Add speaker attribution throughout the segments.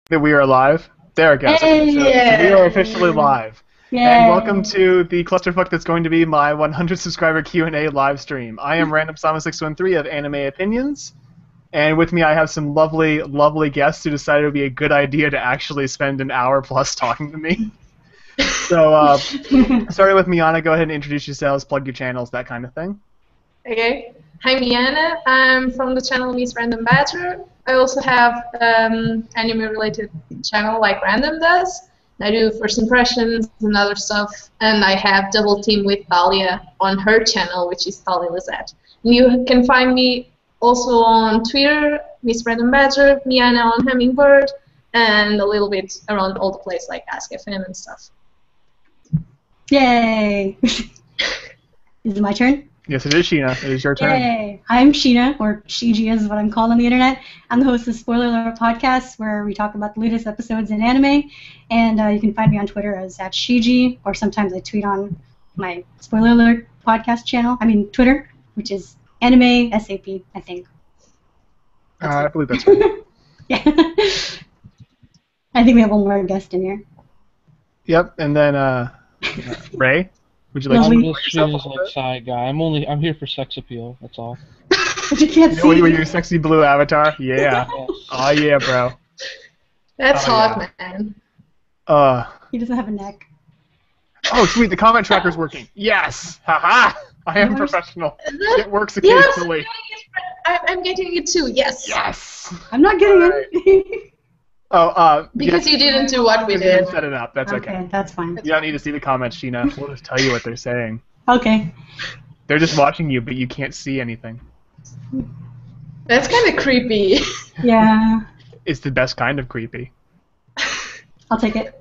Speaker 1: That we are live. There it goes.
Speaker 2: Hey!
Speaker 1: So we are officially live.
Speaker 2: Yay.
Speaker 1: And welcome to the clusterfuck that's going to be my 100 subscriber Q&A live stream. I am RandomSama613 of Anime Opinions, and with me I have some lovely, lovely guests who decided it would be a good idea to actually spend an hour plus talking to me. So, starting with Miana, go ahead and introduce yourselves, plug your channels, that kind of thing.
Speaker 2: Okay. Hi, Miana. I'm from the channel Miss Random Badger. I also have anime-related channel like Random does. I do first impressions and other stuff, and I have Double Team with Thalia on her channel, which is Thalia Lizette. And you can find me also on Twitter, Miss Random Badger, Miana on Hummingbird, and a little bit around all the place like AskFM and stuff.
Speaker 3: Yay! Is it my turn?
Speaker 1: Yes, it is Sheena. It is your turn.
Speaker 3: Yay! I'm Sheena, or Shiji is what I'm called on the internet. I'm the host of Spoiler Alert Podcast, where we talk about the latest episodes in anime. And you can find me on Twitter as @Shiji, or sometimes I tweet on my Spoiler Alert Podcast channel. Twitter, which is Anime SAP, I think.
Speaker 1: I believe that's right.
Speaker 3: Yeah. I think we have one more guest in here.
Speaker 1: Yep, and then Ray, would you like
Speaker 3: No,
Speaker 1: to
Speaker 3: we-
Speaker 1: plug
Speaker 4: Just
Speaker 1: yourself a
Speaker 4: like
Speaker 1: little bit?
Speaker 4: side guy. I'm here for sex appeal. That's all.
Speaker 3: But you can't see.
Speaker 1: With your sexy blue avatar? Yeah.
Speaker 4: Yes.
Speaker 1: Oh yeah, bro.
Speaker 2: That's
Speaker 1: Oh,
Speaker 2: hot, man.
Speaker 3: He doesn't have a neck.
Speaker 1: Oh, sweet, the comment tracker's working. Yes! Haha! I am professional. It works
Speaker 2: Yes,
Speaker 1: occasionally.
Speaker 2: I'm getting it too, yes.
Speaker 1: Yes!
Speaker 3: I'm not getting it.
Speaker 1: Oh,
Speaker 2: Because you didn't do what we
Speaker 1: because you didn't
Speaker 2: did.
Speaker 1: set it up. That's okay.
Speaker 3: That's fine.
Speaker 1: You don't need to see the comments, Sheena. We'll just tell you what they're saying.
Speaker 3: Okay.
Speaker 1: They're just watching you, but you can't see anything.
Speaker 2: That's kind of creepy.
Speaker 3: Yeah.
Speaker 1: It's the best kind of creepy.
Speaker 3: I'll take it.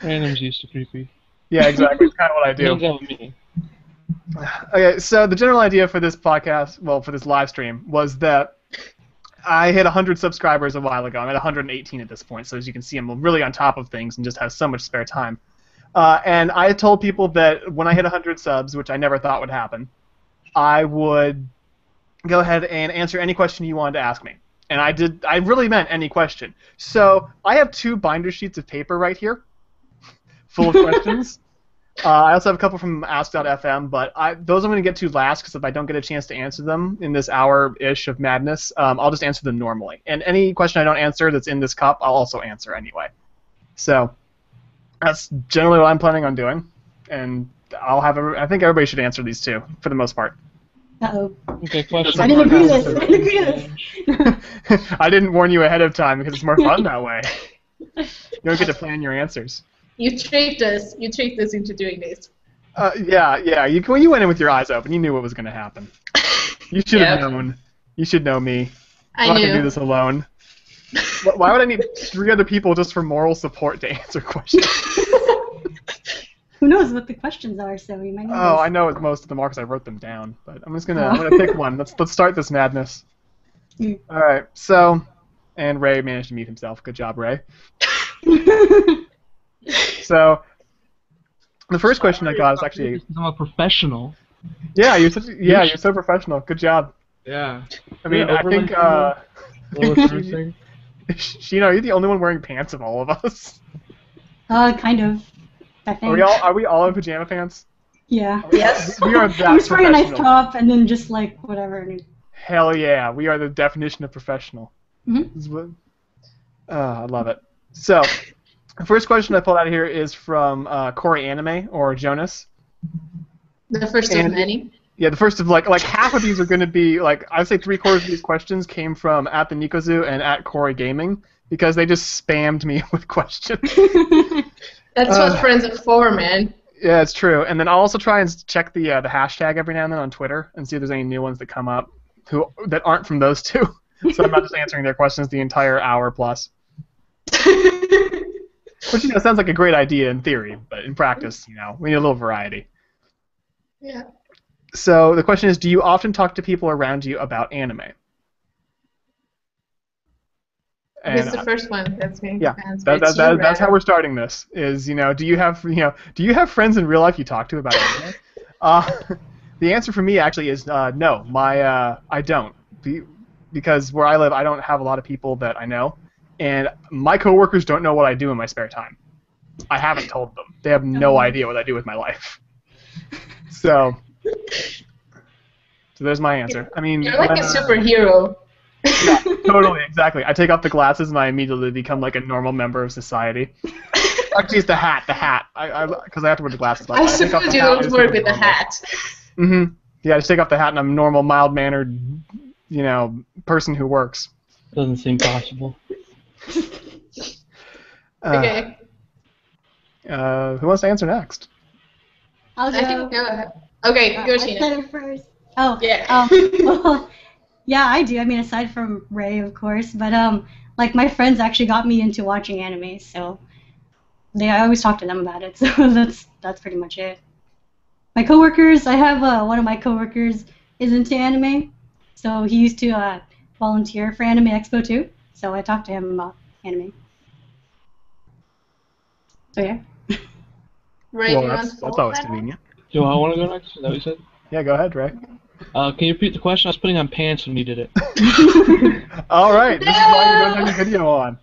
Speaker 4: Random's used to creepy.
Speaker 1: Yeah, exactly. It's kind of what I do.
Speaker 4: Hangs out with me.
Speaker 1: Okay, so the general idea for this podcast, well, for this live stream, was that I hit 100 subscribers a while ago. I'm at 118 at this point, so as you can see, I'm really on top of things and just have so much spare time. And I told people that when I hit 100 subs, which I never thought would happen, I would go ahead and answer any question you wanted to ask me. And I did. I really meant any question. So I have 2 binder sheets of paper right here, full of questions. I also have a couple from Ask.fm, but those I'm going to get to last because if I don't get a chance to answer them in this hour-ish of madness, I'll just answer them normally. And any question I don't answer that's in this cup, I'll also answer anyway. So that's generally what I'm planning on doing, and I think everybody should answer these too, for the most part.
Speaker 3: Uh-oh.
Speaker 4: Okay, question.
Speaker 3: I didn't agree to this. I didn't agree to this.
Speaker 1: I didn't warn you ahead of time because it's more fun that way. You don't get to plan your answers.
Speaker 2: You tricked us. You tricked us into doing this.
Speaker 1: Yeah. When you went in with your eyes open, you knew what was going to happen. You should have known. You should know me. I'm not going to do this alone. Why would I need 3 other people just for moral support to answer questions?
Speaker 3: Who knows what the questions are, so we might know.
Speaker 1: Oh, I know most of them are because I wrote them down. But I'm gonna pick one. Let's start this madness.
Speaker 3: Mm.
Speaker 1: All right. So, and Ray managed to mute himself. Good job, Ray. So, the first question I got is actually.
Speaker 4: I'm a professional.
Speaker 1: Yeah, you're so professional. Good job.
Speaker 4: Yeah.
Speaker 1: I mean, I think. Sheena, are you the only one wearing pants of all of us?
Speaker 3: Kind of. I think.
Speaker 1: Are we all in pajama pants?
Speaker 3: Yeah.
Speaker 2: Yes.
Speaker 1: We are that
Speaker 3: I'm just wearing a nice
Speaker 1: professional.
Speaker 3: top and then just like whatever.
Speaker 1: Hell yeah, we are the definition of professional.
Speaker 3: Mhm.
Speaker 1: This is what- I love it. So, the first question I pulled out of here is from Corey Anime, or Jonas.
Speaker 2: The first of many.
Speaker 1: Yeah, the first of like half of these are going to be like I'd say 3/4 of these questions came from at the Nikozu and at Corey Gaming because they just spammed me with questions.
Speaker 2: That's what friends are for, man.
Speaker 1: Yeah, it's true. And then I'll also try and check the hashtag every now and then on Twitter and see if there's any new ones that come up that aren't from those 2. So I'm not just answering their questions the entire hour plus. Which sounds like a great idea in theory, but in practice, we need a little variety.
Speaker 2: Yeah.
Speaker 1: So the question is, do you often talk to people around you about anime?
Speaker 2: This is the first one. That's me.
Speaker 1: Yeah, that's how we're starting this. Is do you have friends in real life you talk to about anime? The answer for me actually is no. I don't, because where I live I don't have a lot of people that I know, and my coworkers don't know what I do in my spare time. I haven't told them. They have no idea what I do with my life. So there's my answer. I mean,
Speaker 2: You're like a superhero.
Speaker 1: Yeah, totally, exactly. I take off the glasses and I immediately become like a normal member of society. Actually, it's the hat. Because I have to wear the glasses.
Speaker 2: I suppose you don't work with the hat.
Speaker 1: Mm-hmm. Yeah, I just take off the hat and I'm a normal, mild-mannered, person who works.
Speaker 4: Doesn't seem possible.
Speaker 2: Okay.
Speaker 1: Who wants to answer next?
Speaker 3: I'll go.
Speaker 2: I think go ahead. Okay, go,
Speaker 3: I
Speaker 2: Tina.
Speaker 3: said it first. Oh,
Speaker 2: Yeah.
Speaker 3: Well, yeah, I do. I mean, aside from Ray, of course, but like my friends actually got me into watching anime, so I always talk to them about it. So that's pretty much it. My coworkers, I have one of my coworkers is into anime, so he used to volunteer for Anime Expo too. So I talked to him about anime. So yeah.
Speaker 2: Ray,
Speaker 1: Well,
Speaker 2: do you want
Speaker 1: that's
Speaker 2: to follow
Speaker 1: always
Speaker 2: that one?
Speaker 1: convenient.
Speaker 4: Do I want to go next? Is that what you said?
Speaker 1: Yeah, go ahead, Ray.
Speaker 4: Can you repeat the question? I was putting on pants when you did it.
Speaker 1: All right, this is why you don't have your video on.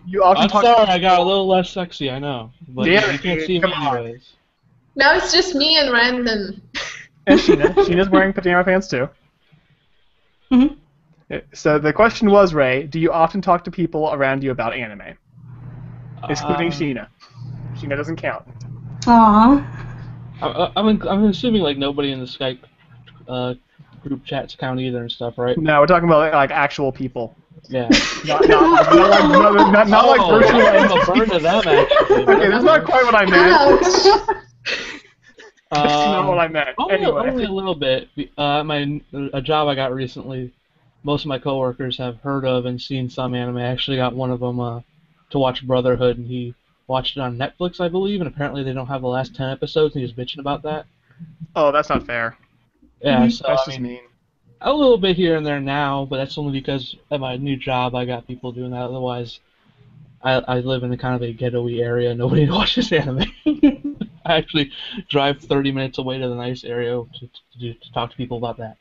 Speaker 1: You often
Speaker 4: I'm
Speaker 1: talk.
Speaker 4: sorry, I got a little less sexy, I know. But
Speaker 1: Yeah,
Speaker 4: you can't see me
Speaker 1: come on.
Speaker 4: anyways.
Speaker 2: Now it's just me and Random.
Speaker 1: And Sheena. Sheena's wearing pajama pants too.
Speaker 3: Mm-hmm.
Speaker 1: So the question was, Ray, do you often talk to people around you about anime? Excluding Sheena. Sheena doesn't count.
Speaker 3: Aww.
Speaker 4: I'm assuming like nobody in the Skype group chats count either and stuff, right?
Speaker 1: No, we're talking about like actual people.
Speaker 4: Yeah.
Speaker 1: Not like virtual.
Speaker 4: I'm a burn to them actually.
Speaker 1: Okay, that's not quite what I meant.
Speaker 2: Ouch.
Speaker 1: That's not what I meant.
Speaker 4: Only
Speaker 1: Anyway.
Speaker 4: a little bit. A job I got recently, most of my coworkers have heard of and seen some anime. I actually got one of them to watch Brotherhood, and he watched it on Netflix, I believe, and apparently they don't have the last 10 episodes, and he was bitching about that.
Speaker 1: Oh, that's not fair.
Speaker 4: Yeah, so
Speaker 1: That's
Speaker 4: I
Speaker 1: just
Speaker 4: mean,
Speaker 1: mean.
Speaker 4: a little bit here and there now, but that's only because at my new job I got people doing that. Otherwise, I live in a kind of a ghetto-y area. Nobody watches anime. I actually drive 30 minutes away to the nice area to talk to people about that.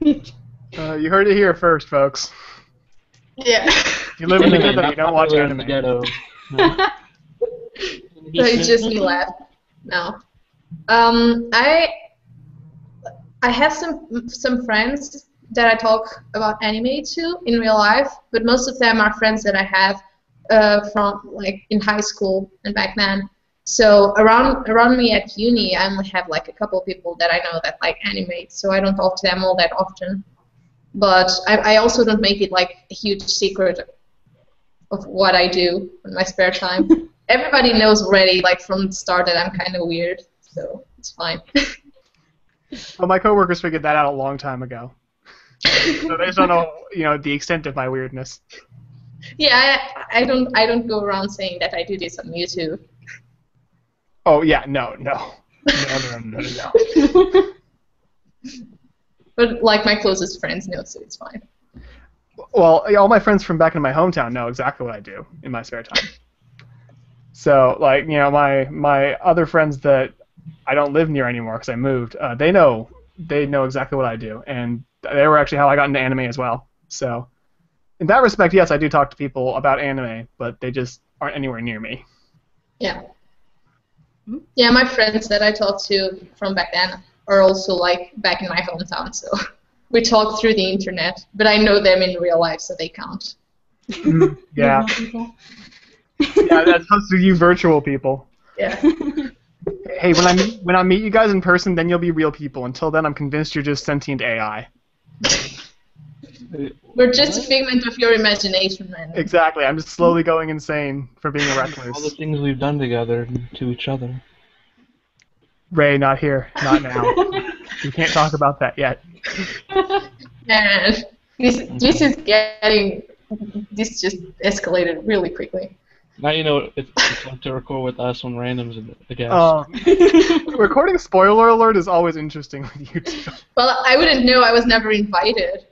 Speaker 1: You heard it here first, folks.
Speaker 2: Yeah.
Speaker 1: You live in the
Speaker 4: Anime,
Speaker 1: ghetto,
Speaker 4: not
Speaker 1: you don't watch
Speaker 4: popular in
Speaker 1: anime.
Speaker 4: the ghetto. No.
Speaker 2: So it's just me left. No. I have some friends that I talk about anime to in real life, but most of them are friends that I have from like in high school and back then. So around me at uni, I only have like a couple of people that I know that like anime, so I don't talk to them all that often. But I also don't make it like a huge secret of what I do in my spare time. Everybody knows already, like from the start, that I'm kind of weird, so it's fine.
Speaker 1: Well, my coworkers figured that out a long time ago. So they just don't know, the extent of my weirdness.
Speaker 2: Yeah, I don't go around saying that I do this on YouTube.
Speaker 1: Oh yeah, no.
Speaker 2: But like my closest friends know, so it's fine.
Speaker 1: Well, all my friends from back in my hometown know exactly what I do in my spare time. So, like, my other friends that I don't live near anymore because I moved, they know exactly what I do, and they were actually how I got into anime as well. So, in that respect, yes, I do talk to people about anime, but they just aren't anywhere near me.
Speaker 2: Yeah. Yeah, my friends that I talk to from back then are also like back in my hometown, so we talk through the internet, but I know them in real life, so they count.
Speaker 1: Yeah. Yeah, that's supposed to be you virtual people.
Speaker 2: Yeah.
Speaker 1: Hey, when I meet you guys in person, then you'll be real people. Until then, I'm convinced you're just sentient AI.
Speaker 2: We're just a figment of your imagination, man.
Speaker 1: Exactly. I'm just slowly going insane for being a
Speaker 4: All the
Speaker 1: recluse.
Speaker 4: things we've done together to each other.
Speaker 1: Ray, not here. Not now. We can't talk about that yet.
Speaker 2: Man, this just escalated really quickly.
Speaker 4: Now you know it's like to record with us when random's a guest.
Speaker 1: Recording spoiler alert is always interesting with YouTube.
Speaker 2: Well, I wouldn't know. I was never invited.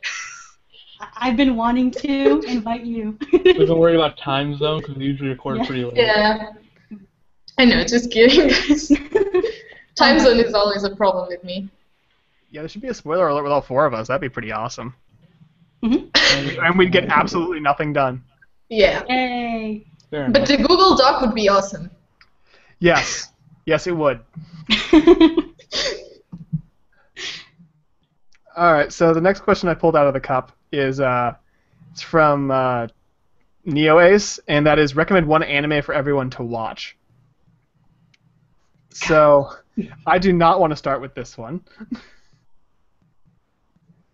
Speaker 3: I've been wanting to invite you.
Speaker 4: We've been worried about time zone because we usually record pretty late.
Speaker 2: Yeah. I know, just kidding, guys. Time zone is always a problem with me.
Speaker 1: Yeah, there should be a spoiler alert with all four of us. That'd be pretty awesome. And we'd get absolutely nothing done.
Speaker 2: Yeah.
Speaker 3: Yay.
Speaker 4: Fair
Speaker 2: But
Speaker 4: enough.
Speaker 2: the Google Doc would be awesome.
Speaker 1: Yes. Yes, it would. All right, so the next question I pulled out of the cup is it's from NeoAce, and that is recommend one anime for everyone to watch. So I do not want to start with this one.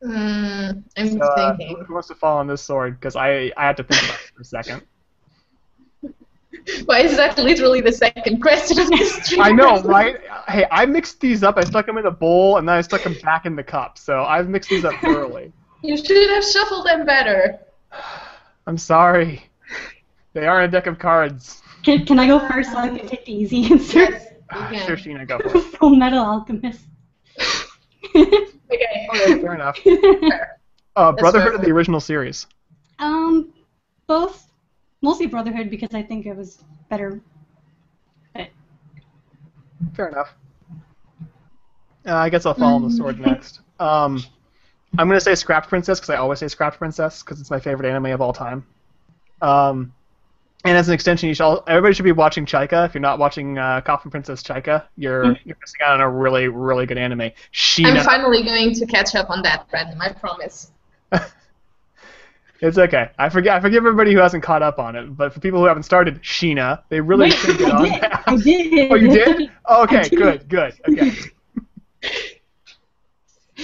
Speaker 2: I'm
Speaker 1: So,
Speaker 2: thinking.
Speaker 1: who wants to fall on this sword? Because I have to think about it for a second.
Speaker 2: Why is that literally the second question of this stream?
Speaker 1: I know, right? Hey, I mixed these up. I stuck them in a bowl, and then I stuck them back in the cup. So I've mixed these up thoroughly.
Speaker 2: You should have shuffled them better.
Speaker 1: I'm sorry. They are a deck of cards.
Speaker 3: Can I go first so I can take the easy answer?
Speaker 2: Yes, you can.
Speaker 1: Sure, Sheena, go for it.
Speaker 3: Full Metal Alchemist.
Speaker 2: Okay.
Speaker 1: Okay, fair enough.
Speaker 2: Fair.
Speaker 1: Brotherhood
Speaker 2: fair.
Speaker 1: of the original series.
Speaker 3: Both. Mostly Brotherhood because I think it was better.
Speaker 1: Fair enough. I guess I'll fall on the sword next. I'm going to say Scrapped Princess because I always say Scrapped Princess because it's my favorite anime of all time. And as an extension, everybody should be watching Chaika. If you're not watching Coffin Princess Chaika, you're missing out on a really, really good anime. Sheena.
Speaker 2: I'm finally going to catch up on that, Brandon, I promise.
Speaker 1: It's okay. I forgive everybody who hasn't caught up on it, but for people who haven't started, Sheena, they really should get on that.
Speaker 3: I did.
Speaker 1: Oh, you did? Oh, okay, good. Okay.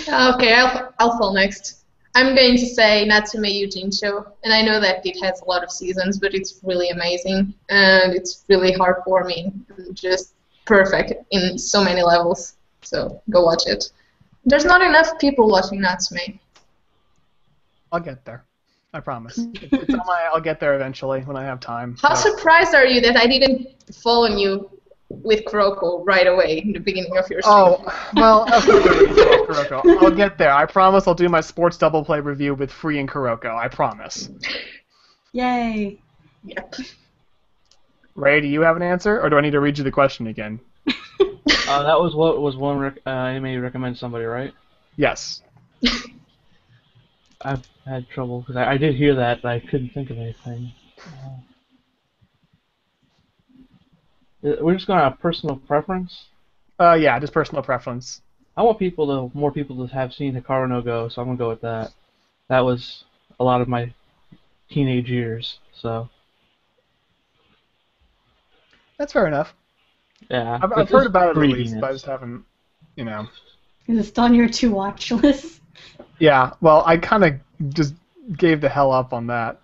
Speaker 2: Okay, I'll fall next. I'm going to say Natsume Yujincho, and I know that it has a lot of seasons, but it's really amazing, and it's really heartwarming, and just perfect in so many levels. So go watch it. There's not enough people watching Natsume.
Speaker 1: I'll get there. I promise. It's on I'll get there eventually when I have time.
Speaker 2: How surprised are you that I didn't follow you with Kuroko right away in the beginning of your stream?
Speaker 1: Oh, well, Kuroko. I'll get there. I promise I'll do my sports double play review with Free and Kuroko. I promise.
Speaker 3: Yay.
Speaker 2: Yep.
Speaker 1: Ray, do you have an answer, or do I need to read you the question again?
Speaker 4: That was what was one anime you recommend somebody, right?
Speaker 1: Yes.
Speaker 4: I've had trouble because I did hear that, but I couldn't think of anything. We're just going to have personal preference.
Speaker 1: Yeah, just personal preference.
Speaker 4: I want more people to have seen Hikaru no Go, so I'm gonna go with that. That was a lot of my teenage years, so.
Speaker 1: That's fair enough.
Speaker 4: Yeah.
Speaker 1: I've heard about it at least,
Speaker 4: greediness.
Speaker 1: but I just haven't, you know.
Speaker 3: Is it still on your to-watch list?
Speaker 1: Yeah, well, I kind of just gave the hell up on that.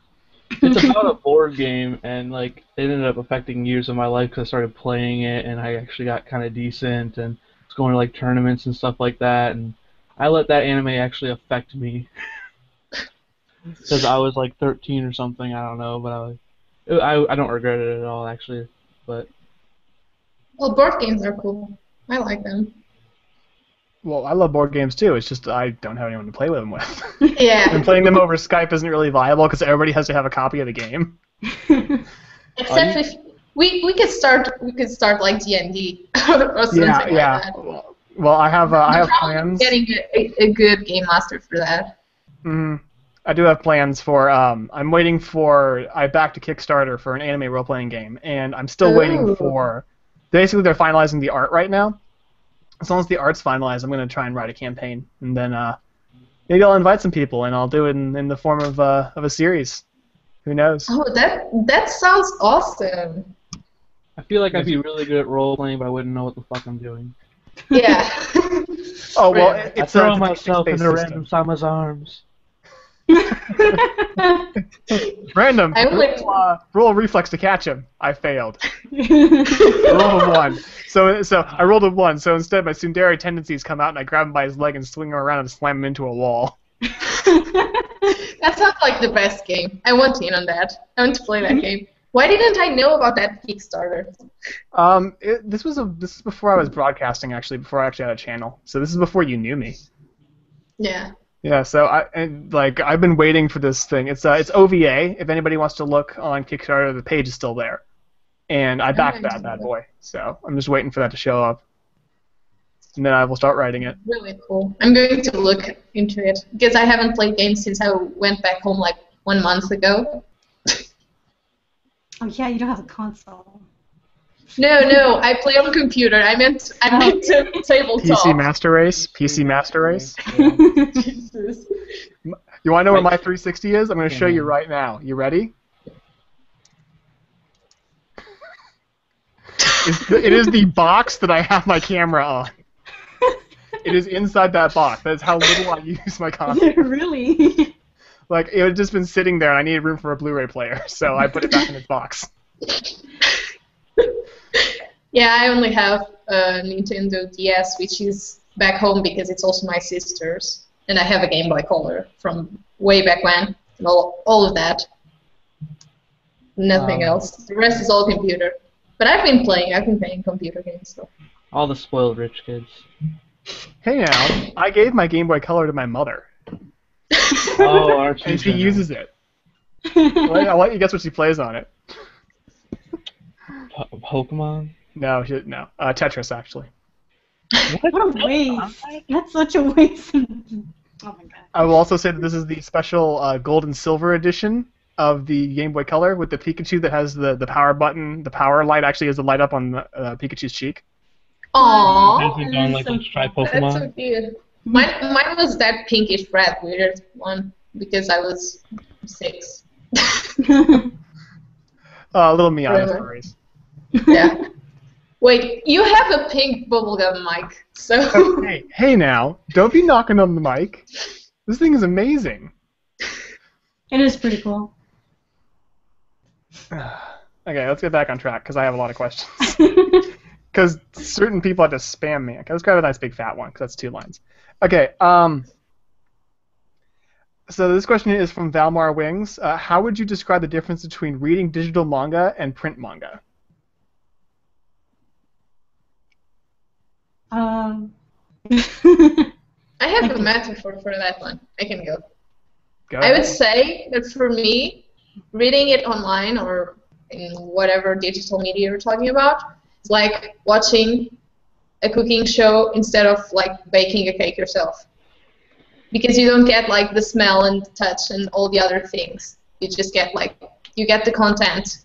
Speaker 4: It's about a board game, and like it ended up affecting years of my life because I started playing it, and I actually got kind of decent, and was going to like tournaments and stuff like that, and I let that anime actually affect me because I was like 13 or something. I don't know, but I don't regret it at all actually, but.
Speaker 2: Well, board games are cool. I like them.
Speaker 1: Well, I love board games too. It's just I don't have anyone to play with them with.
Speaker 2: Yeah.
Speaker 1: And playing them over Skype isn't really viable because everybody has to have a copy of the game.
Speaker 2: Except if we could start like D&D or something like that.
Speaker 1: Well, I have
Speaker 2: Probably
Speaker 1: plans.
Speaker 2: Getting a good game master for that.
Speaker 1: I do have plans for. I'm waiting for. I backed a Kickstarter for an anime role-playing game, and I'm still waiting for. Basically, they're finalizing the art right now. As long as the art's finalized, I'm going to try and write a campaign, and then maybe I'll invite some people, and I'll do it in the form of a series. Who knows?
Speaker 2: Oh, that sounds awesome.
Speaker 4: I feel like I'd be really good at role playing, but I wouldn't know what the fuck I'm doing.
Speaker 2: Yeah.
Speaker 1: Oh well,
Speaker 2: Random.
Speaker 1: it's
Speaker 4: I throw
Speaker 1: a
Speaker 4: myself
Speaker 1: text-based
Speaker 4: into
Speaker 1: system.
Speaker 4: Random Sama's arms.
Speaker 1: Random.
Speaker 2: I would-
Speaker 1: Roll a reflex to catch him. I failed. I rolled a 1. So I rolled a 1. So instead, my tsundere tendencies come out, and I grab him by his leg and swing him around and slam him into a wall.
Speaker 2: That sounds like the best game. I want in on that. I want to play that game. Why didn't I know about that Kickstarter?
Speaker 1: This is before I was broadcasting, actually, before I actually had a channel. So this is before you knew me.
Speaker 2: Yeah.
Speaker 1: Yeah, so I've been waiting for this thing. It's OVA. If anybody wants to look on Kickstarter, the page is still there, and I backed that bad boy. So I'm just waiting for that to show up. and then I will start writing it.
Speaker 2: Really cool. I'm going to look into it because I haven't played games since I went back home like 1 month ago.
Speaker 3: Oh yeah, you don't have a console.
Speaker 2: No, I play on computer. I meant tabletop.
Speaker 1: PC Master Race. PC Master Race.
Speaker 2: Jesus.
Speaker 1: You want to know where my 360 is? I'm going to show you right now. You ready? It is the box that I have my camera on. It is inside that box. That is how little I use my console.
Speaker 3: Really?
Speaker 1: Like, it had just been sitting there, and I needed room for a Blu-ray player, so I put it back in its box.
Speaker 2: Yeah, I only have a Nintendo DS, which is back home because it's also my sister's. And I have a Game Boy Color from way back when, and all of that. Nothing else. The rest is all computer. But I've been playing computer games. So.
Speaker 4: All the spoiled rich kids.
Speaker 1: Hey now, I gave my Game Boy Color to my mother.
Speaker 4: Oh, Archie.
Speaker 1: And she uses it. Well, I'll let you guess what she plays on it.
Speaker 4: Pokemon?
Speaker 1: No, Tetris, actually.
Speaker 3: What a waste. That's such a waste. Oh my god.
Speaker 1: I will also say that this is the special gold and silver edition of the Game Boy Color with the Pikachu that has the power button. The power light actually is the light up on Pikachu's cheek.
Speaker 2: Aww.
Speaker 4: Hasn't gone like a striped
Speaker 2: That's so
Speaker 4: Pokemon?
Speaker 2: cute. Mine was that pinkish red weird one because I was 6.
Speaker 1: Little Miata
Speaker 2: Whatever.
Speaker 1: stories.
Speaker 2: Yeah. Wait, you have a pink bubblegum mic, so...
Speaker 1: Hey now, don't be knocking on the mic. This thing is amazing.
Speaker 3: It is pretty cool.
Speaker 1: Okay, let's get back on track because I have a lot of questions. Because certain people have to spam me. Okay, let's grab a nice big fat one because that's 2 lines. Okay, so this question is from Valmar Wings. How would you describe the difference between reading digital manga and print manga?
Speaker 2: I have a metaphor for that one. I can go.
Speaker 1: Go
Speaker 2: I would
Speaker 1: ahead.
Speaker 2: say that for me, reading it online or in whatever digital media you're talking about, is like watching a cooking show instead of like baking a cake yourself. Because you don't get like the smell and the touch and all the other things. You just get you get the content,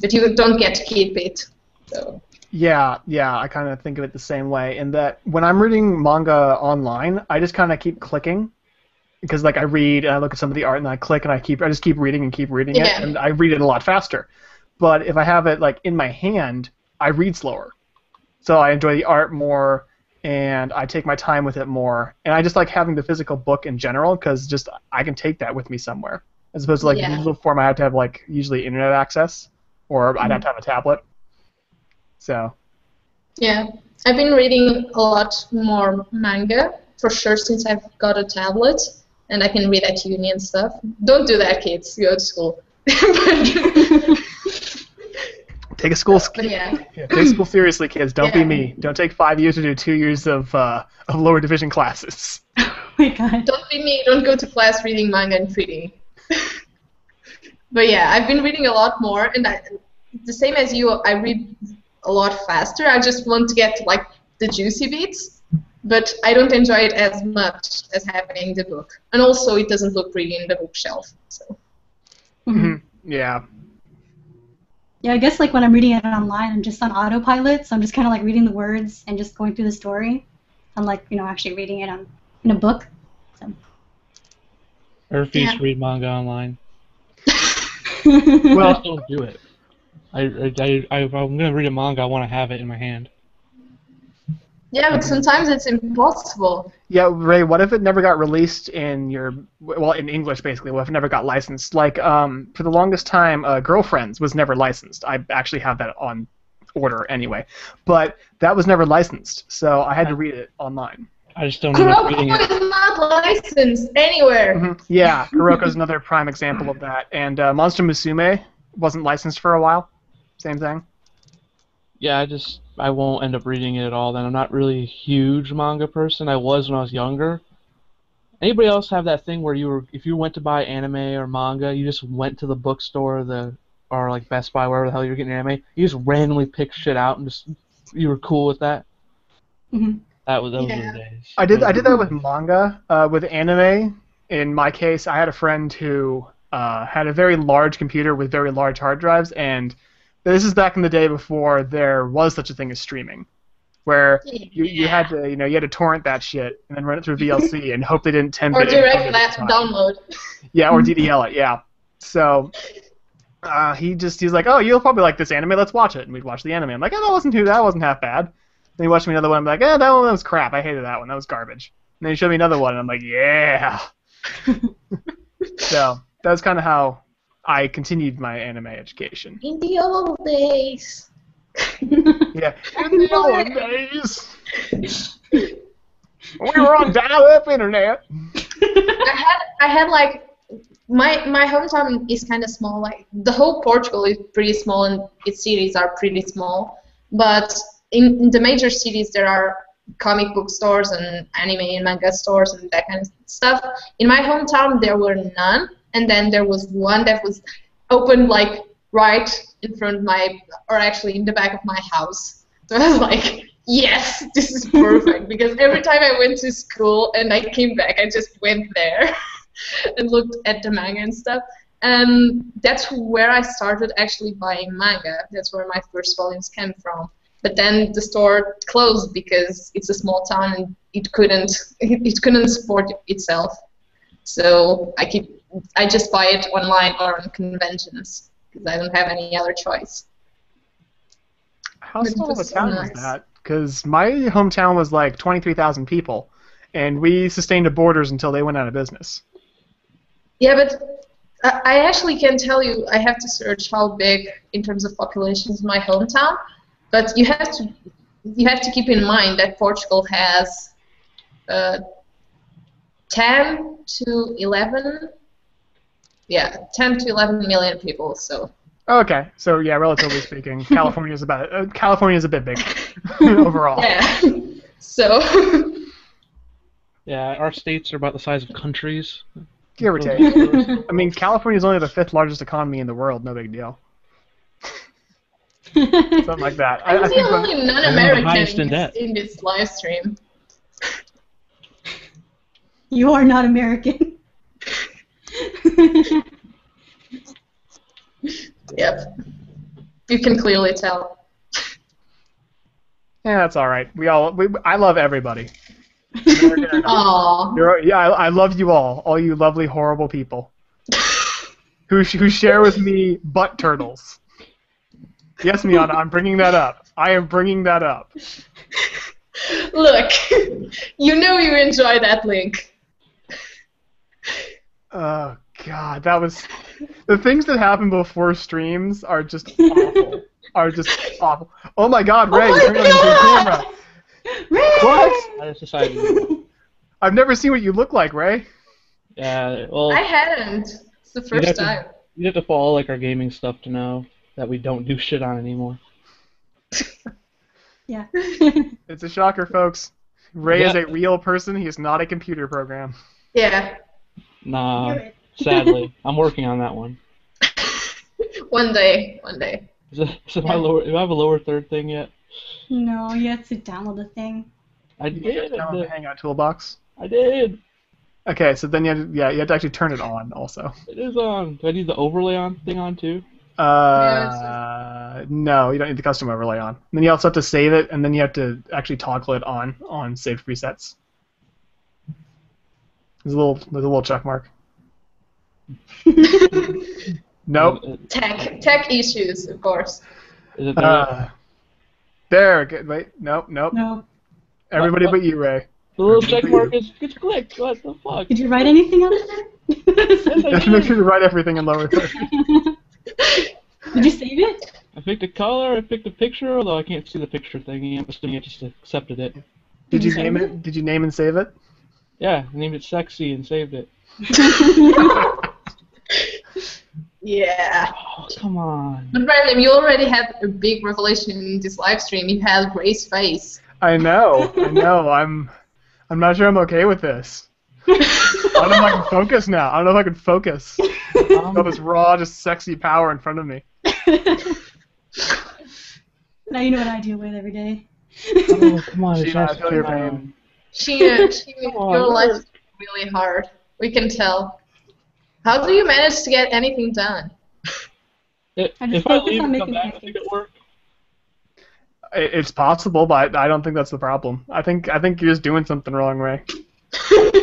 Speaker 2: but you don't get to keep it. So.
Speaker 1: Yeah, I kind of think of it the same way. In that when I'm reading manga online, I just kind of keep clicking. Because like I read and I look at some of the art and I click and I just keep reading and keep reading it, and I read it a lot faster. But if I have it like in my hand, I read slower. So I enjoy the art more and I take my time with it more. And I just like having the physical book in general because just I can take that with me somewhere. As opposed to like the digital form, I have to have like usually internet access or I'd have to have a tablet. So.
Speaker 2: Yeah, I've been reading a lot more manga for sure since I've got a tablet. And I can read at uni and stuff. Don't do that, kids. Go to school.
Speaker 1: Take a school.
Speaker 2: Yeah.
Speaker 1: Take school seriously, kids. Don't be me. Don't take 5 years to do 2 years of lower division classes.
Speaker 3: Oh my god.
Speaker 2: Don't be me. Don't go to class reading manga and 3D. But yeah, I've been reading a lot more, and the same as you, I read a lot faster. I just want to get like the juicy bits. But I don't enjoy it as much as having the book. And also, it doesn't look pretty in the bookshelf. So.
Speaker 1: Yeah.
Speaker 3: Yeah, I guess like when I'm reading it online, I'm just on autopilot, so I'm just kind of like reading the words and just going through the story, unlike actually reading it in a book. So.
Speaker 4: I refuse to read manga online.
Speaker 1: Well,
Speaker 4: I just don't do it. If I'm gonna read a manga, I want to have it in my hand.
Speaker 2: Yeah, but sometimes it's impossible.
Speaker 1: Yeah, Ray, what if it never got released in in English, basically? What if it never got licensed? Like, for the longest time, Girlfriends was never licensed. I actually have that on order anyway. But that was never licensed, so I had to read it online.
Speaker 4: I just don't end up reading it.
Speaker 2: Kuroko is not licensed anywhere.
Speaker 1: Yeah, Kuroko's another prime example of that. And Monster Musume wasn't licensed for a while. Same thing.
Speaker 4: Yeah, I won't end up reading it at all then. I'm not really a huge manga person. I was when I was younger. Anybody else have that thing where if you went to buy anime or manga, you just went to the bookstore or like Best Buy, wherever the hell you were getting your anime, you just randomly picked shit out and you were cool with that? Those were
Speaker 2: Yeah.
Speaker 4: the days.
Speaker 1: I did that with manga. With anime, in my case, I had a friend who had a very large computer with very large hard drives, and this is back in the day before there was such a thing as streaming, where you had to you had to torrent that shit and then run it through VLC and hope they didn't 10-bit
Speaker 2: Or direct
Speaker 1: encode it at the time.
Speaker 2: download.
Speaker 1: Yeah, or DDL it. Yeah. So he's like, oh, you'll probably like this anime. Let's watch it, and we'd watch the anime. I'm like, oh, that wasn't half bad. Then he watched me another one. I'm like, that one was crap. I hated that one. That was garbage. And then he showed me another one, and I'm like, yeah. So that's kind of how I continued my anime education.
Speaker 2: In the old days.
Speaker 1: Yeah, in the old days, we were on dial-up internet.
Speaker 2: I had like my hometown is kind of small. Like the whole Portugal is pretty small, and its cities are pretty small. But in the major cities, there are comic book stores and anime and manga stores and that kind of stuff. In my hometown, there were none, and then there was one that was opened like right in front of or actually in the back of my house. So I was like, yes, this is perfect, because every time I went to school and I came back, I just went there and looked at the manga and stuff. And that's where I started actually buying manga. That's where my first volumes came from. But then the store closed because it's a small town and it couldn't support itself. So I just buy it online or on conventions because I don't have any other choice.
Speaker 1: How small of a town is that? Because my hometown was like 23,000 people, and we sustained the borders until they went out of business.
Speaker 2: Yeah, but I actually can't tell you. I have to search how big in terms of population is my hometown. But you have to keep in mind that Portugal has 10 to 11 million people. So.
Speaker 1: Okay, so yeah, relatively speaking, California's a bit big overall.
Speaker 2: Yeah. So.
Speaker 4: Yeah, our states are about the size of countries.
Speaker 1: Give or take. I mean, California's only the 5th largest economy in the world. No big deal. Something like that.
Speaker 2: I'm the only non-American
Speaker 4: in
Speaker 2: in this live stream.
Speaker 3: You are not American.
Speaker 2: Yep. You can clearly tell.
Speaker 1: Yeah, that's all right. I love everybody.
Speaker 2: Aww.
Speaker 1: I love you all you lovely, horrible people who share with me butt turtles. Yes, Miana, I'm bringing that up. I am bringing that up.
Speaker 2: Look, you know you enjoy that link.
Speaker 1: Oh, God, that was... The things that happen before streams are just awful. Awful. Oh, my God, Ray, you turned on your camera.
Speaker 3: Ray!
Speaker 1: What?
Speaker 4: I just decided.
Speaker 1: I've never seen what you look like, Ray.
Speaker 4: Yeah, well.
Speaker 2: I hadn't. It's the first time.
Speaker 4: You have to follow like our gaming stuff to know that we don't do shit on anymore.
Speaker 3: Yeah.
Speaker 1: It's a shocker, folks. Ray is a real person. He is not a computer program.
Speaker 2: Yeah.
Speaker 4: Nah, sadly. I'm working on that one.
Speaker 2: One day.
Speaker 4: Do I have a lower third thing yet?
Speaker 3: No, you have to download the thing.
Speaker 4: I did.
Speaker 1: Download the Hangout toolbox.
Speaker 4: I did.
Speaker 1: Okay, so then you have to actually turn it on also.
Speaker 4: It is on. Do I need the overlay thing on too?
Speaker 1: No, you don't need the custom overlay on. And then you also have to save it, and then you have to actually toggle it on saved presets. There's a little check mark. Nope.
Speaker 2: Tech issues, of course.
Speaker 4: Is it there?
Speaker 1: There. Wait. Nope.
Speaker 3: No.
Speaker 1: Everybody but you, Ray.
Speaker 4: The little check mark is clicked. What the fuck?
Speaker 3: Did you write anything on there?
Speaker 1: You have to make sure to write everything in lower third.
Speaker 3: Did you save it?
Speaker 4: I picked a color, I picked a picture, although I can't see the picture thingy. I'm assuming I just accepted it.
Speaker 1: Did you name it? Did you name and save it?
Speaker 4: Yeah, I named it Sexy and saved it.
Speaker 2: Yeah.
Speaker 4: Oh, come on.
Speaker 2: But Random, you already had a big revelation in this live stream. You had Ray's face.
Speaker 1: I know. I'm not sure I'm okay with this. I don't know if I can focus now. I don't know if I can focus. All this raw, just sexy power in front of me.
Speaker 3: Now you know what I deal with every day.
Speaker 4: Oh, come on, it's
Speaker 1: Sheena, I
Speaker 4: just
Speaker 1: feel your pain.
Speaker 2: Sheena,
Speaker 4: on,
Speaker 2: your life
Speaker 4: work.
Speaker 2: is really hard. We can tell. How do you manage to get anything done?
Speaker 4: If I
Speaker 3: focus
Speaker 4: leave
Speaker 3: on
Speaker 4: and come
Speaker 3: making
Speaker 4: back, I think it work.
Speaker 1: It's possible, but I don't think that's the problem. I think you're just doing something wrong, Ray.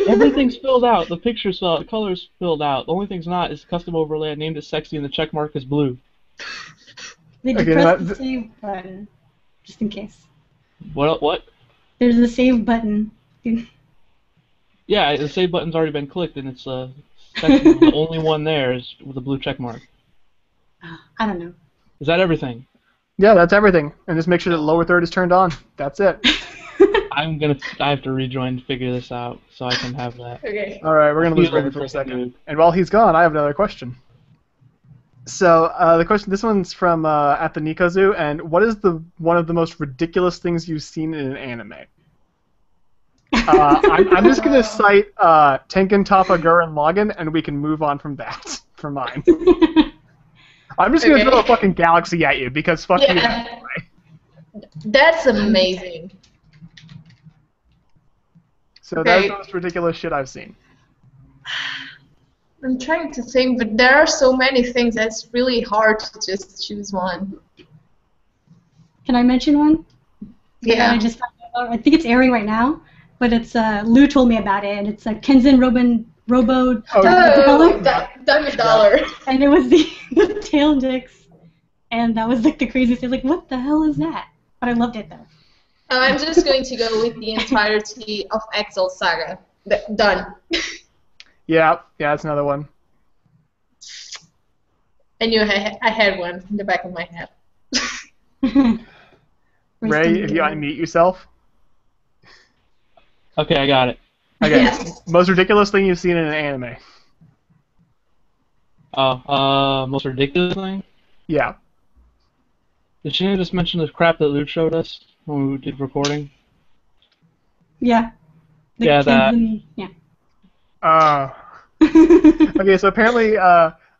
Speaker 4: Everything's filled out. The picture's filled out. The color's filled out. The only thing's not is custom overlay. I named it sexy, and the check mark is blue.
Speaker 3: Did you
Speaker 1: Okay,
Speaker 3: press the save button? Just in case.
Speaker 4: What?
Speaker 3: There's a save button.
Speaker 4: Yeah, the save button's already been clicked, and it's sexy. The only one there is with a blue check mark.
Speaker 3: I don't know.
Speaker 4: Is that everything?
Speaker 1: Yeah, that's everything. And just make sure that the lower third is turned on. That's it.
Speaker 4: I have to rejoin to figure this out so I can have that.
Speaker 2: Okay.
Speaker 1: All right, we're gonna lose
Speaker 4: Feel
Speaker 1: Ray for a
Speaker 4: like
Speaker 1: second.
Speaker 4: noob.
Speaker 1: And while he's gone, I have another question. So this one's from at the Nico Zoo, and what is one of the most ridiculous things you've seen in an anime? I'm just gonna cite Tengen Toppa Gurren Lagann, and we can move on from that for mine. I'm just gonna throw a fucking galaxy at you because fuck you. Anyway.
Speaker 2: That's amazing.
Speaker 1: So that's the most ridiculous shit I've seen.
Speaker 2: I'm trying to think, but there are so many things that's really hard to just choose one.
Speaker 3: Can I mention one?
Speaker 2: Yeah.
Speaker 3: I just found out, I think it's airing right now, but it's Lou told me about it, and it's Kenzen Robo
Speaker 2: Diamond Dollar.
Speaker 3: and it was the tail dicks, and that was like the craziest thing. Like, what the hell is that? But I loved it though.
Speaker 2: I'm just going to go with the entirety of Exalt Saga. Done.
Speaker 1: Yeah, that's another one.
Speaker 2: I knew I had one in the back of my head.
Speaker 1: Ray, if you unmute yourself.
Speaker 4: Okay, I got it.
Speaker 1: Okay.
Speaker 2: Yes.
Speaker 1: Most ridiculous thing you've seen in an anime.
Speaker 4: Most ridiculous thing?
Speaker 1: Yeah.
Speaker 4: Did Sheena just mention the crap that Luke showed us when we did recording?
Speaker 3: Yeah. The
Speaker 4: Yeah, that.
Speaker 3: Kenzen, yeah.
Speaker 1: Okay, so apparently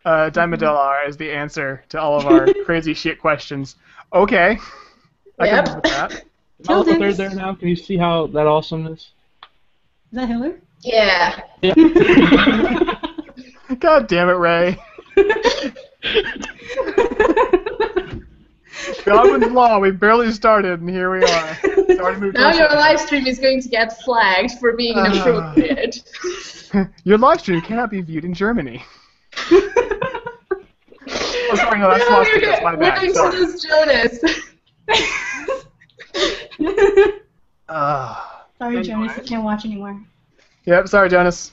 Speaker 1: Diamond is the answer to all of our crazy shit questions. Okay. I can live with that.
Speaker 4: Oh, the third there now. Can you see how that awesomeness?
Speaker 3: Is that Hitler?
Speaker 2: Yeah.
Speaker 4: Yeah.
Speaker 1: God damn it, Ray. Godwin's Law, we barely started, and here we are.
Speaker 2: Now your live stream is going to get flagged for being inappropriate.
Speaker 1: Your live stream cannot be viewed in Germany. Oh, sorry, no, that's lost. That's my
Speaker 2: We're
Speaker 1: bad.
Speaker 2: going
Speaker 1: Sorry.
Speaker 2: to lose Jonas.
Speaker 3: Sorry, Jonas, I can't watch anymore.
Speaker 1: Yep, sorry, Jonas.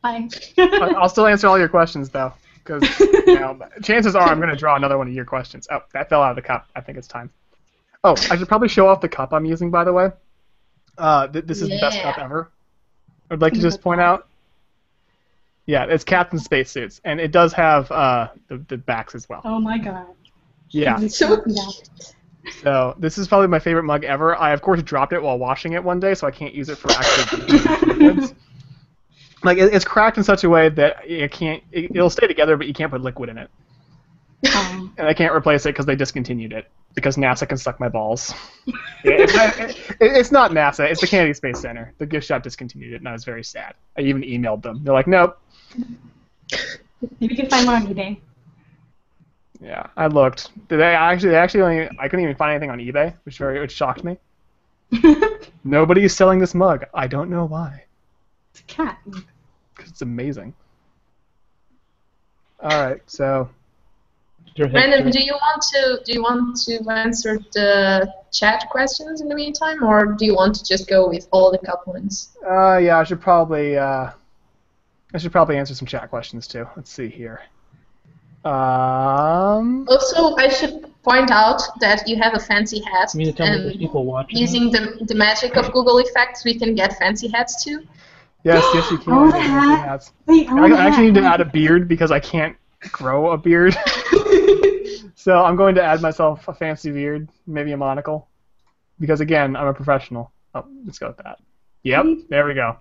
Speaker 3: Bye.
Speaker 1: I'll still answer all your questions, though, because chances are I'm going to draw another one of your questions. Oh, that fell out of the cup. I think it's time. Oh, I should probably show off the cup I'm using, by the way. This is the best cup ever. I'd like to just point out. Yeah, it's Captain Spacesuits, and it does have the backs as well.
Speaker 3: Oh my god.
Speaker 1: Yeah. So this is probably my favorite mug ever. I of course dropped it while washing it one day, so I can't use it for actual liquids. Like it's cracked in such a way that you can't. It'll stay together, but you can't put liquid in it. And I can't replace it because they discontinued it because NASA can suck my balls. It's not NASA. It's the Kennedy Space Center. The gift shop discontinued it, and I was very sad. I even emailed them. They're like, nope.
Speaker 3: Maybe you can find one on eBay.
Speaker 1: Yeah, I looked. They actually only. I couldn't even find anything on eBay, which shocked me. Nobody is selling this mug. I don't know why.
Speaker 3: It's a cat.
Speaker 1: Because it's amazing. All right, so.
Speaker 2: Brandon, do you want to answer the chat questions in the meantime, or do you want to just go with all the cup ones?
Speaker 1: Yeah, I should probably answer some chat questions too. Let's see here.
Speaker 2: Also, I should point out that you have a fancy hat,
Speaker 4: You mean to tell me
Speaker 2: and
Speaker 4: there's people watching?
Speaker 2: using the magic of Google Effects, we can get fancy hats too.
Speaker 1: Yes, you can.
Speaker 3: Oh, the hat. Wait,
Speaker 1: I actually need to add a beard because I can't grow a beard. So I'm going to add myself a fancy beard, maybe a monocle, because again, I'm a professional. Oh, let's go with that. Yep, there we go.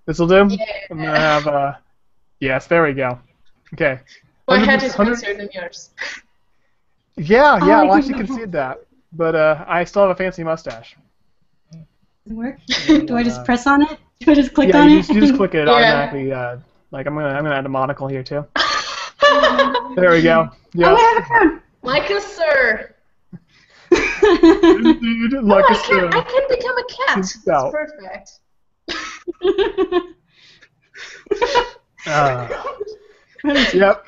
Speaker 1: This will do.
Speaker 2: Yeah.
Speaker 1: I'm gonna have yes, there we go. Okay.
Speaker 2: My hat is nicer than yours.
Speaker 1: Yeah,
Speaker 3: Oh,
Speaker 1: I'll
Speaker 3: I
Speaker 1: actually
Speaker 3: can-
Speaker 1: concede that. but I still have a fancy mustache.
Speaker 3: Does it work? Do I just press on it? Do I just click
Speaker 1: Yeah,
Speaker 3: on
Speaker 1: you
Speaker 3: it?
Speaker 1: just, you just click it. It
Speaker 2: Yeah.
Speaker 1: automatically. Like I'm gonna add a monocle here too. There we go. Yeah.
Speaker 3: Oh,
Speaker 2: Like a sir.
Speaker 1: Dude, like
Speaker 2: Oh,
Speaker 1: a sir.
Speaker 2: I can become a cat.
Speaker 1: It's
Speaker 2: That's
Speaker 1: out.
Speaker 2: perfect.
Speaker 1: Yep.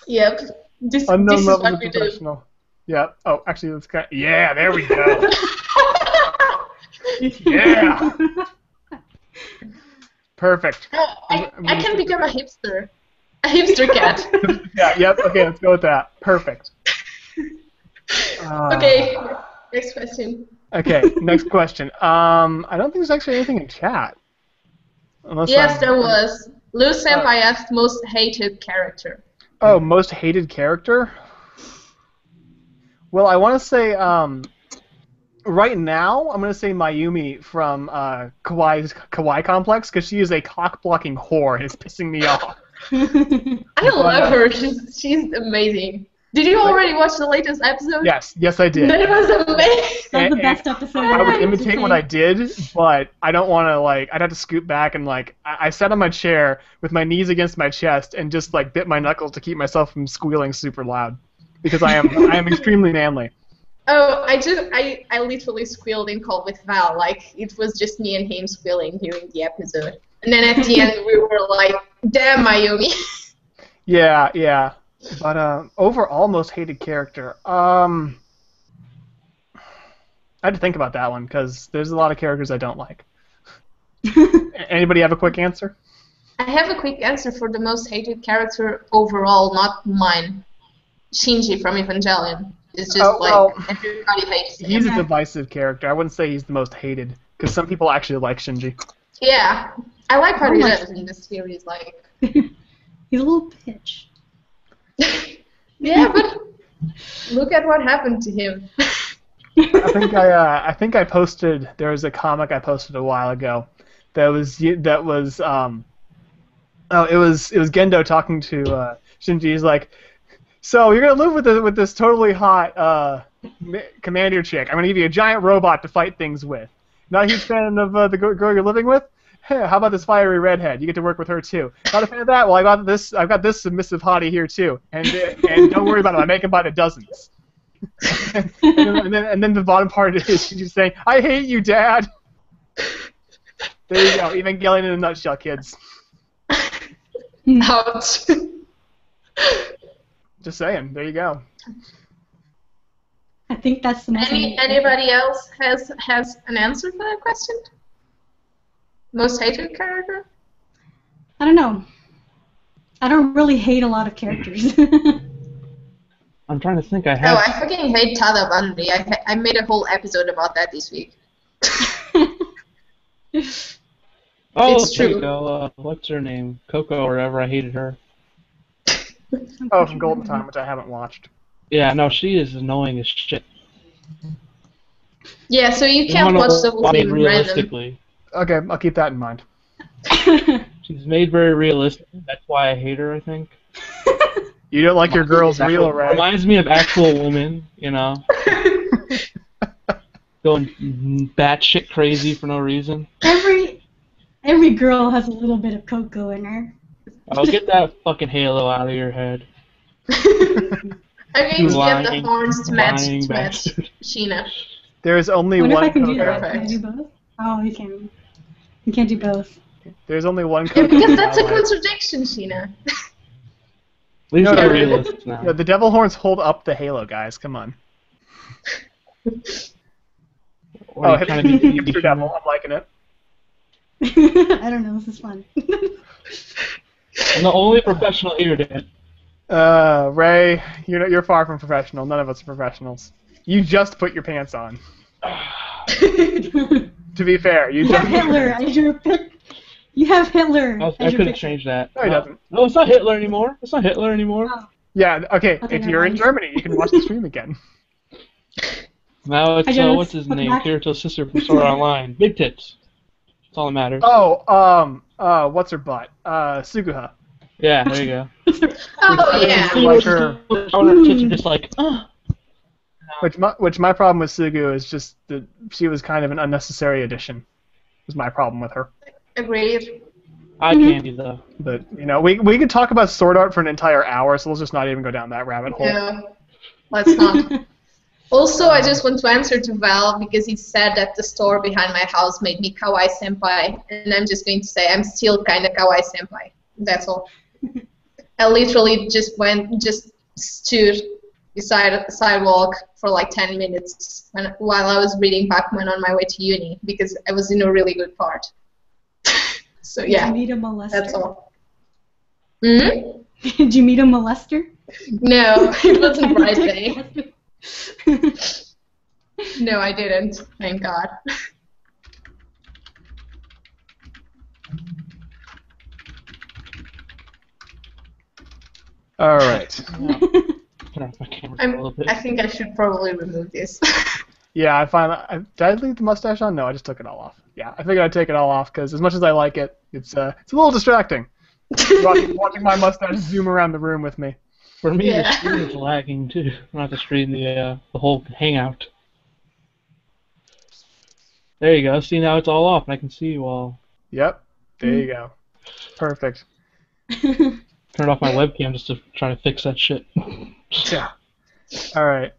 Speaker 2: Yep. This
Speaker 1: Unknown
Speaker 2: is
Speaker 1: levels
Speaker 2: what
Speaker 1: of
Speaker 2: we do.
Speaker 1: professional. Yep. Oh, actually, let's kind. Yeah, there we go. Yeah. Perfect.
Speaker 2: Oh, I can become a hipster. A hipster cat.
Speaker 1: Yeah. Yep. Okay, let's go with that. Perfect.
Speaker 2: Okay, next question.
Speaker 1: Okay. Next question. I don't think there's actually anything in chat. Unless
Speaker 2: Yes,
Speaker 1: I'm-
Speaker 2: there was. Lou Senpai asked most hated character.
Speaker 1: Oh, most hated character? Well, I want to say, right now, I'm going to say Mayumi from Kawaii Complex, because she is a cock-blocking whore, and it's pissing me off.
Speaker 2: I love her. She's amazing. Did you already watch the latest episode?
Speaker 1: Yes, I did.
Speaker 2: That was amazing.
Speaker 3: That's the best episode.
Speaker 1: I would
Speaker 3: ever,
Speaker 1: imitate
Speaker 3: to
Speaker 1: what
Speaker 3: say.
Speaker 1: I did, but I don't want to, I'd have to scoot back and, I sat on my chair with my knees against my chest and just, bit my knuckles to keep myself from squealing super loud. Because I am extremely manly.
Speaker 2: Oh, I literally squealed in Call with Val. It was just me and him squealing during the episode. And then at the end we were like, damn, Mayumi.
Speaker 1: Yeah. But overall, most hated character. I had to think about that one because there's a lot of characters I don't like. Anybody have a quick answer?
Speaker 2: I have a quick answer for the most hated character overall, not mine. Shinji from Evangelion. It's just everybody hates him.
Speaker 1: He's a divisive character. I wouldn't say he's the most hated because some people actually like Shinji.
Speaker 2: Yeah, I like what he does in this series.
Speaker 3: He's a little bitch.
Speaker 2: Yeah, but look at what happened to him.
Speaker 1: I think I posted. There was a comic I posted a while ago. It was Gendo talking to Shinji. He's like, so you're gonna live with this totally hot commander chick. I'm gonna give you a giant robot to fight things with. Not a huge fan of the girl you're living with. Hey, how about this fiery redhead? You get to work with her too. Not a fan of that? Well, I've got this submissive hottie here too. And don't worry about it. I make them by the dozens. and then the bottom part is she's saying, "I hate you, Dad." There you go. Evangelion in a nutshell, kids.
Speaker 2: Ouch.
Speaker 1: Just saying. There you go.
Speaker 3: I think that's the most.
Speaker 2: Anybody else has an answer for that question? Most hated character?
Speaker 3: I don't know. I don't really hate a lot of characters.
Speaker 4: I'm trying to think. I
Speaker 2: Oh,
Speaker 4: have.
Speaker 2: I fucking hate Tada Bundy. I made a whole episode about that this week.
Speaker 4: Oh,
Speaker 2: It's
Speaker 4: there
Speaker 2: true.
Speaker 4: you go. What's her name? Coco or whatever. I hated her.
Speaker 1: Oh, from Golden Time, which I haven't watched.
Speaker 4: Yeah, no, she is annoying as shit.
Speaker 2: Yeah, so you
Speaker 4: I
Speaker 2: can't
Speaker 4: don't
Speaker 2: watch
Speaker 4: know
Speaker 2: the whole
Speaker 4: why
Speaker 2: thing random.
Speaker 4: realistically.
Speaker 1: Okay, I'll keep that in mind.
Speaker 4: She's made very realistic. That's why I hate her, I think.
Speaker 1: You don't like your girls real, right?
Speaker 4: Reminds me of actual women, you know. Going batshit crazy for no reason.
Speaker 3: Every girl has a little bit of Coco in her.
Speaker 4: Oh, get that fucking halo out of your head.
Speaker 2: I need to get the
Speaker 4: Lying-
Speaker 2: horns to match
Speaker 4: lying
Speaker 2: Sheena.
Speaker 1: There is only
Speaker 3: What if
Speaker 1: one
Speaker 3: I can do
Speaker 1: Coco.
Speaker 3: that? Can I do both? Oh, you can. You can't do both.
Speaker 1: There's only one Coco.
Speaker 2: Because that's a
Speaker 1: I like.
Speaker 2: contradiction, Sheena.
Speaker 4: At least
Speaker 1: No,
Speaker 4: they're
Speaker 1: no,
Speaker 4: realists now.
Speaker 1: Yeah, the devil horns hold up the halo, guys. Come on.
Speaker 4: Or
Speaker 1: Oh,
Speaker 4: you kinda
Speaker 1: hipster
Speaker 4: be-
Speaker 1: hipster devil. I'm liking it.
Speaker 3: I don't know. This is fun.
Speaker 4: I'm the only professional here, Dan.
Speaker 1: Ray, you're far from professional. None of us are professionals. You just put your pants on. To be fair, you
Speaker 3: You have
Speaker 1: just.
Speaker 3: Hitler as your pick. You have Hitler
Speaker 4: I
Speaker 3: as
Speaker 4: could
Speaker 3: your
Speaker 4: have
Speaker 3: picture.
Speaker 4: changed that.
Speaker 1: No, he doesn't.
Speaker 4: No, it's not Hitler anymore. It's not Hitler anymore.
Speaker 3: Oh.
Speaker 1: Yeah. Okay.
Speaker 3: Okay,
Speaker 1: If
Speaker 3: never
Speaker 1: you're in
Speaker 3: mind.
Speaker 1: Germany, you can watch the stream again.
Speaker 4: Now it's
Speaker 3: I just
Speaker 4: what's his
Speaker 3: put
Speaker 4: name?
Speaker 3: back-
Speaker 4: Kirito's sister from Sword Art Online. Big tits. That's all that matters.
Speaker 1: What's her butt? Suguha.
Speaker 4: Yeah, there you go.
Speaker 2: Oh, yeah.
Speaker 1: Like her.
Speaker 4: Her tits are just like,
Speaker 1: Which my problem with Sugu is just that she was kind of an unnecessary addition. Was my problem with her.
Speaker 2: Agreed.
Speaker 4: Eye candy though.
Speaker 1: But we could talk about sword art for an entire hour, so let's just not even go down that rabbit hole.
Speaker 2: Yeah, let's not. Also, I just want to answer to Val because he said that the store behind my house made me kawaii senpai, and I'm just going to say I'm still kind of kawaii senpai. That's all. I literally just stood beside a sidewalk for like 10 minutes while I was reading Bachman on my way to uni because I was in a really good part. So yeah,
Speaker 3: Did you meet a molester?
Speaker 2: that's all. Hmm?
Speaker 3: Did you meet a molester?
Speaker 2: No, it wasn't right day. No, I didn't. Thank God.
Speaker 1: All right.
Speaker 4: Turn off my camera a little bit.
Speaker 2: I think I should probably remove this.
Speaker 1: Yeah, I find. Did I leave the mustache on? No, I just took it all off. Yeah, I figured I'd take it all off because as much as I like it, it's a little distracting. watching my mustache zoom around the room with me.
Speaker 4: For me,
Speaker 2: Yeah.
Speaker 4: the stream is lagging too. Not the stream, the whole hangout. There you go. See, now it's all off, and I can see you all.
Speaker 1: Yep. There you go. Perfect.
Speaker 4: Turned off my webcam just to try to fix that shit.
Speaker 1: Yeah. All right.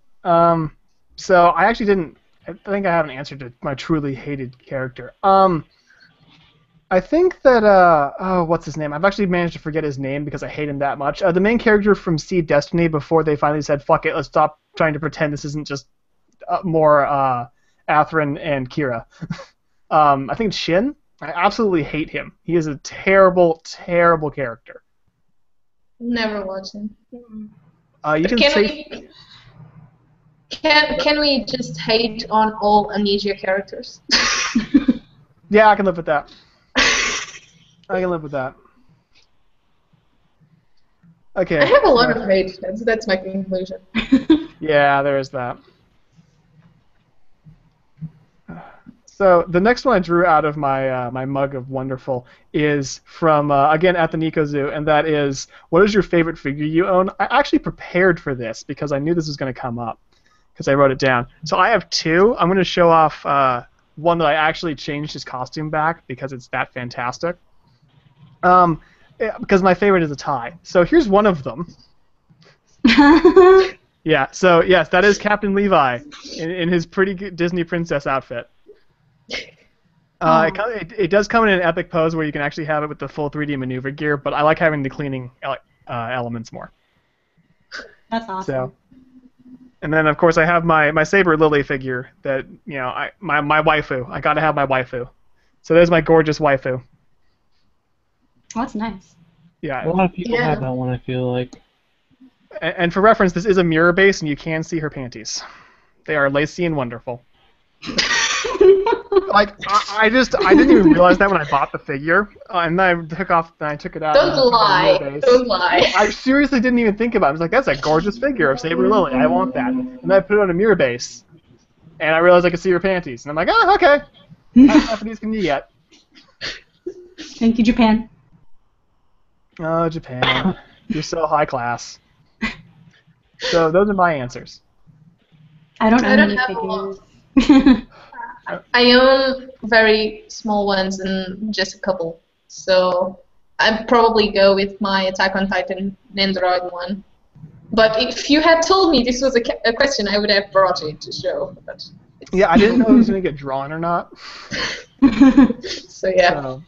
Speaker 1: So I actually didn't. I think I haven't answered to my truly hated character. I think that what's his name? I've actually managed to forget his name because I hate him that much. The main character from Seed Destiny before they finally said, "Fuck it, let's stop trying to pretend this isn't just more Atherin and Kira." I think it's Shin. I absolutely hate him. He is a terrible, terrible character.
Speaker 2: Never watched him.
Speaker 1: You can say.
Speaker 2: Can we just hate on all Amnesia characters?
Speaker 1: Yeah, I can live with that. I can live with that. Okay.
Speaker 2: I have a lot of hate. That's my conclusion.
Speaker 1: Yeah, there is that. So the next one I drew out of my my mug of wonderful is from again at the Nico Zoo, and that is, what is your favorite figure you own? I actually prepared for this because I knew this was going to come up because I wrote it down. So I have two. I'm going to show off one that I actually changed his costume back because it's that fantastic. Because my favorite is a tie. So here's one of them. Yeah. So yes, that is Captain Levi in his pretty good Disney princess outfit. It does come in an epic pose where you can actually have it with the full 3D maneuver gear, but I like having the cleaning elements more.
Speaker 3: That's awesome.
Speaker 1: So, and then of course I have my Saber Lily figure that my waifu. I gotta have my waifu. So there's my gorgeous waifu.
Speaker 3: Oh, that's nice.
Speaker 1: Yeah.
Speaker 4: A lot of people have that one, I feel like.
Speaker 1: And for reference, this is a mirror base, and you can see her panties. They are lacy and wonderful. Like I didn't even realize that when I bought the figure, and then I took it out.
Speaker 2: Don't lie. Don't lie.
Speaker 1: I seriously didn't even think about it. I was like, that's a gorgeous figure of Saber Lily. I want that. And then I put it on a mirror base, and I realized I could see her panties, and I'm like, oh, okay. Not enough of these can you yet.
Speaker 3: Thank you, Japan.
Speaker 1: Oh, Japan. You're so high class. So those are my answers.
Speaker 3: I don't own any
Speaker 2: have a lot.
Speaker 3: figures.
Speaker 2: I own very small ones and just a couple. So I'd probably go with my Attack on Titan Nendoroid one. But if you had told me this was a question, I would have brought it to show. But
Speaker 1: Yeah, I didn't know it was going to get drawn or not.
Speaker 2: so yeah,
Speaker 1: So,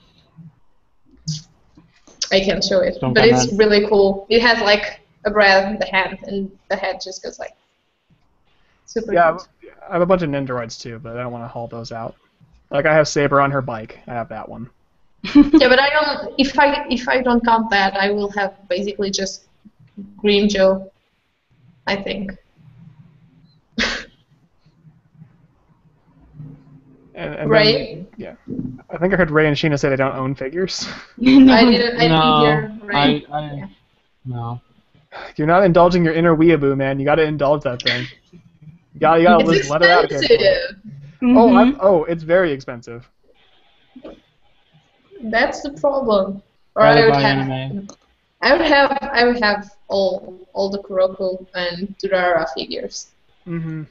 Speaker 2: I can show it.
Speaker 4: Don't
Speaker 2: But
Speaker 4: come
Speaker 2: it's
Speaker 4: on.
Speaker 2: really cool. It has like a breath in the hand, and the head just goes like super
Speaker 1: yeah,
Speaker 2: cute.
Speaker 1: I have a bunch of Nendoroids too, but I don't want to haul those out. Like I have Saber on her bike. I have that one.
Speaker 2: Yeah, but I don't. If I don't count that, I will have basically just Green Joe. I think.
Speaker 1: And
Speaker 2: Ray?
Speaker 1: Then, yeah. I think I heard Ray and Sheena say they don't own figures.
Speaker 3: No.
Speaker 2: I didn't hear Ray.
Speaker 4: I no.
Speaker 1: You're not indulging your inner weeaboo, man. You got to indulge that thing. You gotta
Speaker 2: It's
Speaker 1: let it out again.
Speaker 2: expensive.
Speaker 1: Oh, it's very expensive.
Speaker 2: That's the problem. Or
Speaker 4: Rather
Speaker 2: I would
Speaker 4: buy
Speaker 2: have.
Speaker 4: anime.
Speaker 2: I would have all the Kuroko and Durara figures.
Speaker 1: Mm-hmm.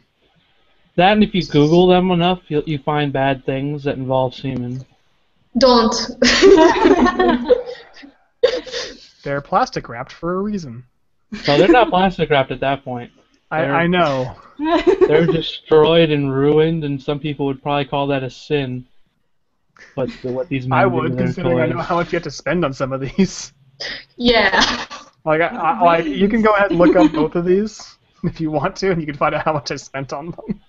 Speaker 4: That, and if you Google them enough, you find bad things that involve semen.
Speaker 2: Don't.
Speaker 1: They're plastic wrapped for a reason.
Speaker 4: No, they're not plastic wrapped at that point.
Speaker 1: I know.
Speaker 4: They're destroyed and ruined, and some people would probably call that a sin. But what these men
Speaker 1: I
Speaker 4: do
Speaker 1: would,
Speaker 4: to their
Speaker 1: considering I know
Speaker 4: toys.
Speaker 1: how much you have to spend on some of these.
Speaker 2: Yeah.
Speaker 1: Like, you can go ahead and look up both of these if you want to, and you can find out how much I spent on them.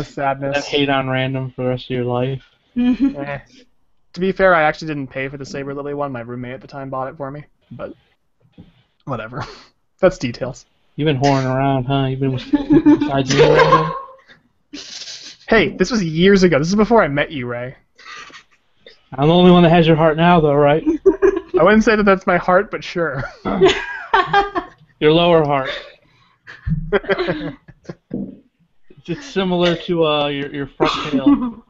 Speaker 1: Sadness.
Speaker 4: And hate on random for the rest of your life.
Speaker 1: Eh. To be fair, I actually didn't pay for the Saber Lily one. My roommate at the time bought it for me, but whatever. That's details.
Speaker 4: You've been whoring around, huh? You've been besides me random?
Speaker 1: Hey, this was years ago. This is before I met you, Ray.
Speaker 4: I'm the only one that has your heart now, though, right?
Speaker 1: I wouldn't say that that's my heart, but sure.
Speaker 4: Your lower heart. It's similar to your front tail.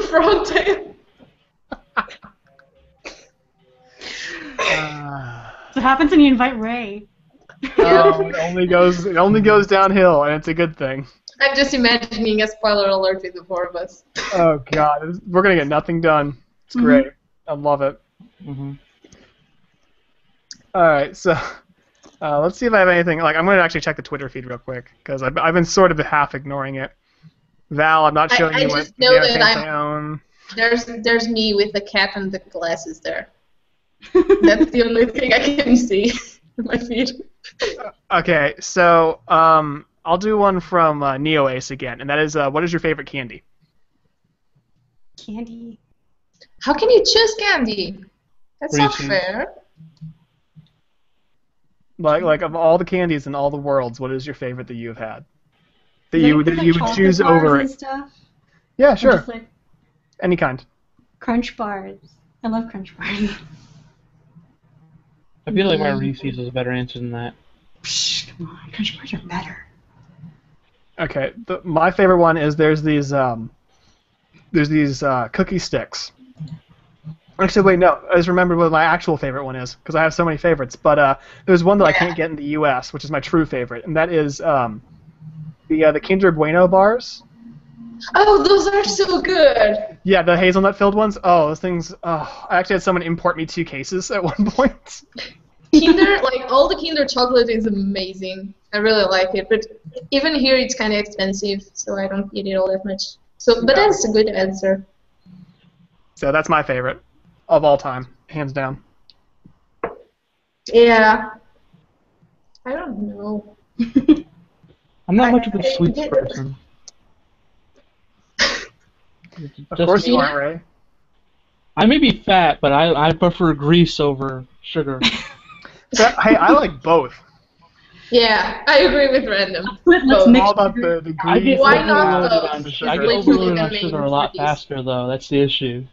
Speaker 2: Front tail.
Speaker 3: So what happens when you invite Ray?
Speaker 1: It only goes downhill, and it's a good thing.
Speaker 2: I'm just imagining a spoiler alert with the four of us.
Speaker 1: Oh God, we're gonna get nothing done. It's great. I love it.
Speaker 4: Mm-hmm.
Speaker 1: All right, so let's see if I have anything. Like, I'm gonna actually check the Twitter feed real quick because I've been sort of half ignoring it. Val, I'm not showing
Speaker 2: I
Speaker 1: you
Speaker 2: just
Speaker 1: what
Speaker 2: know
Speaker 1: Banana
Speaker 2: that
Speaker 1: Pants I own.
Speaker 2: There's me with the cat and the glasses there. That's the only thing I can see in my feed.
Speaker 1: Okay, so I'll do one from NeoAce again, and that is, what is your favorite candy?
Speaker 3: Candy.
Speaker 2: How can you choose candy? That's not
Speaker 4: Reese's.
Speaker 2: fair.
Speaker 1: Like of all the candies in all the worlds, what is your favorite that you've had? That
Speaker 3: Is
Speaker 1: you
Speaker 3: anything
Speaker 1: that
Speaker 3: like
Speaker 1: you would
Speaker 3: chocolate
Speaker 1: choose
Speaker 3: bars
Speaker 1: over
Speaker 3: and
Speaker 1: it?
Speaker 3: stuff?
Speaker 1: Yeah,
Speaker 3: Or
Speaker 1: sure,
Speaker 3: just like
Speaker 1: any kind.
Speaker 3: Crunch bars. I love Crunch bars.
Speaker 4: I feel like my Reese's is a better answer than that.
Speaker 3: Psh, come on, Crunch bars are better.
Speaker 1: Okay, my favorite one is there's these cookie sticks. Actually, wait, no. I just remembered what my actual favorite one is because I have so many favorites. But there's one that I can't get in the U.S., which is my true favorite, and that is the Kinder Bueno bars.
Speaker 2: Oh, those are so good.
Speaker 1: Yeah, the hazelnut-filled ones. Oh, those things. Oh, I actually had someone import me 2 cases at one point.
Speaker 2: Kinder, like all the Kinder chocolate is amazing. I really like it, but even here it's kind of expensive, so I don't eat it all that much. So, but that's a good answer.
Speaker 1: So that's my favorite of all time, hands down.
Speaker 2: Yeah. I don't know.
Speaker 4: I'm not much of a sweets person.
Speaker 1: Of course you aren't, Ray.
Speaker 4: I may be fat, but I prefer grease over sugar.
Speaker 1: So, hey, I like both.
Speaker 2: Yeah, I agree with Random.
Speaker 3: Let's
Speaker 2: Both.
Speaker 3: mix
Speaker 1: All about the
Speaker 4: I
Speaker 1: grease.
Speaker 4: get
Speaker 2: Why not
Speaker 4: overloaded
Speaker 2: both?
Speaker 4: on
Speaker 2: It's
Speaker 4: sugar. I get
Speaker 2: literally
Speaker 4: overloaded
Speaker 2: the
Speaker 4: on
Speaker 2: main
Speaker 4: sugar a lot
Speaker 2: cookies.
Speaker 4: faster, though. That's the issue.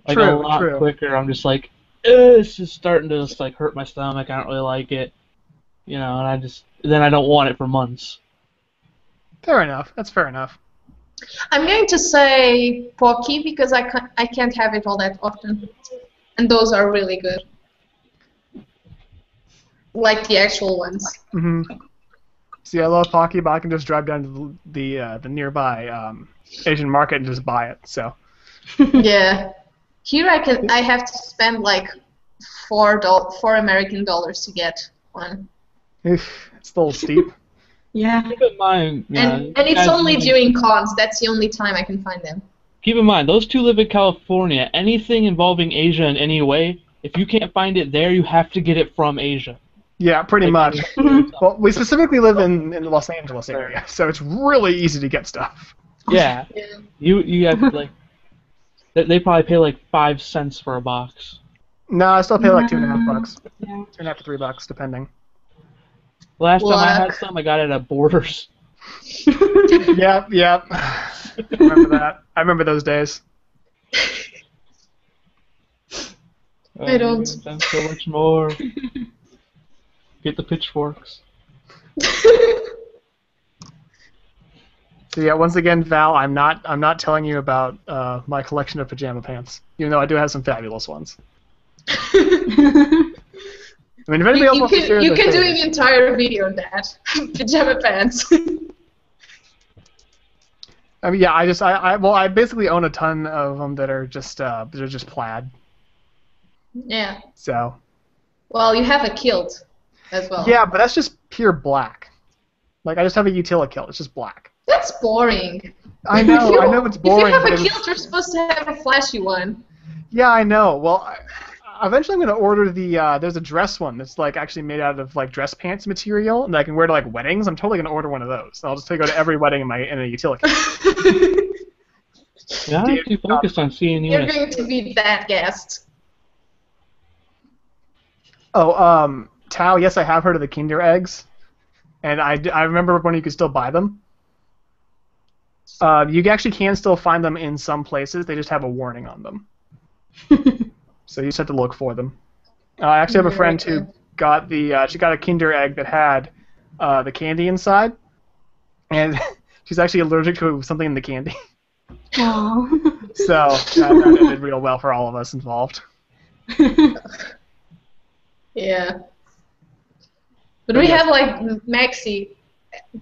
Speaker 4: Like
Speaker 1: True,
Speaker 4: a lot
Speaker 1: true.
Speaker 4: quicker. I'm just like, it's just starting to just like hurt my stomach. I don't really like it, you know. And then I don't want it for months.
Speaker 1: Fair enough. That's fair enough.
Speaker 2: I'm going to say Pocky because I can't have it all that often. And those are really good. Like the actual ones.
Speaker 1: Mm-hmm. See, I love Pocky, but I can just drive down to the nearby Asian market and just buy it. So.
Speaker 2: Yeah. Here I have to spend like $4 American dollars to get one.
Speaker 1: Oof, it's a little steep.
Speaker 3: Yeah.
Speaker 4: Keep in mind,
Speaker 2: And it's only during cons. That's the only time I can find them.
Speaker 4: Keep in mind, those two live in California. Anything involving Asia in any way, if you can't find it there, you have to get it from Asia.
Speaker 1: Yeah, pretty
Speaker 4: Like,
Speaker 1: much. Well, we specifically live in the Los Angeles area, so it's really easy to get stuff.
Speaker 4: Yeah.
Speaker 2: Yeah.
Speaker 4: You have like they probably pay like 5 cents for a box.
Speaker 1: No, I still pay like $2.50.
Speaker 3: Yeah.
Speaker 1: $2.50 to $3, depending.
Speaker 4: Last time I had
Speaker 2: Look.
Speaker 4: some, I got it at Borders.
Speaker 1: Yep. I remember that. I remember those days.
Speaker 2: I don't.
Speaker 4: Spend so much more. Get the pitchforks.
Speaker 1: So yeah, once again, Val, I'm not telling you about my collection of pajama pants, even though I do have some fabulous ones. I mean, if anybody else wants to share
Speaker 2: You
Speaker 1: their
Speaker 2: can do an
Speaker 1: photos.
Speaker 2: entire video on that. Pajama pants.
Speaker 1: I mean, yeah, I basically own a ton of them that are just plaid.
Speaker 2: Yeah.
Speaker 1: So.
Speaker 2: Well, you have a kilt as well.
Speaker 1: Yeah, but that's just pure black. Like, I just have a utility kilt. It's just black.
Speaker 2: That's boring.
Speaker 1: I know it's boring.
Speaker 2: If you have
Speaker 1: but
Speaker 2: a kilt, you're supposed to have a flashy one.
Speaker 1: Yeah, I know. Well, eventually I'm going to order there's a dress one that's, like, actually made out of, like, dress pants material and that I can wear to, like, weddings. I'm totally going to order one of those. I'll just go to every wedding in a utility kilt.
Speaker 4: Yeah, I'm too focused on seeing you.
Speaker 2: You're going to be that guest.
Speaker 1: Oh, Tao, yes, I have heard of the Kinder eggs. And I remember when you could still buy them. You actually can still find them in some places. They just have a warning on them. So you just have to look for them. I actually have a friend who got she got a Kinder egg that had the candy inside, and she's actually allergic to something in the candy.
Speaker 3: Aww.
Speaker 1: So that ended real well for all of us involved.
Speaker 2: Yeah. But we have, like, maxi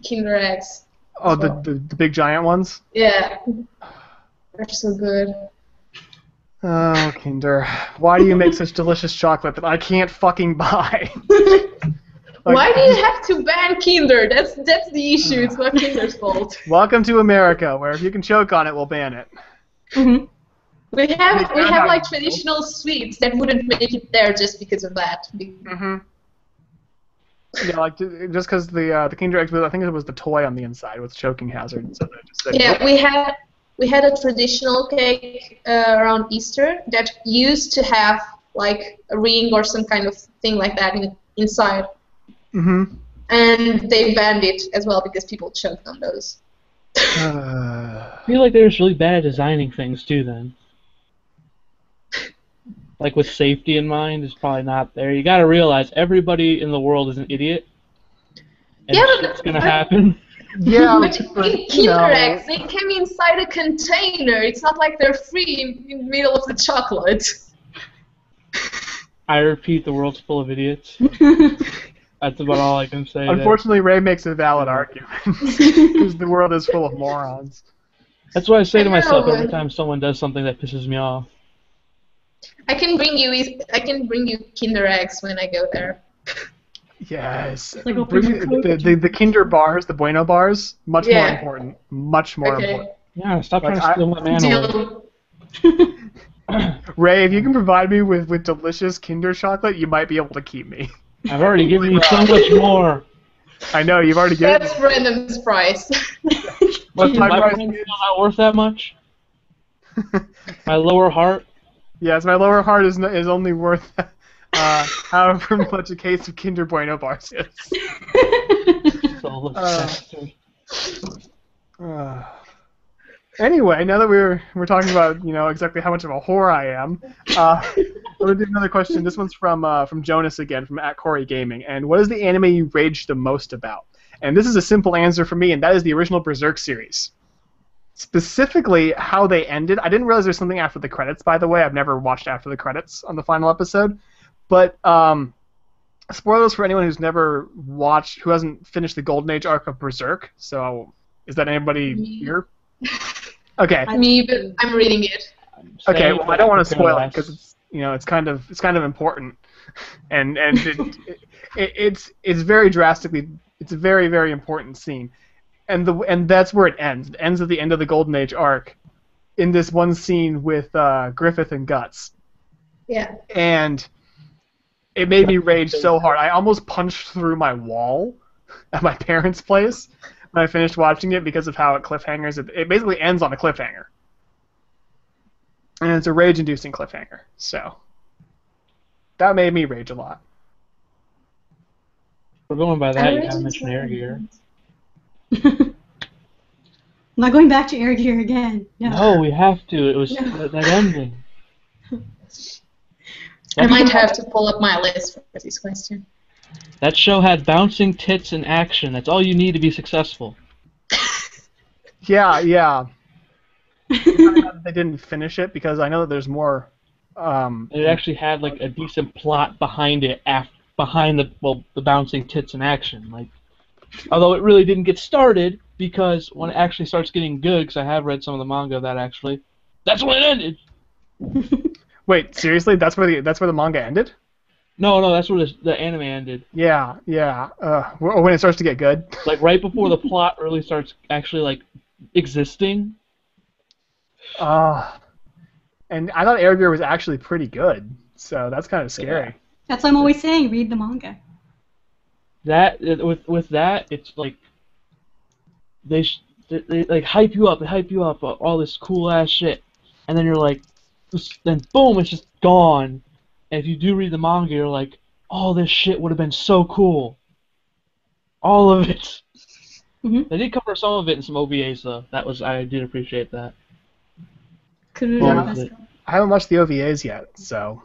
Speaker 2: Kinder eggs.
Speaker 1: Oh, the big giant ones?
Speaker 2: Yeah. They're so good.
Speaker 1: Oh, Kinder. Why do you make such delicious chocolate that I can't fucking buy?
Speaker 2: Why do you have to ban Kinder? That's the issue. It's not Kinder's fault.
Speaker 1: Welcome to America, where if you can choke on it, we'll ban it.
Speaker 3: Mm-hmm.
Speaker 2: We have like traditional sweets that wouldn't make it there just because of that.
Speaker 1: Mm-hmm. Yeah, like just because the Kinder eggs, I think it was the toy on the inside with choking hazard, and so they just said,
Speaker 2: yeah, we had a traditional cake around Easter that used to have like a ring or some kind of thing like that inside.
Speaker 1: Mm-hmm.
Speaker 2: And they banned it as well because people choked on those.
Speaker 4: I feel like they're just really bad at designing things too. Then, like with safety in mind, is probably not there. You got to realize everybody in the world is an idiot, and
Speaker 2: Yeah,
Speaker 4: shit's gonna happen.
Speaker 1: Yeah,
Speaker 2: But in Kinder eggs, they came inside a container. It's not like they're free in the middle of the chocolate.
Speaker 4: I repeat, the world's full of idiots. That's about all I can say.
Speaker 1: Unfortunately, Ray makes a valid argument because the world is full of morons.
Speaker 4: That's what I say to
Speaker 2: I
Speaker 4: myself
Speaker 2: know.
Speaker 4: every time someone does something that pisses me off.
Speaker 2: I can bring you Kinder eggs when I go there.
Speaker 1: Yes.
Speaker 3: Like
Speaker 1: Bring
Speaker 3: open
Speaker 1: the Kinder bars, the Bueno bars, much more
Speaker 2: Yeah.
Speaker 1: important. Much more
Speaker 2: Okay.
Speaker 1: important.
Speaker 4: Yeah, stop
Speaker 1: Like,
Speaker 4: trying to steal my man away.
Speaker 2: Deal.
Speaker 1: Ray, if you can provide me with delicious Kinder chocolate, you might be able to keep me.
Speaker 4: I've already given you so much more.
Speaker 1: I know, you've already given
Speaker 2: That's
Speaker 1: me.
Speaker 2: Brandon's price.
Speaker 1: What's my
Speaker 4: My
Speaker 1: price?
Speaker 4: brain's still not worth that much. My lower heart.
Speaker 1: Yes, my lower heart is only worth however much a case of Kinder Bueno bars is.
Speaker 4: Soulless bastard.
Speaker 1: Anyway, now that we're talking about exactly how much of a whore I am, I'm gonna do another question. This one's from Jonas again, from @Corey Gaming. And what is the anime you raged the most about? And this is a simple answer for me, and that is the original Berserk series. Specifically, how they ended. I didn't realize there's something after the credits. By the way, I've never watched after the credits on the final episode, but spoilers for anyone who's never watched, who hasn't finished the Golden Age arc of Berserk. So, is that anybody here? Okay.
Speaker 2: Me, but I'm reading it.
Speaker 1: Okay, well, I don't want to spoil it because it's kind of important, and it's very drastically, it's a very, very important scene, and that's where it ends. It ends at the end of the Golden Age arc, in this one scene with Griffith and Guts,
Speaker 2: Yeah.
Speaker 1: and it made me rage so hard. I almost punched through my wall at my parents' place when I finished watching it because of how it cliffhangers. It basically ends on a cliffhanger. And it's a rage-inducing cliffhanger, so that made me rage a lot.
Speaker 4: We're going by that.
Speaker 2: I
Speaker 4: You
Speaker 2: raged
Speaker 4: gotta
Speaker 2: as
Speaker 4: mention
Speaker 2: well.
Speaker 4: Air Gear.
Speaker 3: I'm not going back to Air Gear again. No.
Speaker 4: No, we have to. It was
Speaker 3: No.
Speaker 4: that ending.
Speaker 2: I might have to pull up my list for this question.
Speaker 4: That show had bouncing tits and action. That's all you need to be successful.
Speaker 1: Yeah. They didn't finish it because I know that there's more.
Speaker 4: It actually had like a decent plot behind it behind the bouncing tits in action. Like, although it really didn't get started because when it actually starts getting good, because I have read some of the manga of that actually, that's when it ended.
Speaker 1: Wait, seriously? That's where the manga ended?
Speaker 4: No, that's where the anime ended.
Speaker 1: Yeah. When it starts to get good.
Speaker 4: Like right before the plot really starts actually like existing.
Speaker 1: And I thought Air Gear was actually pretty good, so that's kind of scary.
Speaker 4: Yeah.
Speaker 3: That's what I'm always saying. Read the manga.
Speaker 4: With that, it's like they like hype you up. They hype you up all this cool ass shit, and then you're like, then boom, it's just gone. And if you do read the manga, you're like, oh, this shit would have been so cool. All of it.
Speaker 3: Mm-hmm.
Speaker 4: They did cover some of it in some OVAs though. I did appreciate that.
Speaker 1: I haven't watched the OVAs yet, so.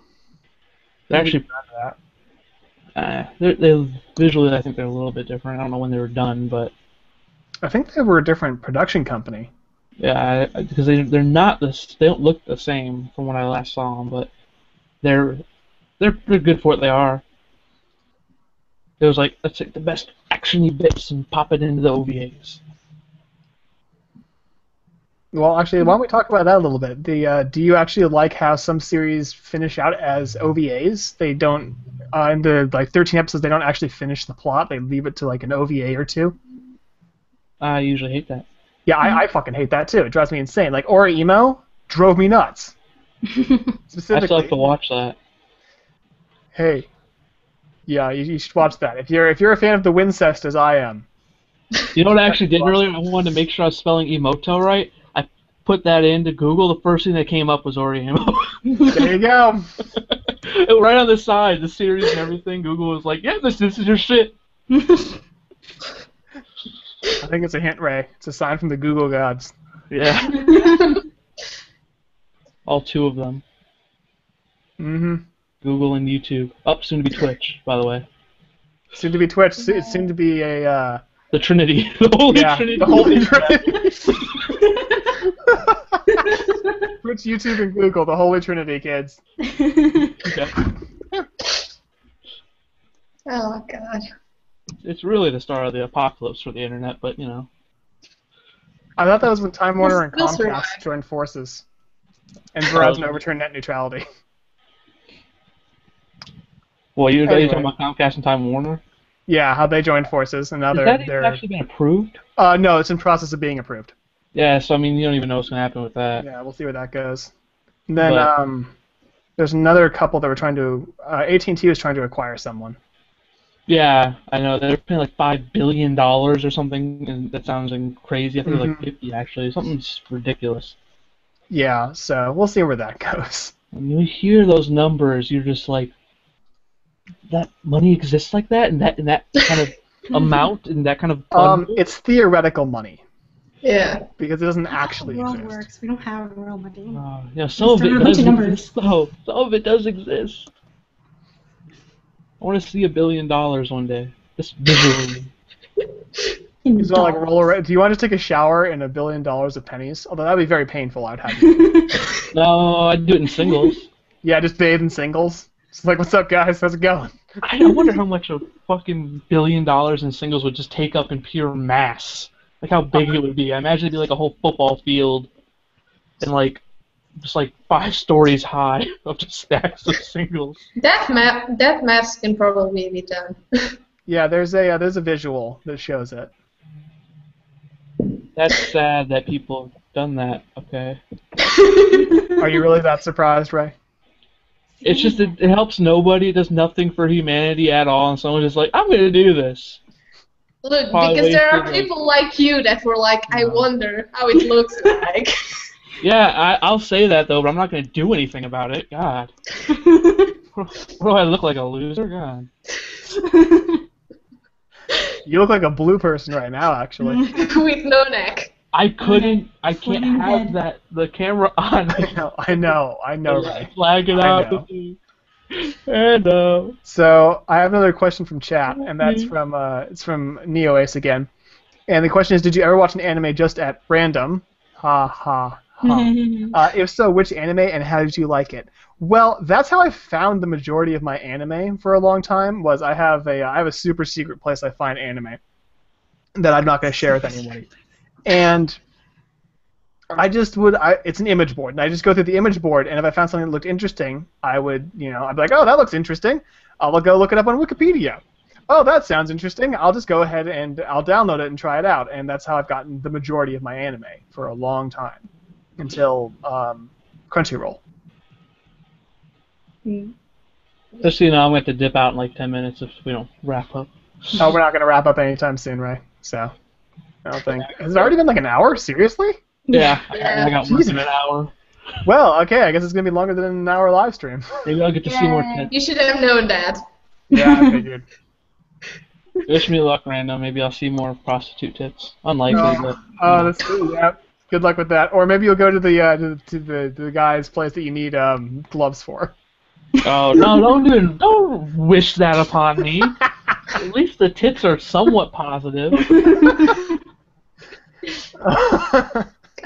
Speaker 4: They're actually they visually, I think they're a little bit different. I don't know when they were done, but
Speaker 1: I think they were a different production company.
Speaker 4: yeah, because they're not this. They don't look the same from when I last saw them, but they're good for what they are. It was like, let's take the best actiony bits and pop it into the OVAs.
Speaker 1: Well, actually, why don't we talk about that a little bit? Do you actually like how some series finish out as OVAs? They don't, in the 13 episodes, they don't actually finish the plot. They leave it to like an OVA or two.
Speaker 4: I usually hate that.
Speaker 1: Yeah, I fucking hate that too. It drives me insane. Like Ora Emo drove me nuts. Specifically.
Speaker 4: I still have to watch that.
Speaker 1: Hey, yeah, you should watch that. If you're a fan of the Wincest as I am.
Speaker 4: You know what I actually did earlier? I wanted to make sure I was spelling Emoto right. I put that into Google. The first thing that came up was Oriamo.
Speaker 1: There you go.
Speaker 4: Right on the side, the series and everything. Google was like, yeah, this is your shit.
Speaker 1: I think it's a hint, Ray. It's a sign from the Google gods.
Speaker 4: Yeah. All two of them.
Speaker 1: Mm-hmm.
Speaker 4: Google and YouTube. Soon to be Twitch, by the way.
Speaker 1: Soon to be Twitch. It's soon to be a.
Speaker 4: The Trinity. The Holy Trinity.
Speaker 1: The Holy Trinity. Twitch, YouTube, and Google. The Holy Trinity, kids.
Speaker 4: Okay.
Speaker 2: Oh, God.
Speaker 4: It's really the start of the apocalypse for the internet, but, you know.
Speaker 1: I thought that was when Time Warner and
Speaker 2: Still
Speaker 1: Comcast
Speaker 2: survive.
Speaker 1: joined forces. And Verizon overturned net neutrality.
Speaker 4: Well, you're
Speaker 1: Anyway.
Speaker 4: talking about Comcast and Time Warner?
Speaker 1: Yeah, how they joined forces, and now
Speaker 4: Has that even actually been approved?
Speaker 1: No, it's in process of being approved.
Speaker 4: Yeah, so I mean, you don't even know what's going to happen with that.
Speaker 1: Yeah, we'll see where that goes. And then there's another couple that were trying to. AT&T was trying to acquire someone.
Speaker 4: Yeah, I know. They're paying like $5 billion or something, and that sounds crazy. I think it was like 50 actually. Something's ridiculous.
Speaker 1: Yeah, so we'll see where that goes.
Speaker 4: When you hear those numbers, you're just like, that money exists like that, and that kind of amount, and that kind of bundle?
Speaker 1: It's theoretical money
Speaker 2: Yeah.
Speaker 1: because it doesn't actually
Speaker 3: the world
Speaker 1: exist.
Speaker 3: works. We don't have real money.
Speaker 4: Yeah, some of
Speaker 3: Just
Speaker 4: it
Speaker 3: a bunch
Speaker 4: does
Speaker 3: of numbers.
Speaker 4: exist, though. Some of it does exist. I want to see $1 billion one day, just visually.
Speaker 3: In
Speaker 1: It's not like
Speaker 3: dollars.
Speaker 1: roll around. Do you want to take a shower in $1 billion of pennies? Although that'd be very painful. I'd have you.
Speaker 4: No, I'd do it in singles.
Speaker 1: Yeah, just bathe in singles. It's like, what's up, guys? How's it going?
Speaker 4: I wonder how much a fucking $1 billion in singles would just take up in pure mass. Like how big it would be. I imagine it'd be like a whole football field, and like just like 5 stories high of just stacks of singles.
Speaker 2: That math can probably be done.
Speaker 1: Yeah, there's a visual that shows it.
Speaker 4: That's sad that people have done that. Okay.
Speaker 1: Are you really that surprised, Ray?
Speaker 4: It's just it helps nobody. It does nothing for humanity at all, and someone's just like, I'm gonna do this.
Speaker 2: Look,
Speaker 4: Probably
Speaker 2: because there are
Speaker 4: wasted it.
Speaker 2: people like you that were like, I wonder how it looks like.
Speaker 4: Yeah, I'll say that though, but I'm not gonna do anything about it. God. What do I look like, a loser? God.
Speaker 1: You look like a blue person right now, actually.
Speaker 2: With no neck.
Speaker 4: I can't
Speaker 3: Floating
Speaker 4: have
Speaker 3: head.
Speaker 4: the camera on.
Speaker 1: I know, Ray.
Speaker 4: Flag it
Speaker 1: I
Speaker 4: out.
Speaker 1: know.
Speaker 4: And
Speaker 1: So I have another question from chat, and that's from it's from NeoAce again. And the question is, did you ever watch an anime just at random? Ha ha ha. If so, which anime and how did you like it? Well, that's how I found the majority of my anime for a long time. Was I have a super secret place I find anime that I'm not going to share with anybody, and I just would. It's an image board, and I just go through the image board, and if I found something that looked interesting, I would, I'd be like, oh, that looks interesting. I'll go look it up on Wikipedia. Oh, that sounds interesting. I'll just go ahead and I'll download it and try it out, and that's how I've gotten the majority of my anime for a long time, until Crunchyroll.
Speaker 4: Just so you know, I'm going to have to dip out in like 10 minutes if we don't wrap up.
Speaker 1: Oh, we're not going to wrap up anytime soon, right? So, I don't think. Has it already been like an hour? Seriously?
Speaker 4: Yeah, I got more than an hour.
Speaker 1: Well, okay, I guess it's going to be longer than an hour live stream.
Speaker 4: Maybe I'll get to see more tits.
Speaker 2: You should have known that.
Speaker 1: Yeah, I figured.
Speaker 4: Wish me luck, Random. Maybe I'll see more prostitute tits. Unlikely, but...
Speaker 1: Oh, that's good, yeah. Good luck with that. Or maybe you'll go to the guy's place that you need gloves for.
Speaker 4: Oh, no, don't wish that upon me. At least the tits are somewhat positive.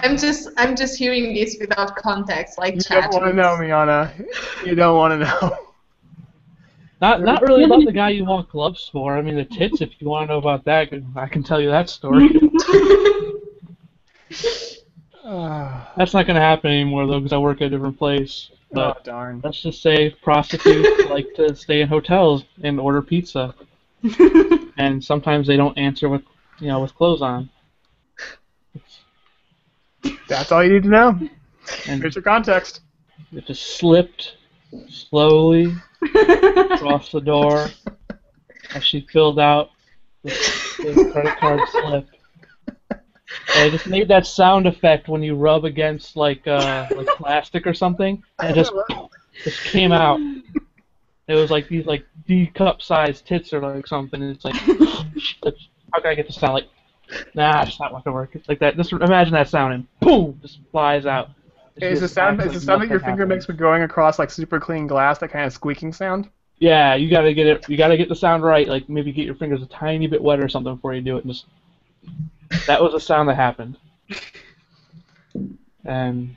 Speaker 2: I'm just hearing this without context, like
Speaker 1: You
Speaker 2: chat.
Speaker 1: don't want to know, Miana. You don't want to know.
Speaker 4: Not really about the guy you want gloves for. I mean, the tits, if you want to know about that, I can tell you that story. That's not going to happen anymore, though, because I work at a different place. But
Speaker 1: Oh, darn.
Speaker 4: let's just say prostitutes like to stay in hotels and order pizza. And sometimes they don't answer with clothes on.
Speaker 1: That's all you need to know.
Speaker 4: And
Speaker 1: Here's your context.
Speaker 4: it just slipped slowly across the door as she filled out the credit card slip. And it just made that sound effect when you rub against like plastic or something, and it just came out. It was like these like D-cup sized tits or like something, and it's like, how can I get the sound like? Nah, it's not gonna work. It's like that. Just imagine that sound, and boom, just flies out.
Speaker 1: Is the sound that your finger makes when going across like super clean glass, that kind of squeaking sound?
Speaker 4: Yeah, you gotta get it. You gotta get the sound right. Like maybe get your fingers a tiny bit wet or something before you do it. And just that was the sound that happened. And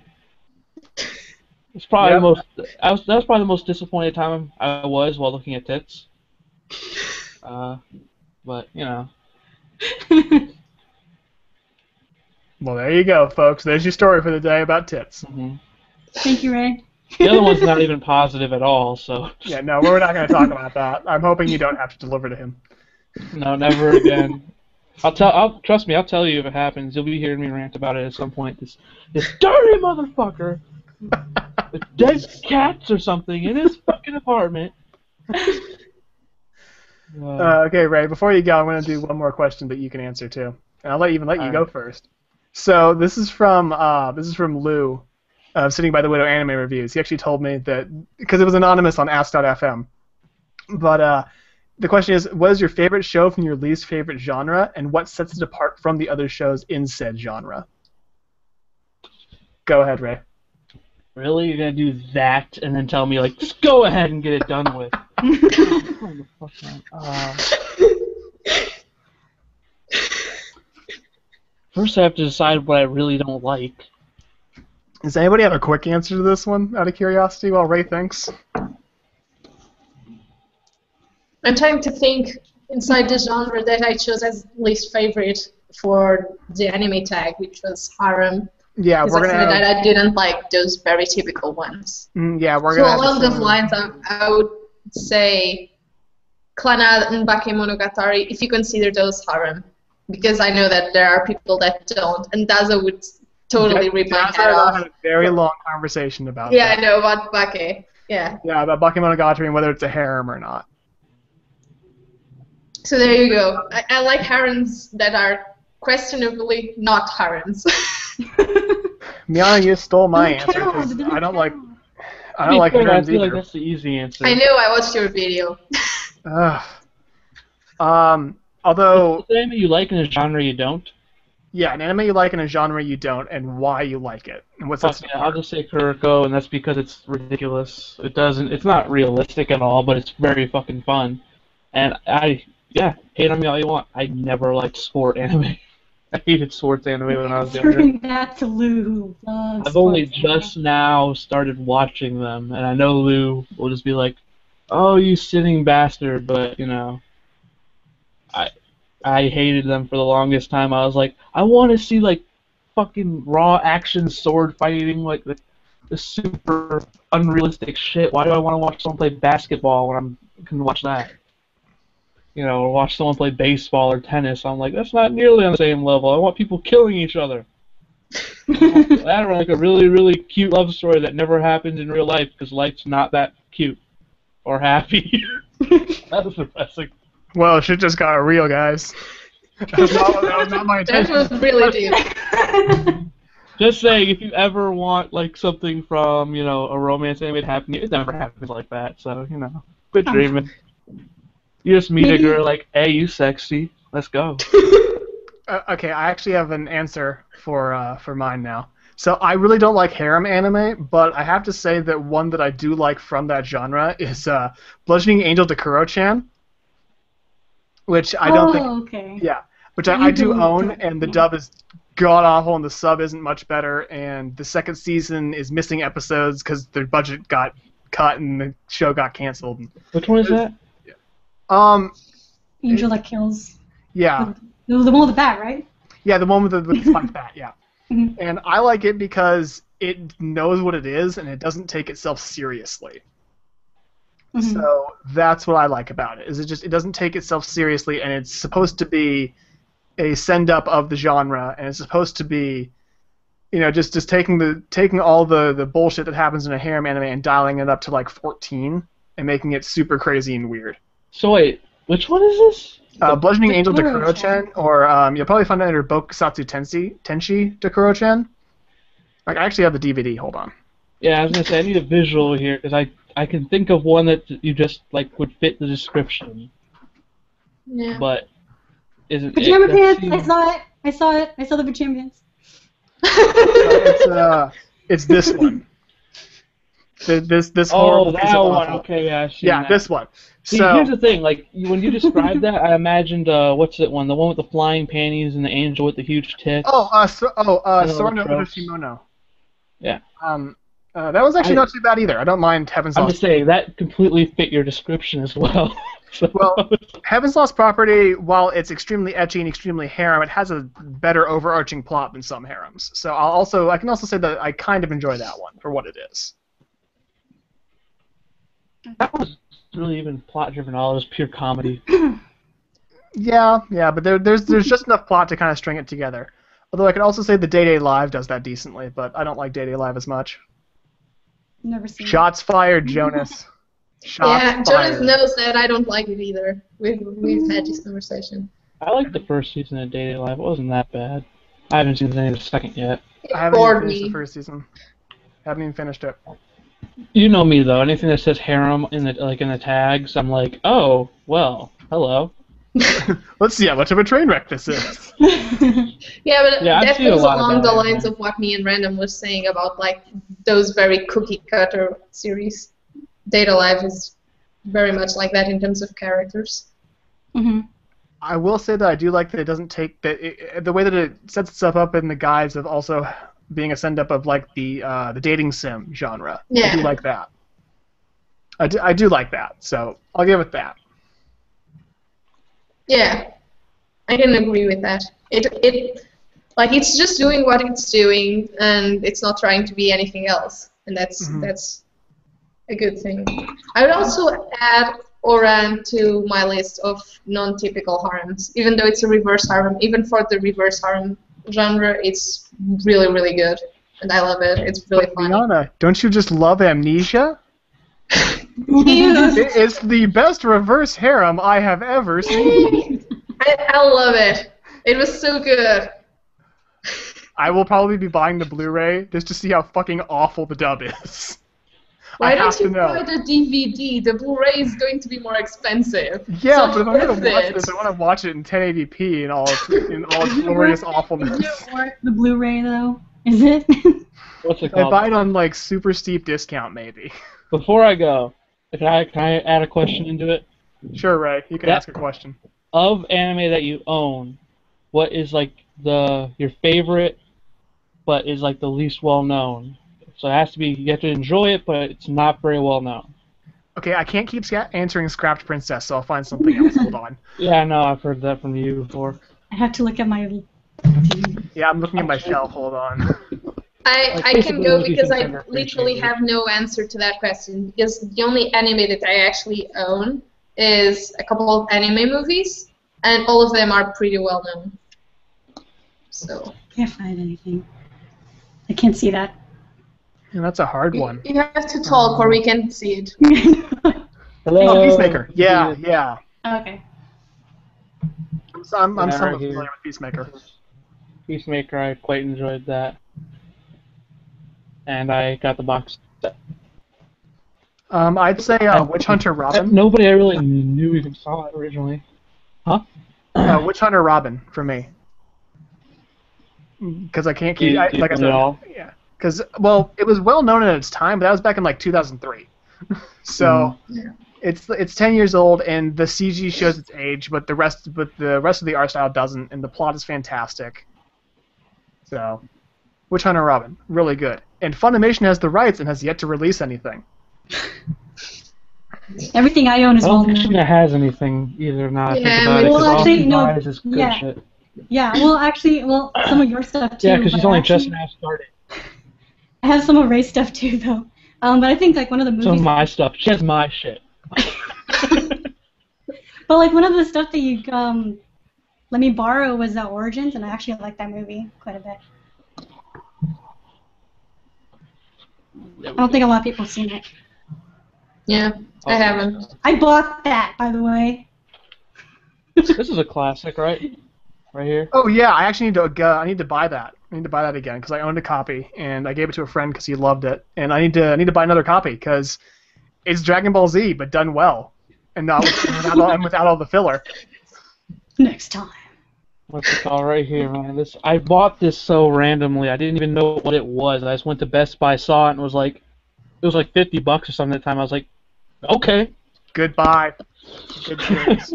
Speaker 4: it's probably that was probably the most disappointed time I was while looking at tits. But you know.
Speaker 1: Well, there you go, folks. There's your story for the day about tits.
Speaker 4: Mm-hmm.
Speaker 3: Thank you, Ray.
Speaker 4: The other one's not even positive at all, so...
Speaker 1: Yeah, no, we're not going to talk about that. I'm hoping you don't have to deliver to him.
Speaker 4: No, never again. Trust me, I'll tell you if it happens. You'll be hearing me rant about it at some point. This dirty motherfucker with dead cats or something in his fucking apartment.
Speaker 1: Okay, Ray, before you go, I'm going to do one more question that you can answer, too. And I'll let you go first. So this is from Lou, Sitting by the Widow Anime Reviews. He actually told me that, because it was anonymous on Ask.fm, but the question is, what is your favorite show from your least favorite genre, and what sets it apart from the other shows in said genre? Go ahead, Ray.
Speaker 4: Really? You're going to do that and then tell me, like, just go ahead and get it done with? First, I have to decide what I really don't like.
Speaker 1: Does anybody have a quick answer to this one, out of curiosity, while Ray thinks?
Speaker 2: I'm trying to think inside the genre that I chose as least favorite for the anime tag, which was harem.
Speaker 1: Yeah, we're gonna.
Speaker 2: I didn't like those very typical ones.
Speaker 1: Yeah, we're
Speaker 2: so
Speaker 1: gonna.
Speaker 2: So along those lines, I would say Clannad and Bakemonogatari, if you consider those harem, because I know that there are people that don't, and Daza would totally rip my head off.
Speaker 1: I had a very long conversation about
Speaker 2: that.
Speaker 1: that.
Speaker 2: I know about Bake. Yeah.
Speaker 1: Yeah, about Bakemonogatari and whether it's a harem or not.
Speaker 2: So there you go. I like harems that are questionably not harems.
Speaker 1: Miana, you stole my answer. I don't like harems
Speaker 4: I feel
Speaker 1: either.
Speaker 4: like that's the easy answer.
Speaker 2: I know. I watched your video.
Speaker 1: Although.
Speaker 4: An anime you like in a genre you don't?
Speaker 1: Yeah, an anime you like in a genre you don't, and why you like it, and what's that?
Speaker 4: I'll just say Kuroko, and that's because it's ridiculous. It's not realistic at all, but it's very fucking fun. And hate on me all you want. I never liked sport anime. I hated sports anime when I was younger.
Speaker 3: Answering that to Lou, who loves
Speaker 4: I've only
Speaker 3: sports anime.
Speaker 4: just now started watching them, and I know Lou will just be like, "Oh, you sinning bastard," but you know, I hated them for the longest time. I was like, I want to see like fucking raw action sword fighting, like the super unrealistic shit. Why do I want to watch someone play basketball when I can watch that? You know, or watch someone play baseball or tennis. I'm like, that's not nearly on the same level. I want people killing each other. That or like a really, really cute love story that never happens in real life because life's not that cute or happy. That was depressing.
Speaker 1: Well, shit just got real, guys. That was not my
Speaker 2: That
Speaker 1: intention.
Speaker 2: was really deep.
Speaker 4: Just saying, if you ever want like something from, you know, a romance anime to happen, it never happens like that. So, you know, quit dreaming. You just meet a girl like, hey, you sexy, let's go.
Speaker 1: Okay, I actually have an answer for mine now. So I really don't like harem anime, but I have to say that one that I do like from that genre is Bludgeoning Angel Dakuro-chan, which I don't think.
Speaker 3: Okay.
Speaker 1: Yeah, which I do own, and the dub is god awful, and the sub isn't much better, and the second season is missing episodes because their budget got cut and the show got canceled.
Speaker 4: Which one is that?
Speaker 3: Angel that kills.
Speaker 1: Yeah.
Speaker 3: The one with the bat, right?
Speaker 1: Yeah, the one with the spiked bat, yeah.
Speaker 3: Mhm.
Speaker 1: And I like it because it knows what it is and it doesn't take itself seriously.
Speaker 3: Mhm.
Speaker 1: So that's what I like about it. Is it doesn't take itself seriously, and it's supposed to be a send up of the genre, and it's supposed to be, you know, just taking all the bullshit that happens in a harem anime and dialing it up to like 14 and making it super crazy and weird.
Speaker 4: So wait, which one is this?
Speaker 1: Bludgeoning Angel
Speaker 3: Dakuro-chan.
Speaker 1: Dakuro-chan, or you'll probably find it under Bokusatsu Tenshi Dakuro-chan. Like, I actually have the DVD. Hold on.
Speaker 4: Yeah, I was gonna say I need a visual here because I can think of one that you just like would fit the description,
Speaker 2: Yeah.
Speaker 4: but isn't
Speaker 3: Pajama
Speaker 4: it?
Speaker 3: pants.
Speaker 4: Seems-
Speaker 3: I saw it. I saw the pajama pants.
Speaker 1: It's this one. This horrible
Speaker 4: Oh,
Speaker 1: piece
Speaker 4: that
Speaker 1: of
Speaker 4: one.
Speaker 1: awful.
Speaker 4: Okay, yeah, I've seen
Speaker 1: Yeah,
Speaker 4: that.
Speaker 1: this one.
Speaker 4: See,
Speaker 1: So
Speaker 4: here's the thing. Like when you described that, I imagined what's that one? The one with the flying panties and the angel with the huge tits.
Speaker 1: Sora no
Speaker 4: tropes.
Speaker 1: Uroshimono.
Speaker 4: Yeah.
Speaker 1: That was actually not too bad either. I don't mind Heaven's
Speaker 4: I'm
Speaker 1: Lost.
Speaker 4: just saying that completely fit your description as well. So-
Speaker 1: Well, Heaven's Lost Property, while it's extremely ecchi and extremely harem, it has a better overarching plot than some harems. So I can also say that I kind of enjoy that one for what it is.
Speaker 4: that was really even plot driven. All it was pure comedy.
Speaker 1: Yeah, but there's just enough plot to kind of string it together. Although I could also say the Day Day Live does that decently, but I don't like Day Day Live as much.
Speaker 3: Never seen.
Speaker 1: Shots fired, Jonas. Shots
Speaker 2: Yeah,
Speaker 1: fired.
Speaker 2: Jonas knows that I don't like it either. We've had this conversation.
Speaker 4: I liked the first season of Day Day Live. It wasn't that bad. I haven't seen any of the second yet.
Speaker 2: It
Speaker 1: I haven't even
Speaker 2: bored
Speaker 1: finished
Speaker 2: me.
Speaker 1: the first season. Haven't even finished it.
Speaker 4: You know me though. Anything that says harem in the tags, I'm like, oh well, hello.
Speaker 1: Let's see how much of a train wreck this is.
Speaker 2: Yeah, but
Speaker 4: Yeah, I've
Speaker 2: that
Speaker 4: seen a
Speaker 2: goes
Speaker 4: lot of
Speaker 2: along
Speaker 4: that
Speaker 2: the
Speaker 4: anime.
Speaker 2: lines of what me and Random was saying about like those very cookie cutter series. Data Live is very much like that in terms of characters.
Speaker 3: Mm-hmm.
Speaker 1: I will say that I do like that it doesn't take the way that it sets itself up in the guise of also being a send up of like the dating sim genre. I
Speaker 2: Yeah.
Speaker 1: do like that. I do like that. So I'll give it that.
Speaker 2: Yeah, I can agree with that. It's just doing what it's doing, and it's not trying to be anything else, and that's a good thing. I would also add Oran to my list of non-typical harems, even though it's a reverse harem. Even for the reverse harem genre, it's really, really good, and I love it. It's really
Speaker 1: But
Speaker 2: funny.
Speaker 1: Liana, don't you just love Amnesia?
Speaker 2: Jesus.
Speaker 1: It's the best reverse harem I have ever seen.
Speaker 2: I love it. It was so good.
Speaker 1: I will probably be buying the Blu-ray just to see how fucking awful the dub is.
Speaker 2: Why
Speaker 1: I
Speaker 2: don't
Speaker 1: have to
Speaker 2: you
Speaker 1: know.
Speaker 2: buy the DVD? The Blu-ray is going to be more expensive.
Speaker 1: Yeah,
Speaker 2: So
Speaker 1: but if I'm gonna
Speaker 2: worth
Speaker 1: watch
Speaker 2: it.
Speaker 1: this, I want to watch it in 1080p in all its glorious awfulness.
Speaker 3: The Blu-ray though, is it?
Speaker 4: What's it
Speaker 1: I
Speaker 4: called?
Speaker 1: buy it on like super steep discount, maybe.
Speaker 4: Before I go, can I add a question into it?
Speaker 1: Sure, Ray, you can
Speaker 4: That-
Speaker 1: ask a question.
Speaker 4: Of anime that you own, what is like your favorite, but is like the least well known. So it has to be, you have to enjoy it, but it's not very well known.
Speaker 1: Okay, I can't keep answering Scrapped Princess, so I'll find something else. Hold on.
Speaker 4: Yeah, I know. I've heard that from you before.
Speaker 3: I have to look at my.
Speaker 1: Yeah, I'm looking at my shelf. Hold on.
Speaker 2: I can go because I literally have no answer to that question, because the only anime that I actually own is a couple of anime movies, and all of them are pretty well known. So.
Speaker 3: Can't find anything. I can't see that.
Speaker 1: Yeah, that's a hard one.
Speaker 2: You have to talk or we can see it.
Speaker 4: Hello.
Speaker 1: Oh, Peacemaker. Yeah, yeah.
Speaker 3: Okay.
Speaker 1: I'm
Speaker 4: Yeah,
Speaker 1: somewhat
Speaker 4: right here.
Speaker 1: familiar with Peacemaker.
Speaker 4: Peacemaker, I quite enjoyed that. And I got the box set.
Speaker 1: I'd say Witch Hunter Robin.
Speaker 4: Nobody I really knew even saw it originally. Huh?
Speaker 1: Witch Hunter Robin for me. Because I can't keep. Like I said, yeah. Because it was well known at its time, but that was back in like 2003. So it's 10 years old, and the CG shows its age, but the rest of the art style doesn't, and the plot is fantastic. So, Witch Hunter Robin, really good. And Funimation has the rights and has yet to release anything.
Speaker 3: Everything I own is
Speaker 4: I
Speaker 3: well
Speaker 4: don't think
Speaker 3: known.
Speaker 4: it has anything either now. I think
Speaker 2: Yeah,
Speaker 4: about it.
Speaker 3: well,
Speaker 4: 'Cause all
Speaker 3: actually,
Speaker 4: she
Speaker 3: no.
Speaker 4: buys is good
Speaker 3: Yeah.
Speaker 4: shit.
Speaker 3: Yeah, well, some of your stuff too.
Speaker 4: Yeah, because
Speaker 3: but
Speaker 4: she's only
Speaker 3: actually-
Speaker 4: just now started.
Speaker 3: I have some of Ray's stuff too, though. But I think like one of the movies.
Speaker 4: Some of my stuff. She has my shit.
Speaker 3: But like one of the stuff that you let me borrow was Origins, and I actually like that movie quite a bit. I don't think a lot of people have seen it.
Speaker 2: Yeah, I haven't.
Speaker 3: I bought that, by the way.
Speaker 4: This is a classic, right? Right here.
Speaker 1: Oh yeah, I actually need to. I need to buy that. I need to buy that again because I owned a copy and I gave it to a friend because he loved it, and I need to buy another copy because it's Dragon Ball Z but done well, and not without all the filler.
Speaker 3: Next time.
Speaker 4: What's it called right here, man? I bought this so randomly. I didn't even know what it was. I just went to Best Buy, saw it, and it was like $50 or something at the time. I was like, okay.
Speaker 1: Goodbye. Good series.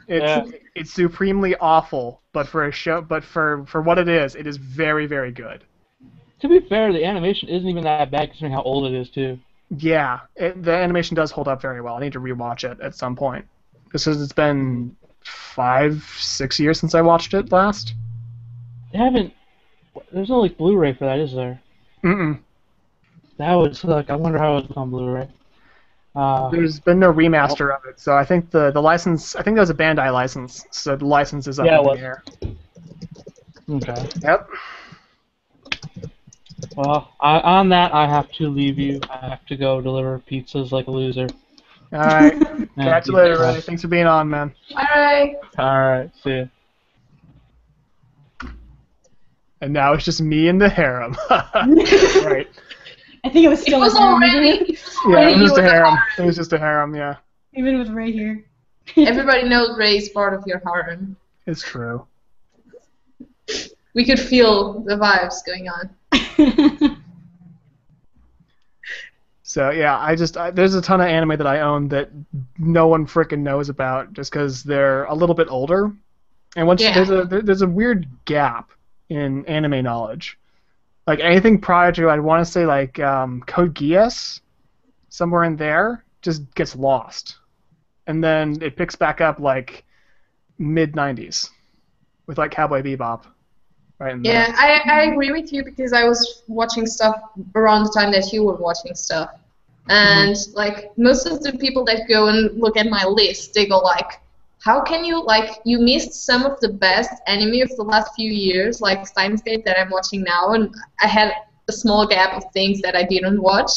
Speaker 4: Yeah.
Speaker 1: It's supremely awful, but for what it is very, very good.
Speaker 4: To be fair, the animation isn't even that bad considering how old it is too.
Speaker 1: Yeah, the animation does hold up very well. I need to rewatch it at some point. Because it's been 5-6 years since I watched it last.
Speaker 4: They haven't. There's no like Blu-ray for that, is there?
Speaker 1: Mm-mm.
Speaker 4: That would suck. I wonder how it's on Blu-ray.
Speaker 1: There's been no remaster of it, so I think the license. I think that was a Bandai license, so the license is up in the air.
Speaker 4: Okay.
Speaker 1: Yep.
Speaker 4: Well, on that, I have to leave you. I have to go deliver pizzas like a loser.
Speaker 1: All right. Catch you later, Ray. Thanks for being on, man.
Speaker 2: Alright.
Speaker 4: Alright, see ya.
Speaker 1: And now it's just me and the harem. Right.
Speaker 3: I think it was still
Speaker 2: It was
Speaker 3: a harem,
Speaker 2: already.
Speaker 1: Yeah, it was
Speaker 2: You
Speaker 1: just a
Speaker 2: were the
Speaker 1: harem.
Speaker 2: harem.
Speaker 1: It was just a harem, yeah.
Speaker 3: even with Ray here.
Speaker 2: Everybody knows Ray is part of your harem.
Speaker 1: It's true.
Speaker 2: We could feel the vibes going on.
Speaker 1: So yeah, there's a ton of anime that I own that no one frickin' knows about just because they're a little bit older, and there's a weird gap in anime knowledge. Like anything prior to, I'd want to say like Code Geass, somewhere in there, just gets lost, and then it picks back up like mid '90s with like Cowboy Bebop. Right in there.
Speaker 2: Yeah, I agree with you because I was watching stuff around the time that you were watching stuff. And like most of the people that go and look at my list, they go like, how can you, like, you missed some of the best anime of the last few years, like Steins Gate that I'm watching now, and I had a small gap of things that I didn't watch.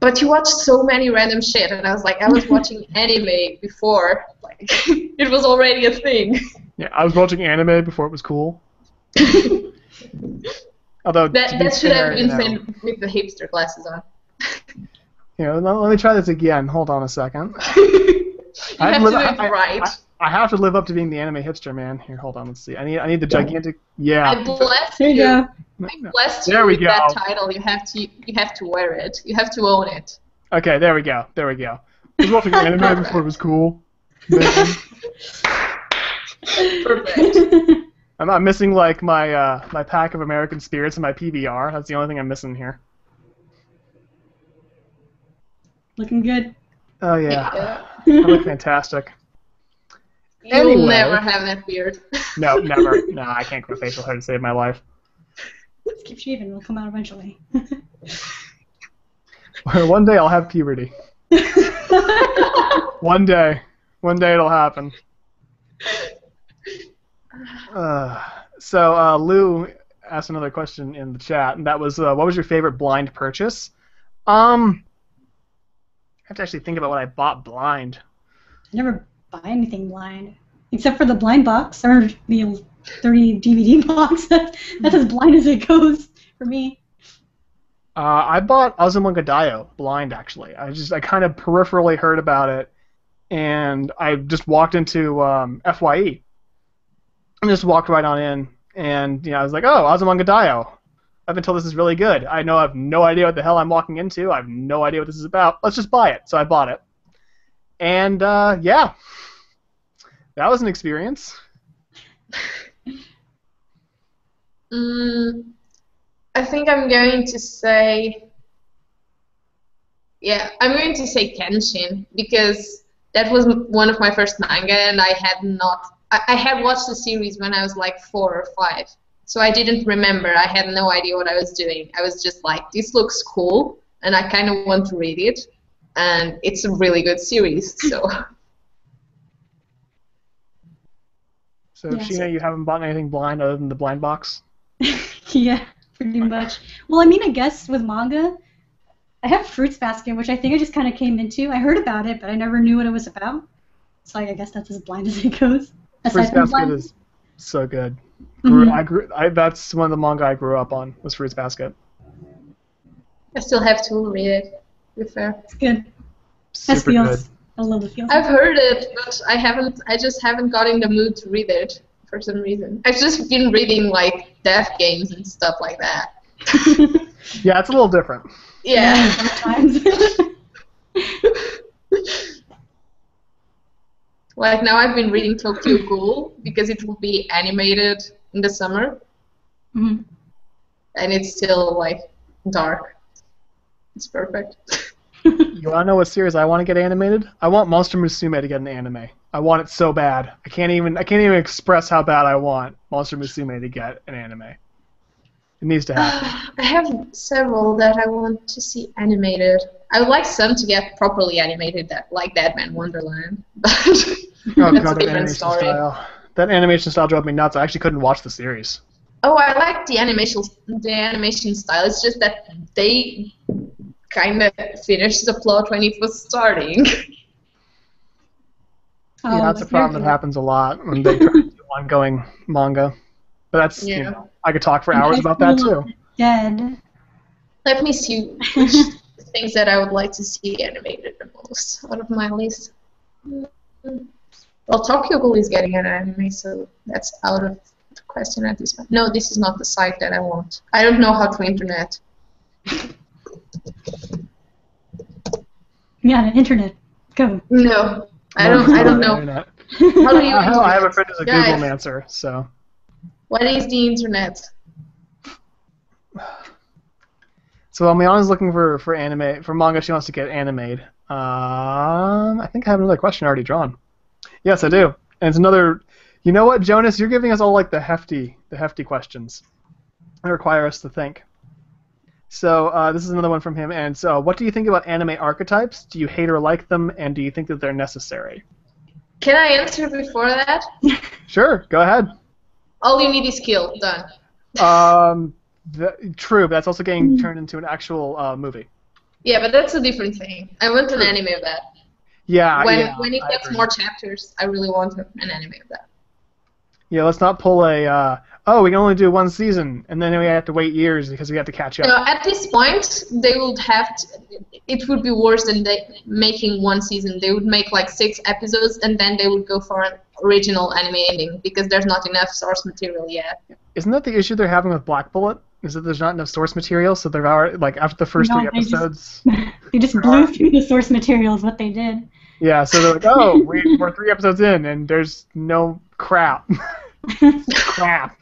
Speaker 2: But you watched so many random shit, and I was like, I was watching anime before, like, it was already a thing.
Speaker 1: Yeah, I was watching anime before it was cool. Although
Speaker 2: that should have been said with the hipster glasses on.
Speaker 1: Let me try this again. Hold on a second.
Speaker 2: You have to do it right.
Speaker 1: I have to live up to being the anime hipster, man. Here, hold on. Let's see. I need the gigantic. Yeah.
Speaker 2: I blessed
Speaker 3: There you go.
Speaker 2: I blessed you
Speaker 1: There we
Speaker 2: with
Speaker 1: go.
Speaker 2: that title. You have to wear it. You have to own it.
Speaker 1: Okay, there we go. I was watching anime before it was cool. Man.
Speaker 2: Perfect.
Speaker 1: I'm missing like my pack of American Spirits and my PBR. That's the only thing I'm missing here.
Speaker 3: Looking good.
Speaker 1: Oh yeah,
Speaker 2: Yeah.
Speaker 1: I look fantastic.
Speaker 2: You'll
Speaker 1: Anyway.
Speaker 2: never have that beard.
Speaker 1: No, never. No, I can't grow facial hair to save my life.
Speaker 3: Just keep shaving. It'll come out eventually.
Speaker 1: One day I'll have puberty. One day it'll happen. So Lou asked another question in the chat, and that was, what was your favorite blind purchase? I have to actually think about what I bought blind.
Speaker 3: I never buy anything blind, except for the blind box or the 30 DVD box. That's as blind as it goes for me.
Speaker 1: I bought Azumanga blind, actually. I kind of peripherally heard about it, and I just walked into FYE. I just walked right on in, and I was like, oh, Azumanga. I've been told this is really good. I have no idea what the hell I'm walking into. I have no idea what this is about. Let's just buy it. So I bought it. And, yeah, that was an experience.
Speaker 2: I think I'm going to say, I'm going to say Kenshin, because that was one of my first manga, and I had watched the series when I was like 4 or 5, so I didn't remember. I had no idea what I was doing. I was just like, this looks cool, and I kind of want to read it, and it's a really good series, so.
Speaker 1: So, Sheena, you haven't bought anything blind other than the blind box?
Speaker 3: Yeah, pretty much. Well, I mean, I guess with manga, I have Fruits Basket, which I think I just kind of came into. I heard about it, but I never knew what it was about. So I guess that's as blind as it goes.
Speaker 1: Fruits Basket is so good. That's one of the manga I grew up on, was Fruits Basket.
Speaker 2: I still have to read it, to be fair.
Speaker 3: It's good.
Speaker 1: Super good.
Speaker 3: I love the feels.
Speaker 2: I've heard it, but I just haven't got in the mood to read it for some reason. I've just been reading like death games and stuff like that.
Speaker 1: Yeah, it's a little different.
Speaker 2: Yeah.
Speaker 3: Sometimes.
Speaker 2: Like now I've been reading Tokyo Ghoul because it will be animated in the summer.
Speaker 3: Mm-hmm.
Speaker 2: And it's still like dark. It's perfect.
Speaker 1: You want to know what series I want to get animated? I want Monster Musume to get an anime. I want it so bad. I can't even express how bad I want Monster Musume to get an anime. It needs to happen.
Speaker 2: I have several that I want to see animated. I would like some to get properly animated, like Deadman Wonderland. But that's a different story.
Speaker 1: That animation style drove me nuts. I actually couldn't watch the series.
Speaker 2: Oh, I like the animation style. It's just that they kind of finished the plot when it was starting.
Speaker 1: Yeah, that's a problem that happens a lot when they try to do ongoing manga. But that's, I could talk for hours about that too.
Speaker 3: Dead.
Speaker 2: Let me see which things that I would like to see animated the most out of my list. Well, Tokyo Ghoul is getting an anime, so that's out of the question at this point. No, this is not the site that I want. I don't know how to internet.
Speaker 3: Yeah, the internet. Go.
Speaker 2: No, I don't know. How do you?
Speaker 1: I have a friend who's a Googlemancer, so.
Speaker 2: What is the internet?
Speaker 1: So Miana's looking for anime, for manga she wants to get animated. I think I have another question already drawn. Yes, I do. And it's another. You know what, Jonas? You're giving us all like the hefty questions. That require us to think. So this is another one from him. And so, what do you think about anime archetypes? Do you hate or like them? And do you think that they're necessary?
Speaker 2: Can I answer before that?
Speaker 1: Sure. Go ahead.
Speaker 2: All you need is skill. Done.
Speaker 1: True, but that's also getting turned into an actual movie.
Speaker 2: Yeah, but that's a different thing. I want an anime of that.
Speaker 1: Yeah.
Speaker 2: When it gets more chapters, I really want an anime of that.
Speaker 1: Yeah, let's not pull a. We can only do one season, and then we have to wait years because we have to catch up.
Speaker 2: No, at this point, they would have to. It would be worse than making one season. They would make like 6 episodes, and then they would go for an original anime ending because there's not enough source material yet.
Speaker 1: Isn't that the issue they're having with Black Bullet? Is that there's not enough source material, so they've already after the first 3 episodes.
Speaker 3: They just blew through the source material is what they did.
Speaker 1: Yeah, so they're like, we're 3 episodes in, and there's no crap. Crap.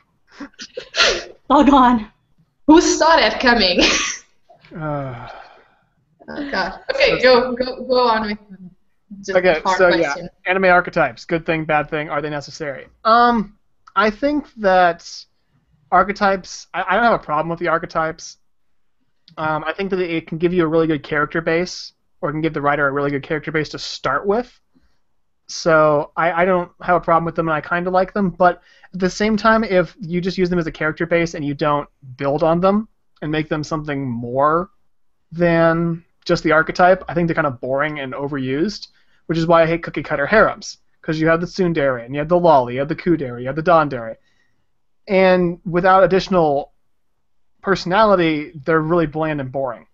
Speaker 3: All gone.
Speaker 2: Who saw that coming?
Speaker 1: Uh,
Speaker 2: Oh God. Okay, go on with the
Speaker 1: okay,
Speaker 2: hard
Speaker 1: so
Speaker 2: question.
Speaker 1: yeah, anime archetypes. Good thing, bad thing. Are they necessary? I think that archetypes. I don't have a problem with the archetypes. I think that it can give you a really good character base, or it can give the writer a really good character base to start with. So I don't have a problem with them, and I kind of like them. But at the same time, if you just use them as a character base and you don't build on them and make them something more than just the archetype, I think they're kind of boring and overused, which is why I hate cookie cutter harems. Because you have the tsundere, and you have the lolly, you have the kudere, you have the dandere. And without additional personality, they're really bland and boring.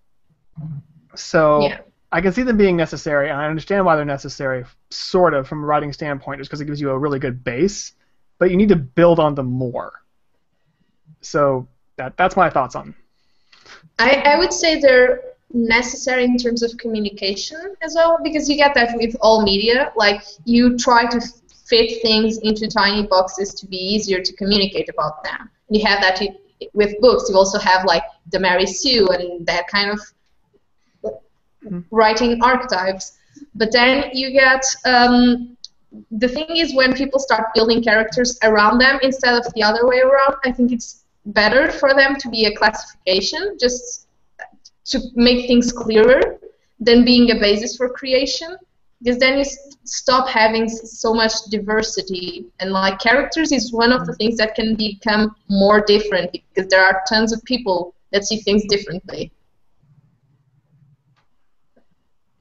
Speaker 1: So
Speaker 2: Yeah.
Speaker 1: I can see them being necessary, and I understand why they're necessary, sort of, from a writing standpoint, just because it gives you a really good base, but you need to build on them more. So that's my thoughts on them.
Speaker 2: I would say they're necessary in terms of communication as well, because you get that with all media. Like, you try to fit things into tiny boxes to be easier to communicate about them. You have that with books. You also have, like, the Mary Sue and that kind of writing archetypes. But then you get the thing is, when people start building characters around them instead of the other way around, I think it's better for them to be a classification, just to make things clearer, than being a basis for creation, because then you stop having so much diversity. And like, characters is one of the things that can become more different, because there are tons of people that see things differently.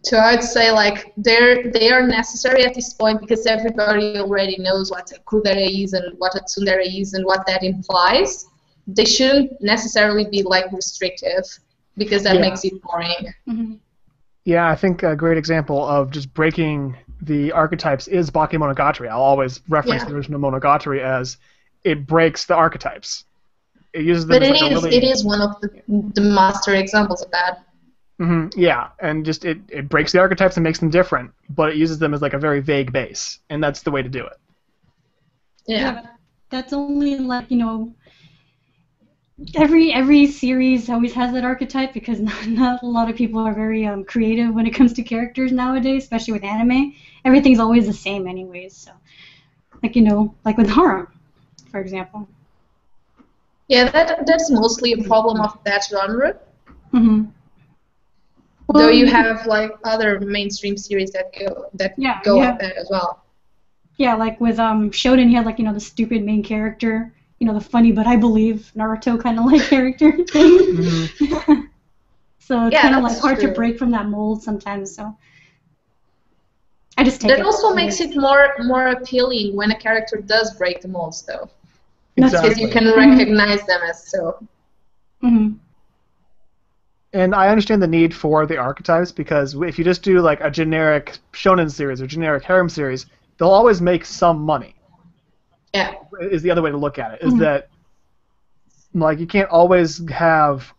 Speaker 2: So I'd say, like, they are necessary at this point, because everybody already knows what a kudere is and what a tsundere is and what that implies. They shouldn't necessarily be, like, restrictive, because that makes it boring.
Speaker 3: Mm-hmm.
Speaker 1: Yeah, I think a great example of just breaking the archetypes is Bakemonogatari. I'll always reference the original Monogatari as it breaks the archetypes. It uses them
Speaker 2: But
Speaker 1: as
Speaker 2: it is one of the master examples of that.
Speaker 1: Yeah, and just it breaks the archetypes and makes them different, but it uses them as like a very vague base, and that's the way to do it.
Speaker 2: Yeah.
Speaker 3: But that's only, like, every series always has that archetype, because not a lot of people are very creative when it comes to characters nowadays, especially with anime. Everything's always the same anyways. So, like, like with harem, for example.
Speaker 2: Yeah, that's mostly a problem of that genre.
Speaker 3: Mm-hmm.
Speaker 2: Though you have, like, other mainstream series that go like that as well.
Speaker 3: Yeah, like with Shonen, you had, like, the stupid main character, the funny but I believe Naruto kind of like character thing. Mm-hmm. So it's kind of like hard to break from that mold sometimes. So I just take it.
Speaker 2: That also makes it more appealing when a character does break the molds, though.
Speaker 1: Exactly.
Speaker 2: Because you can recognize them as so.
Speaker 3: Mm-hmm.
Speaker 1: And I understand the need for the archetypes, because if you just do like a generic shonen series or generic harem series, they'll always make some money.
Speaker 2: Yeah.
Speaker 1: Is the other way to look at it. Is that, like, you can't always have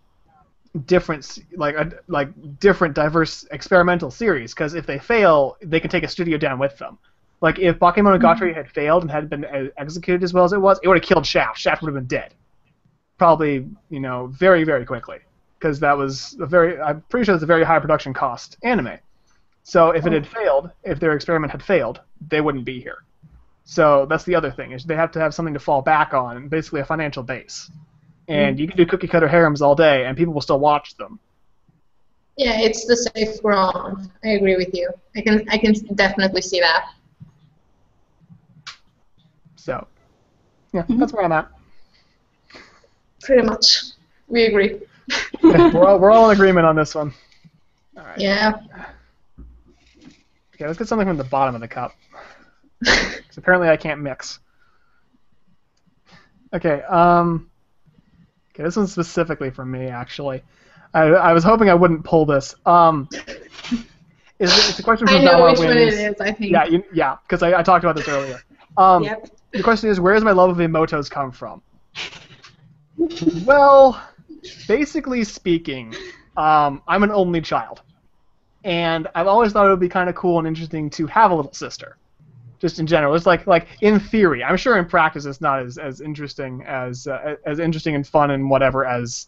Speaker 1: different different diverse experimental series, because if they fail, they can take a studio down with them. Like, if Bakemonogatari had failed and hadn't been executed as well as it would have killed Shaft. Shaft would have been dead. Probably, very, very quickly. Because that was I'm pretty sure it's a very high production cost anime. So if it had failed, if their experiment had failed, they wouldn't be here. So that's the other thing, is they have to have something to fall back on, basically a financial base. And you can do cookie cutter harems all day, and people will still watch them.
Speaker 2: Yeah, it's the safe ground. I agree with you. I can definitely see that.
Speaker 1: So, yeah, that's where I'm at.
Speaker 2: Pretty much, we agree.
Speaker 1: we're all in agreement on this one. All right.
Speaker 2: Yeah.
Speaker 1: Okay, let's get something from the bottom of the cup. Because apparently I can't mix. Okay, this one's specifically for me, actually. I was hoping I wouldn't pull this. It's a question from
Speaker 2: I know
Speaker 1: Dama
Speaker 2: which one it
Speaker 1: Wings.
Speaker 2: is, I think.
Speaker 1: Yeah, because I talked about this earlier.
Speaker 2: Yep.
Speaker 1: The question is, where does my love of emotos come from? Well, basically speaking, I'm an only child. And I've always thought it would be kind of cool and interesting to have a little sister. just in general. It's like in theory. I'm sure in practice it's not as interesting as interesting and fun and whatever as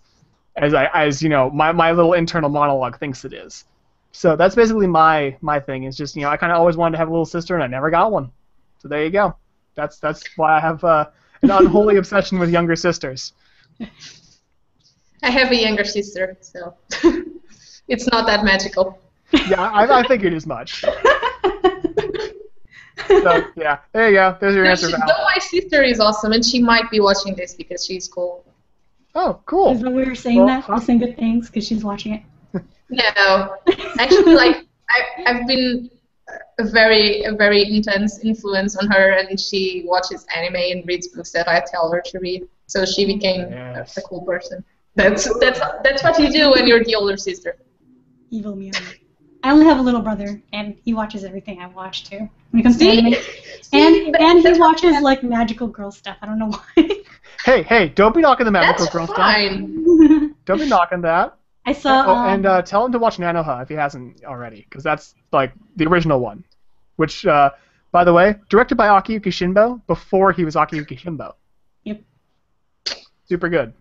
Speaker 1: you know my little internal monologue thinks it is. So that's basically my thing. Is just, you know, I kind of always wanted to have a little sister and I never got one. So there you go. That's why I have an unholy obsession with younger sisters.
Speaker 2: I have a younger sister, so it's not that magical.
Speaker 1: Yeah, I figured as much. So yeah, there you go. There's your answer, Val.
Speaker 2: Though my sister is awesome, and she might be watching this because she's cool.
Speaker 1: Oh, cool.
Speaker 3: Is that we were saying that? We're saying good things because she's watching it.
Speaker 2: No, actually, like I've been a very intense influence on her, and she watches anime and reads books that I tell her to read. So she became a cool person. That's what you do when you're the older sister.
Speaker 3: Evil me. I only have a little brother, and he watches everything I watch too. When it comes to anime, and he watches like magical girl stuff. I don't know why.
Speaker 1: Hey! Don't be knocking the magical girl
Speaker 2: fine.
Speaker 1: stuff. Don't be knocking that.
Speaker 3: I saw.
Speaker 1: And tell him to watch Nanoha if he hasn't already, because that's like the original one, which, by the way, directed by Akiyuki Shinbo before he was Akiyuki Shinbo.
Speaker 3: Yep.
Speaker 1: Super good.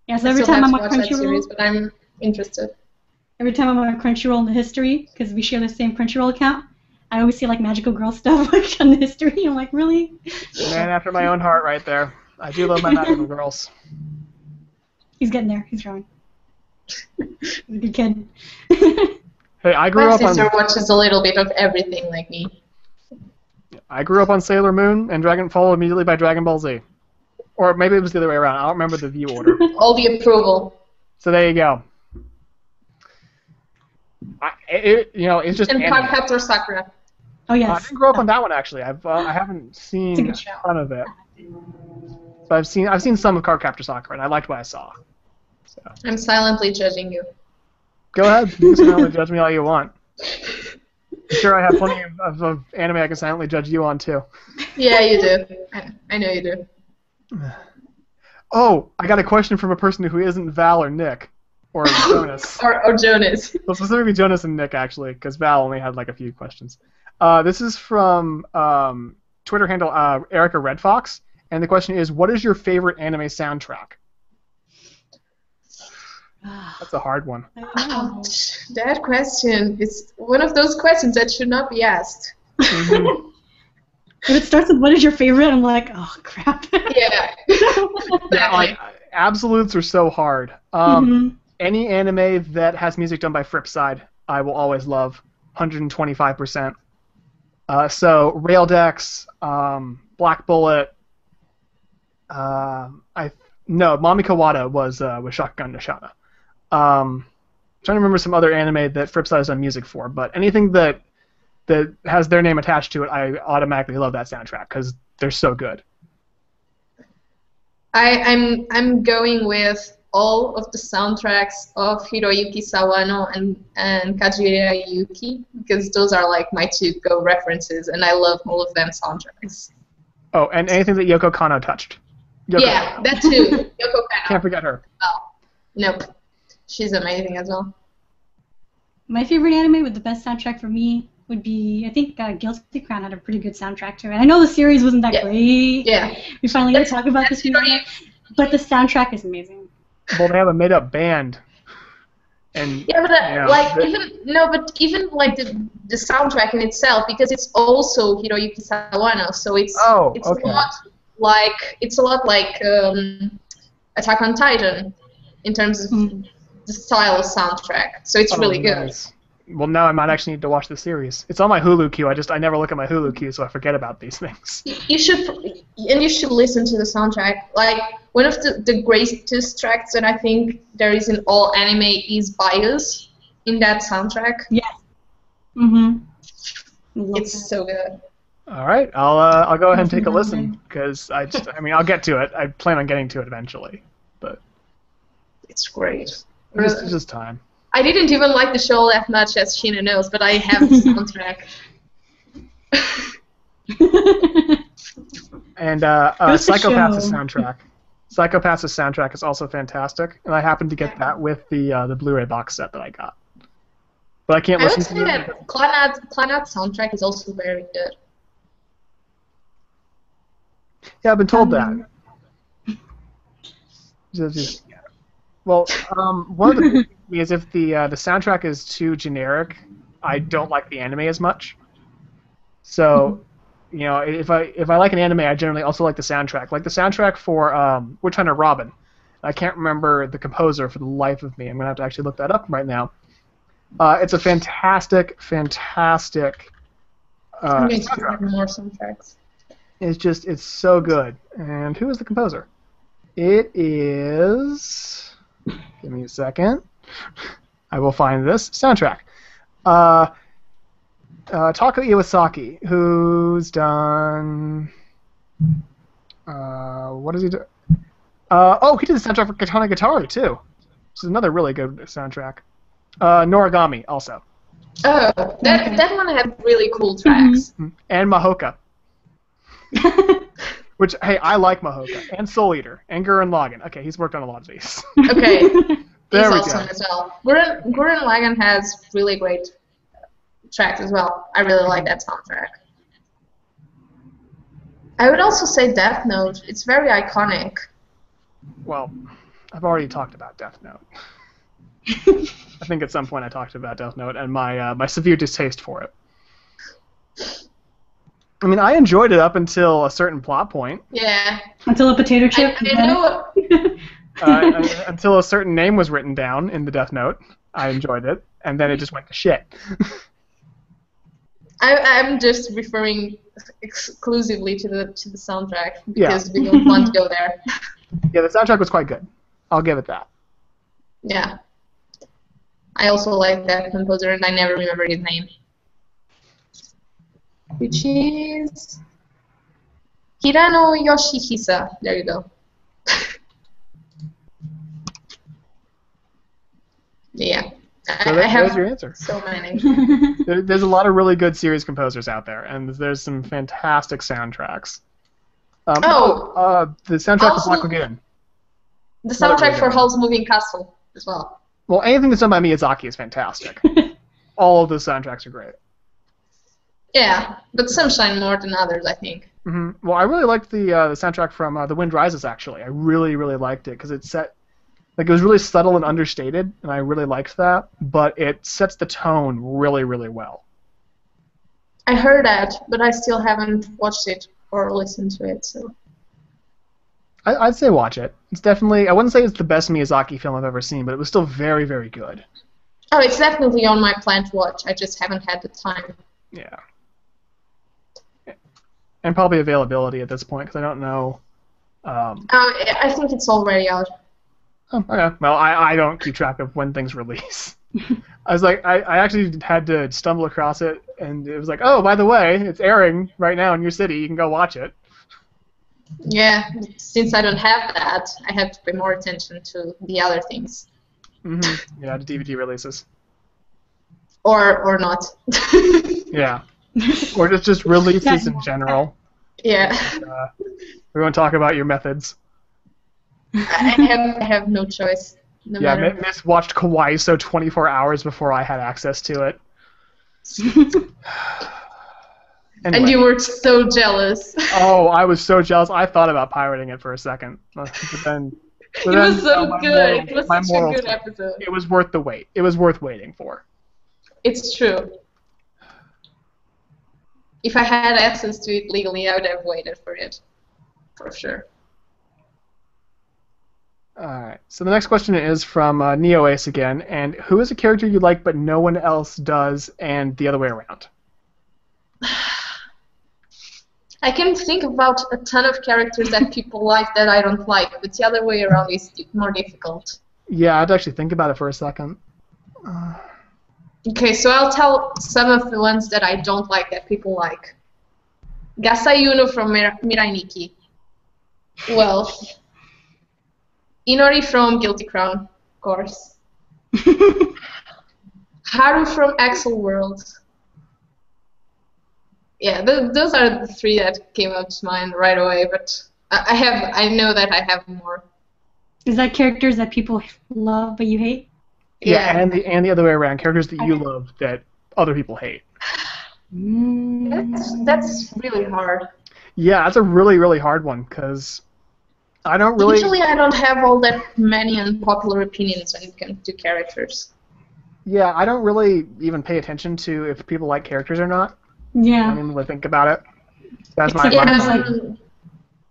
Speaker 3: Yeah. So every time I'm on
Speaker 2: Crunchyroll, series,
Speaker 3: Crunchyroll,
Speaker 2: but I'm interested.
Speaker 3: Every time I'm on Crunchyroll in the history, because we share the same Crunchyroll account, I always see like magical girl stuff like on the history. I'm like, really?
Speaker 1: Man after my own heart, right there. I do love my magical girls.
Speaker 3: He's getting there. He's growing. He's a good kid.
Speaker 1: Hey, I grew
Speaker 2: My
Speaker 1: up on.
Speaker 2: sister watches a little bit of everything like me.
Speaker 1: I grew up on Sailor Moon and followed immediately by Dragon Ball Z, or maybe it was the other way around. I don't remember the view order.
Speaker 2: All the approval.
Speaker 1: So there you go. You know, it's just.
Speaker 2: And
Speaker 1: anime.
Speaker 2: Cardcaptor Sakura.
Speaker 3: Oh yes.
Speaker 1: I didn't grow up on that one actually. I haven't seen a ton of it, but I've seen some of Cardcaptor Sakura and I liked what I saw. So.
Speaker 2: I'm silently judging you.
Speaker 1: Go ahead. You can silently judge me all you want. I'm sure I have plenty of anime I can silently judge you on too.
Speaker 2: Yeah, you do. I know you do.
Speaker 1: Oh, I got a question from a person who isn't Val or Nick. Or Jonas.
Speaker 2: or Jonas.
Speaker 1: Well, specifically Jonas and Nick, actually, because Val only had like a few questions. This is from Twitter handle Erica Red Fox, and the question is, what is your favorite anime soundtrack? That's a hard one.
Speaker 2: Ouch, that question is one of those questions that should not be asked.
Speaker 1: Mm-hmm.
Speaker 3: If it starts with what is your favorite, I'm like, oh crap.
Speaker 2: Yeah.
Speaker 1: Yeah, like, absolutes are so hard. Any anime that has music done by Fripside, I will always love, 125%. So Raildex, Black Bullet, Mami Kawada was Shakugan no Shana. Trying to remember some other anime that Fripside has done music for, but anything that has their name attached to it, I automatically love that soundtrack because they're so good.
Speaker 2: I'm going with all of the soundtracks of Hiroyuki Sawano and Kazuya Yuki because those are like my two go references, and I love all of them soundtracks.
Speaker 1: Oh, and anything that Yoko Kanno touched.
Speaker 2: Yeah, that too. Yoko Kanno.
Speaker 1: Can't forget her.
Speaker 2: Oh, nope. She's amazing as well.
Speaker 3: My favorite anime with the best soundtrack for me would be, I think Guilty Crown had a pretty good soundtrack to it. I know the series wasn't that great.
Speaker 2: Yeah.
Speaker 3: We finally got to talk about this movie, but the soundtrack is amazing.
Speaker 1: Well, they have a made-up band. And
Speaker 2: yeah, but even like the soundtrack in itself, because it's also Hiroyuki Sawano, so it's a lot like Attack on Titan in terms of the style of soundtrack. So it's really good.
Speaker 1: Nice. Well, now I might actually need to watch the series. It's on my Hulu queue. I never look at my Hulu queue, so I forget about these things.
Speaker 2: You should listen to the soundtrack. Like one of the greatest tracks that I think there is in all anime is Bios in that soundtrack.
Speaker 3: Yes.
Speaker 2: It's so good.
Speaker 1: All right, I'll go ahead and take a listen because I'll get to it. I plan on getting to it eventually, but
Speaker 2: it's great.
Speaker 1: It's just time.
Speaker 2: I didn't even like the show that much as Sheena knows, but I have the soundtrack.
Speaker 1: And Psychopath's soundtrack. Psychopath's soundtrack is also fantastic, and I happened to get that with the Blu-ray box set that I got. but I can't
Speaker 2: I would
Speaker 1: listen
Speaker 2: say
Speaker 1: to
Speaker 2: that
Speaker 1: it.
Speaker 2: Clannad soundtrack is also very good.
Speaker 1: Yeah, I've been told that. Well, one of the big things for me is if the soundtrack is too generic, I don't like the anime as much. So, if I like an anime, I generally also like the soundtrack. Like the soundtrack for Witch Hunter Robin. I can't remember the composer for the life of me. I'm gonna have to actually look that up right now. It's a fantastic
Speaker 2: I'm going to
Speaker 1: soundtrack.
Speaker 2: hear more soundtracks.
Speaker 1: It's so good. And who is the composer? It is. Give me a second. I will find this soundtrack. Taka Iwasaki, who's done. What does he do? He did the soundtrack for Katana Guitar too, which is another really good soundtrack. Noragami also.
Speaker 2: Oh, that one had really cool tracks.
Speaker 1: And Mahoka. Which, hey, I like Mahoka. And Soul Eater. And Gurren Lagann. Okay, he's worked on a lot of these.
Speaker 2: Okay,
Speaker 1: There
Speaker 2: he's
Speaker 1: we
Speaker 2: awesome
Speaker 1: go.
Speaker 2: as well. Gurren Lagann has really great tracks as well. I really like that soundtrack. I would also say Death Note. It's very iconic.
Speaker 1: Well, I've already talked about Death Note. I think at some point I talked about Death Note and my severe distaste for it. I mean, I enjoyed it up until a certain plot point.
Speaker 2: Yeah.
Speaker 3: Until a potato chip.
Speaker 2: I know.
Speaker 1: Until a certain name was written down in the Death Note. I enjoyed it, and then it just went to shit.
Speaker 2: I'm just referring exclusively to the soundtrack because we don't want to go there.
Speaker 1: Yeah, the soundtrack was quite good. I'll give it that.
Speaker 2: Yeah. I also like that composer, and I never remember his name. Which is Hirano Yoshihisa. There you go. Yeah.
Speaker 1: So
Speaker 2: I have
Speaker 1: there's your answer.
Speaker 2: so many.
Speaker 1: There's a lot of really good series composers out there, and there's some fantastic soundtracks. The soundtrack
Speaker 2: Also-
Speaker 1: for Black Lagoon.
Speaker 2: The soundtrack for Howl's Moving Castle as well.
Speaker 1: Well, anything that's done by Miyazaki is fantastic. All of the soundtracks are great.
Speaker 2: Yeah, but some shine more than others, I think.
Speaker 1: Well, I really liked the soundtrack from The Wind Rises, actually. I really, really liked it, because it was really subtle and understated, and I really liked that, but it sets the tone really, really well.
Speaker 2: I heard that, but I still haven't watched it or listened to it, so...
Speaker 1: I'd say watch it. It's definitely, I wouldn't say it's the best Miyazaki film I've ever seen, but it was still very, very good.
Speaker 2: Oh, it's definitely on my plan to watch. I just haven't had the time.
Speaker 1: Yeah. And probably availability at this point, because I don't know.
Speaker 2: I think it's already out.
Speaker 1: Oh, okay. Well, I don't keep track of when things release. I was like, I actually had to stumble across it, and it was like, oh, by the way, it's airing right now in your city. You can go watch it.
Speaker 2: Yeah, since I don't have that, I have to pay more attention to the other things.
Speaker 1: Yeah, the DVD releases.
Speaker 2: Or not.
Speaker 1: Yeah. Or just releases in general.
Speaker 2: Yeah.
Speaker 1: We won't talk about your methods.
Speaker 2: I have no choice. No matter.
Speaker 1: Miss watched Kawaii so 24 hours before I had access to it. Anyway.
Speaker 2: And you were so jealous.
Speaker 1: Oh, I was so jealous. I thought about pirating it for a second. But then,
Speaker 2: It was so good. It was such a good episode.
Speaker 1: It was worth the wait. It was worth waiting for.
Speaker 2: It's true. If I had access to it legally, I would have waited for it. For sure.
Speaker 1: Alright, so the next question is from Neo Ace again, and who is a character you like but no one else does, and the other way around?
Speaker 2: I can think about a ton of characters that people like that I don't like, but the other way around is more difficult.
Speaker 1: Yeah, I had to actually think about it for a second.
Speaker 2: Okay, so I'll tell some of the ones that I don't like that people like. Gasayuno from Mirai Nikki. Well, Inori from Guilty Crown, of course. Haru from Axel World. Yeah, those are the three that came up to mind right away, but I know that I have more.
Speaker 3: Is that characters that people love but you hate?
Speaker 1: Yeah, and the other way around, characters that you love that other people hate.
Speaker 2: That's really hard.
Speaker 1: Yeah, that's a really, really hard one, because I don't really...
Speaker 2: Usually I don't have all that many unpopular opinions when it comes to characters.
Speaker 1: Yeah, I don't really even pay attention to if people like characters or not.
Speaker 3: Yeah.
Speaker 1: I don't even really think about it. That's
Speaker 3: Except
Speaker 1: my
Speaker 3: when,
Speaker 1: problem.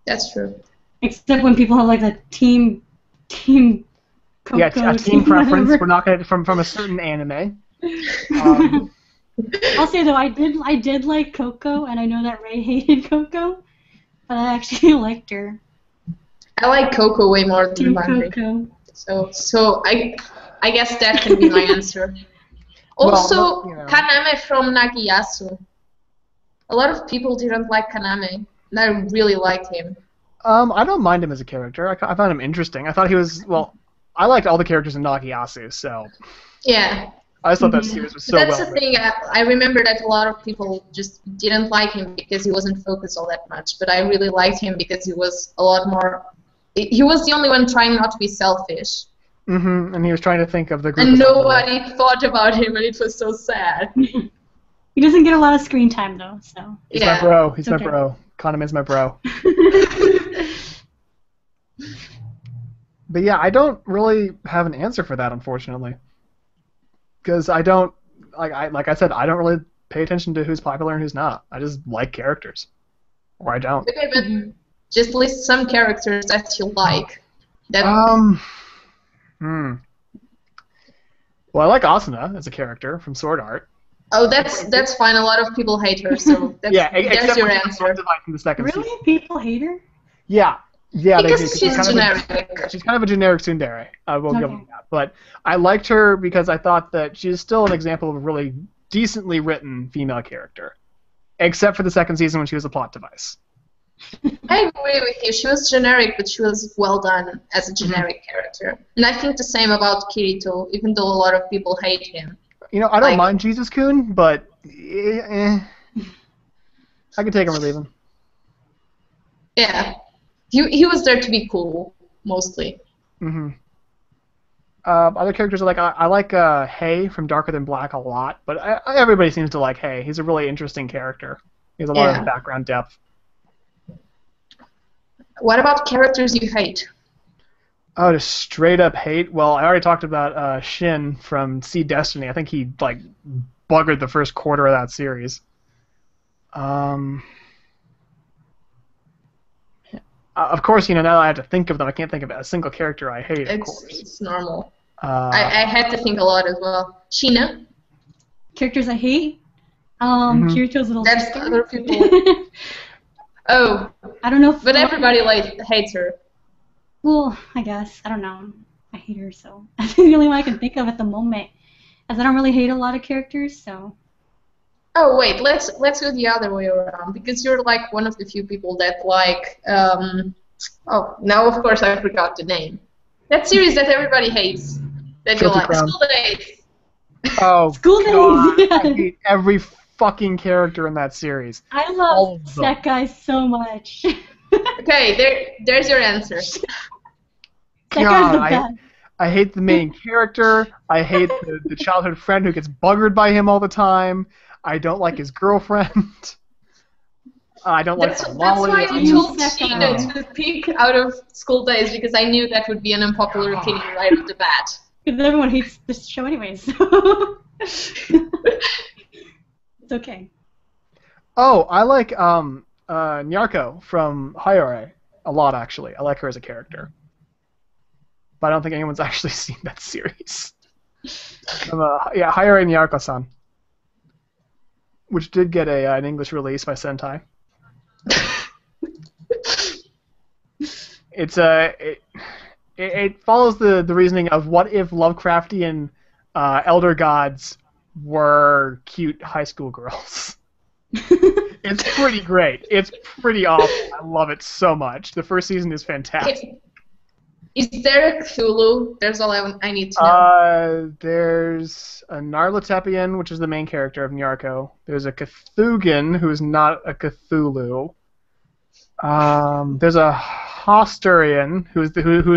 Speaker 2: That's true.
Speaker 3: Except when people have like a team Coco,
Speaker 1: Yeah, a team preference.
Speaker 3: whatever.
Speaker 1: We're not going to from a certain anime.
Speaker 3: I'll say though, I did like Coco, and I know that Ray hated Coco, but I actually liked her.
Speaker 2: I like Coco way more than
Speaker 3: Team
Speaker 2: Manri.
Speaker 3: Coco.
Speaker 2: So I guess that can be my answer. Also,
Speaker 1: well, you know.
Speaker 2: Kaname from Nagiyasu. A lot of people didn't like Kaname, and I really liked him.
Speaker 1: I don't mind him as a character. I found him interesting. I thought he was, well, I liked all the characters in Nagiyasu, so
Speaker 2: Yeah.
Speaker 1: I just thought that series was so
Speaker 2: But that's
Speaker 1: well
Speaker 2: the
Speaker 1: written.
Speaker 2: thing, I remember that a lot of people just didn't like him because he wasn't focused all that much, but I really liked him because he was a lot more... He was the only one trying not to be selfish.
Speaker 1: Mm-hmm, and he was trying to think of the group.
Speaker 2: And
Speaker 1: as a whole.
Speaker 2: nobody thought about him, and it was so sad.
Speaker 3: He doesn't get a lot of screen time though, so.
Speaker 1: He's my bro. He's my bro. Kaname my bro. But yeah, I don't really have an answer for that, unfortunately. Because I don't, like I said, I don't really pay attention to who's popular and who's not. I just like characters. Or I don't.
Speaker 2: Okay, but just list some characters that you like. That
Speaker 1: Well, I like Asuna as a character from Sword Art.
Speaker 2: Oh, that's fine. A lot of people hate her, so that's,
Speaker 1: Yeah,
Speaker 2: there's
Speaker 1: except
Speaker 2: your
Speaker 1: for
Speaker 2: answer.
Speaker 1: in the second season.
Speaker 3: Really? People hate her?
Speaker 1: Yeah, they
Speaker 2: Because
Speaker 1: do.
Speaker 2: she's generic.
Speaker 1: She's kind of a generic tsundere. I will give
Speaker 3: Okay.
Speaker 1: her that. But I liked her because I thought that she's still an example of a really decently written female character. Except for the second season when she was a plot device.
Speaker 2: I agree with you. She was generic, but she was well done as a generic character. And I think the same about Kirito, even though a lot of people hate him.
Speaker 1: You know, I don't
Speaker 2: Like-
Speaker 1: mind Jesus-kun, but I can take him or leave him.
Speaker 2: Yeah. He was there to be cool, mostly.
Speaker 1: Mm-hmm. Other characters I like Hei from Darker Than Black a lot, but everybody seems to like Hei. He's a really interesting character. He has a lot
Speaker 2: Yeah.
Speaker 1: of background depth.
Speaker 2: What about characters you hate?
Speaker 1: Oh, just straight up hate. Well, I already talked about Shin from Sea Destiny. I think he buggered the first quarter of that series. Of course, now that I have to think of them, I can't think of a single character I hate. Of course.
Speaker 2: It's normal.
Speaker 1: Uh,
Speaker 2: I had to think a lot as well. Sheena.
Speaker 3: Characters I hate? Kirito's little
Speaker 2: That's
Speaker 3: sister.
Speaker 2: other people. Oh,
Speaker 3: I don't know if...
Speaker 2: but everybody hates her.
Speaker 3: Well, I guess. I don't know. I hate her, so... That's the only one I can think of at the moment. As I don't really hate a lot of characters, so...
Speaker 2: Oh wait, let's go the other way around, because you're like one of the few people that like oh, now of course I forgot the name. That series that everybody hates. That you
Speaker 1: Guilty
Speaker 2: like.
Speaker 1: Crown.
Speaker 2: School Days.
Speaker 1: Oh,
Speaker 3: School Days,
Speaker 1: God,
Speaker 3: yeah.
Speaker 1: I hate every fucking character in that series.
Speaker 3: I
Speaker 1: All
Speaker 3: love
Speaker 1: of them.
Speaker 3: that guy so much.
Speaker 2: Okay, there's your answer.
Speaker 3: That guy's the best.
Speaker 1: I hate the main character. I hate the childhood friend who gets buggered by him all the time. I don't like his girlfriend. I don't like
Speaker 2: That's
Speaker 1: the
Speaker 2: why
Speaker 1: lolly.
Speaker 2: I told
Speaker 3: That guy.
Speaker 2: Sheena to pick out of School Days, because I knew that would be an unpopular opinion right off the bat.
Speaker 3: Because everyone hates this show anyways, so... It's okay.
Speaker 1: Oh, I like Nyarko from Hayore a lot, actually. I like her as a character. But I don't think anyone's actually seen that series. Yeah, Hayore Nyarko-san. Which did get an English release by Sentai. It follows the reasoning of what if Lovecraftian elder gods were cute high school girls. It's pretty great. It's pretty awesome. I love it so much. The first season is fantastic.
Speaker 2: Is there a Cthulhu? There's all I need to know.
Speaker 1: There's a Narlatepian, which is the main character of Nyarko. There's a Cthugin, who is not a Cthulhu. There's a Hosturian, who is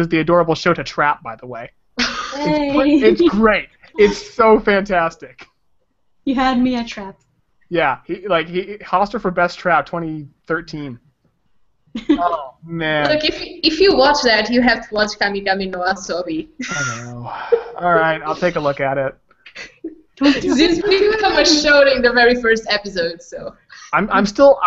Speaker 1: the adorable Shota Trap, by the way. It's great. It's so fantastic.
Speaker 3: You had me at trap.
Speaker 1: Yeah, he Hoster for Best Trap 2013. Oh man.
Speaker 2: Look, if you watch that, you have to watch Kamigami no Asobi.
Speaker 1: I know. All right, I'll take a look at it.
Speaker 2: Since we were showing the very first episode, so.
Speaker 1: I'm still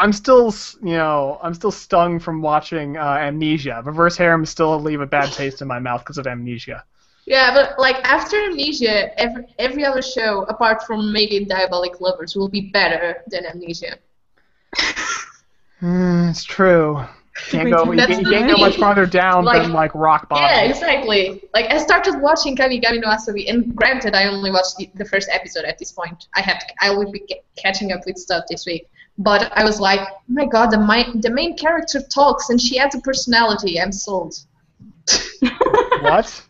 Speaker 1: stung from watching Amnesia. Reverse Harem still leave a bad taste in my mouth because of Amnesia.
Speaker 2: Yeah, but like after Amnesia, every other show apart from maybe Diabolic Lovers will be better than Amnesia.
Speaker 1: It's true. You can't go much farther down than like rock bottom.
Speaker 2: Yeah, exactly. Like I started watching Kamigami no Asobi, and granted, I only watched the first episode at this point. I will be catching up with stuff this week. But I was like, oh my god, the main character talks and she has a personality. I'm sold.
Speaker 1: What?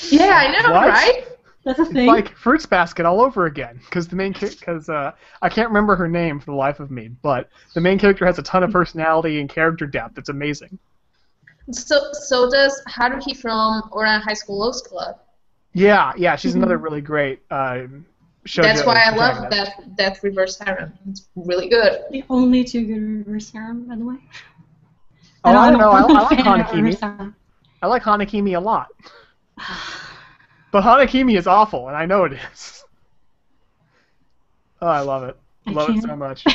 Speaker 2: Yeah, I know,
Speaker 1: What?
Speaker 2: right?
Speaker 3: That's a
Speaker 1: It's
Speaker 3: thing.
Speaker 1: like Fruits Basket all over again, because I can't remember her name for the life of me, but the main character has a ton of personality and character depth. It's amazing.
Speaker 2: So does Haruhi from Ouran High School Lows Club.
Speaker 1: Yeah, she's another really great shoujo
Speaker 2: That's why I love
Speaker 1: protagonist.
Speaker 2: that reverse harem. It's really good.
Speaker 3: The only two good reverse harem, by the way.
Speaker 1: Oh, I don't know. I
Speaker 3: I'm not
Speaker 1: like
Speaker 3: a fan of reverse
Speaker 1: Hanakimi.
Speaker 3: harem.
Speaker 1: I like Hanakimi a lot. But Hanakimi is awful, and I know it is. Oh, I love it.
Speaker 3: I
Speaker 1: Love it
Speaker 3: can't.
Speaker 1: so much.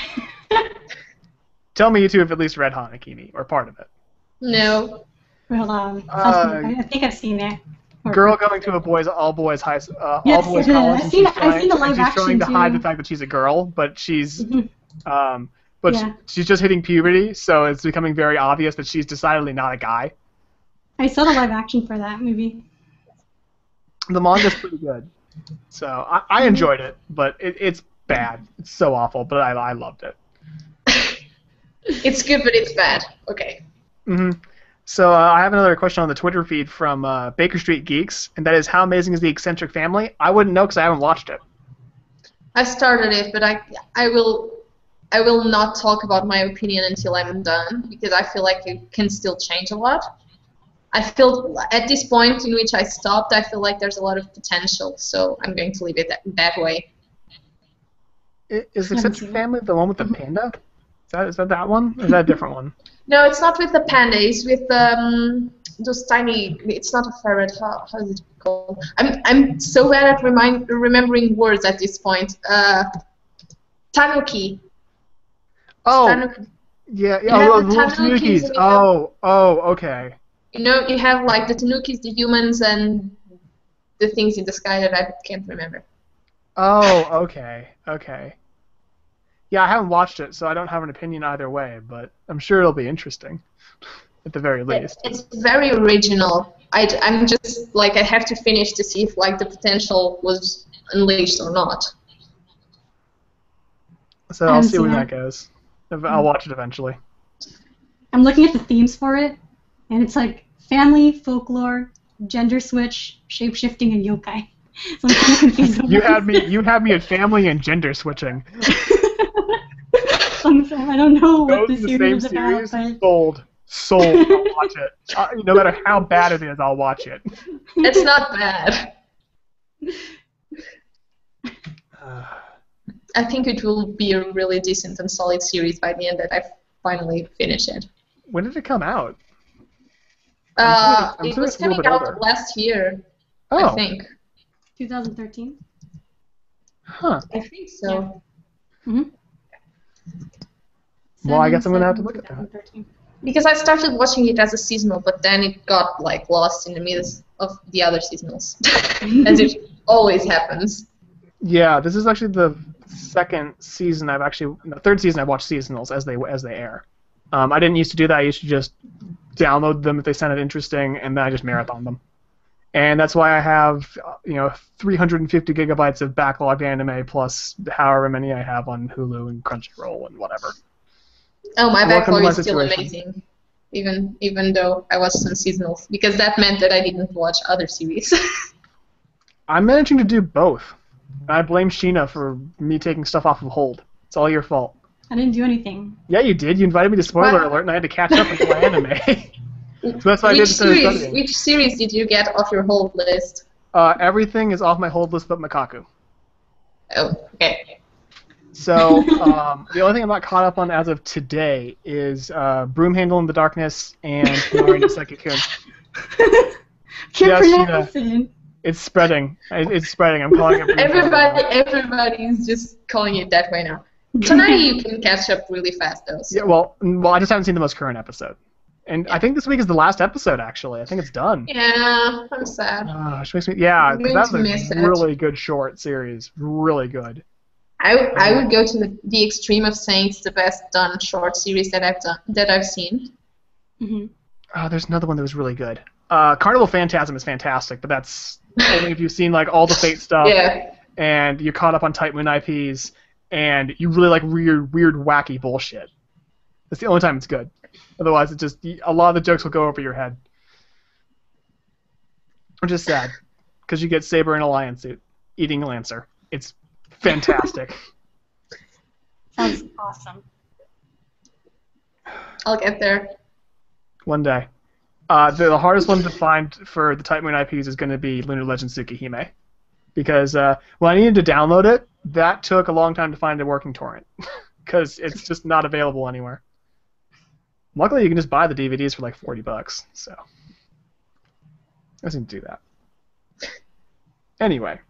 Speaker 1: Tell me you two have at least read Hanakimi, or part of it.
Speaker 2: No.
Speaker 3: Well, I think I've seen it. Or-
Speaker 1: Girl going to a all-boys
Speaker 3: Yes,
Speaker 1: college,
Speaker 3: I've
Speaker 1: and
Speaker 3: seen
Speaker 1: she's
Speaker 3: the live
Speaker 1: she's trying
Speaker 3: action
Speaker 1: to hide
Speaker 3: too.
Speaker 1: the fact that she's a girl, but she's
Speaker 3: Mhm. Yeah.
Speaker 1: she's just hitting puberty, so it's becoming very obvious that she's decidedly not a guy.
Speaker 3: I saw the live action for that movie.
Speaker 1: The manga's pretty good, so I enjoyed it, but it's bad. It's so awful, but I loved it.
Speaker 2: It's good, but it's bad. Okay.
Speaker 1: So I have another question on the Twitter feed from Baker Street Geeks, and that is, how amazing is the Eccentric Family? I wouldn't know because I haven't watched it.
Speaker 2: I started it, but I will not talk about my opinion until I'm done, because I feel like it can still change a lot. I feel at this point in which I stopped, I feel like there's a lot of potential, so I'm going to leave it that way.
Speaker 1: Is the Eccentric Family the one with the panda? Is that one? Or is that a different one?
Speaker 2: No, it's not with the panda. It's with those tiny. It's not a ferret. How is it called? I'm so bad at remembering words at this point. Tanuki.
Speaker 1: Oh,
Speaker 2: Tanuki.
Speaker 1: yeah.
Speaker 2: You
Speaker 1: Oh,
Speaker 2: have
Speaker 1: the
Speaker 2: the
Speaker 1: little
Speaker 2: tanukis
Speaker 1: Tanukis.
Speaker 2: and you have-
Speaker 1: Oh, okay.
Speaker 2: You know, you have like the tanukis, the humans, and the things in the sky that I can't remember.
Speaker 1: Oh, okay. Yeah, I haven't watched it, so I don't have an opinion either way, but I'm sure it'll be interesting, at the very least.
Speaker 2: It's very original. I'm just like I have to finish to see if like the potential was unleashed or not.
Speaker 1: So I'll see where that goes. I'll watch it eventually.
Speaker 3: I'm looking at the themes for it, and it's like family, folklore, gender switch, shape-shifting, and yokai. So I'm kind of confused.
Speaker 1: You had me at family and gender switching.
Speaker 3: I don't know what
Speaker 1: Those
Speaker 3: the
Speaker 1: in the same
Speaker 3: series is about,
Speaker 1: series.
Speaker 3: but
Speaker 1: Sold. I'll watch it. No matter how bad it is, I'll watch it.
Speaker 2: It's not bad. I think it will be a really decent and solid series by the end that I finally finish it.
Speaker 1: When did it come out? I'm
Speaker 2: It
Speaker 1: sure
Speaker 2: was
Speaker 1: it's a little
Speaker 2: coming
Speaker 1: bit
Speaker 2: out
Speaker 1: older.
Speaker 2: last year,
Speaker 1: Oh,
Speaker 2: I think.
Speaker 3: 2013.
Speaker 1: huh.
Speaker 2: I think so.
Speaker 1: Well, I guess I'm gonna have to look at that.
Speaker 3: 2013.
Speaker 2: Because I started watching it as a seasonal, but then it got like lost in the midst of the other seasonals, as it always happens.
Speaker 1: Yeah, this is actually the third season I've watched seasonals as they air. I didn't used to do that. I used to just download them if they sounded interesting, and then I just marathon them. And that's why I have 350 gigabytes of backlogged anime plus however many I have on Hulu and Crunchyroll and whatever.
Speaker 2: Oh, my
Speaker 1: Welcome to
Speaker 2: backlog
Speaker 1: my
Speaker 2: is still
Speaker 1: situation.
Speaker 2: amazing, even though I watched some seasonals, because that meant that I didn't watch other series.
Speaker 1: I'm managing to do both. I blame Sheena for me taking stuff off of hold. It's all your fault.
Speaker 3: I didn't do anything.
Speaker 1: Yeah, you did. You invited me to Spoiler
Speaker 2: What?
Speaker 1: Alert, and I had to catch up with my anime. So that's what I did instead of studying.
Speaker 2: Which series did you get off your hold list?
Speaker 1: Everything is off my hold list but Makaku.
Speaker 2: Oh, okay.
Speaker 1: So the only thing I'm not caught up on as of today is Broom Handle in the Darkness and Nori no Sekikun.
Speaker 3: Can't
Speaker 1: Yes,
Speaker 3: pronounce it.
Speaker 1: It's spreading. It's spreading. I'm calling it.
Speaker 2: Everybody's just calling it that way now. Tonight you can catch up really fast though. So.
Speaker 1: Yeah, well, I just haven't seen the most current episode, and I think this week is the last episode. Actually, I think it's done.
Speaker 2: Yeah, I'm sad.
Speaker 1: Which makes me, yeah,
Speaker 2: I'm
Speaker 1: because
Speaker 2: going
Speaker 1: that
Speaker 2: to
Speaker 1: was
Speaker 2: miss
Speaker 1: a
Speaker 2: it.
Speaker 1: really good short series. Really good.
Speaker 2: I would go to the extreme of saying it's the best done short series that I've seen.
Speaker 3: Mm-hmm.
Speaker 1: There's another one that was really good. Carnival Phantasm is fantastic, but that's only if you've seen like all the Fate stuff.
Speaker 2: Yeah.
Speaker 1: And you're caught up on Type Moon IPs, and you really like weird, wacky bullshit. That's the only time it's good. Otherwise, it just a lot of the jokes will go over your head. Which is sad, because you get Saber in a lion suit eating Lancer. It's fantastic.
Speaker 3: Sounds awesome.
Speaker 2: I'll get there.
Speaker 1: One day. The hardest one to find for the Type Moon IPs is going to be Lunar Legend Tsukihime. Because when I needed to download it, that took a long time to find a working torrent. Because it's just not available anywhere. Luckily, you can just buy the DVDs for like $40, so I seem to do that. Anyway,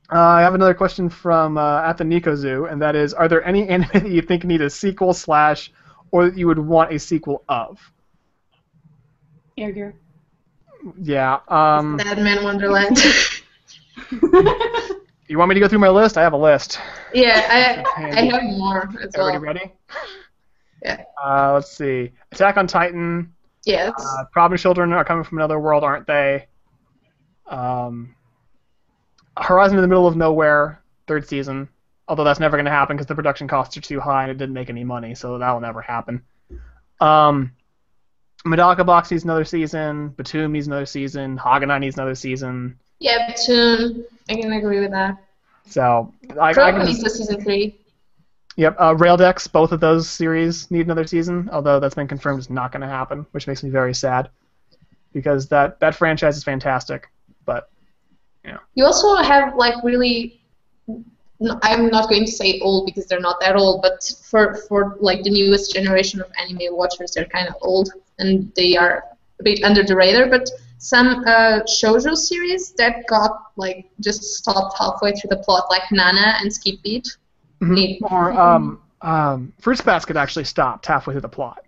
Speaker 1: I have another question from at the Nico Zoo, and that is: are there any anime that you think need a sequel / or that you would want a sequel of?
Speaker 3: Air Gear.
Speaker 1: Yeah.
Speaker 2: Deadman Wonderland.
Speaker 1: You want me to go through my list? I have a list.
Speaker 2: Yeah, I have more as well.
Speaker 1: Everybody ready?
Speaker 2: Yeah.
Speaker 1: Let's see. Attack on Titan.
Speaker 2: Yes.
Speaker 1: Problem Children are coming from another world, aren't they? Horizon in the Middle of Nowhere, 3rd season. Although that's never going to happen because the production costs are too high and it didn't make any money, so that will never happen. Medaka Box needs another season. Batum needs another season. Haganai needs another season.
Speaker 2: Yeah, Batum. I can agree with that.
Speaker 1: So I
Speaker 2: Probably
Speaker 1: can
Speaker 2: needs a season 3.
Speaker 1: Yep, Raildex, both of those series need another season, although that's been confirmed is not going to happen, which makes me very sad, because that franchise is fantastic, but, you know.
Speaker 2: You also have, like, really, I'm not going to say old because they're not that old, but for like, the newest generation of anime watchers, they're kind of old, and they are a bit under the radar, but some shoujo series that got, like, just stopped halfway through the plot, like Nana and Skip Beat.
Speaker 1: Mm-hmm. Or Fruits Basket actually stopped halfway through the plot.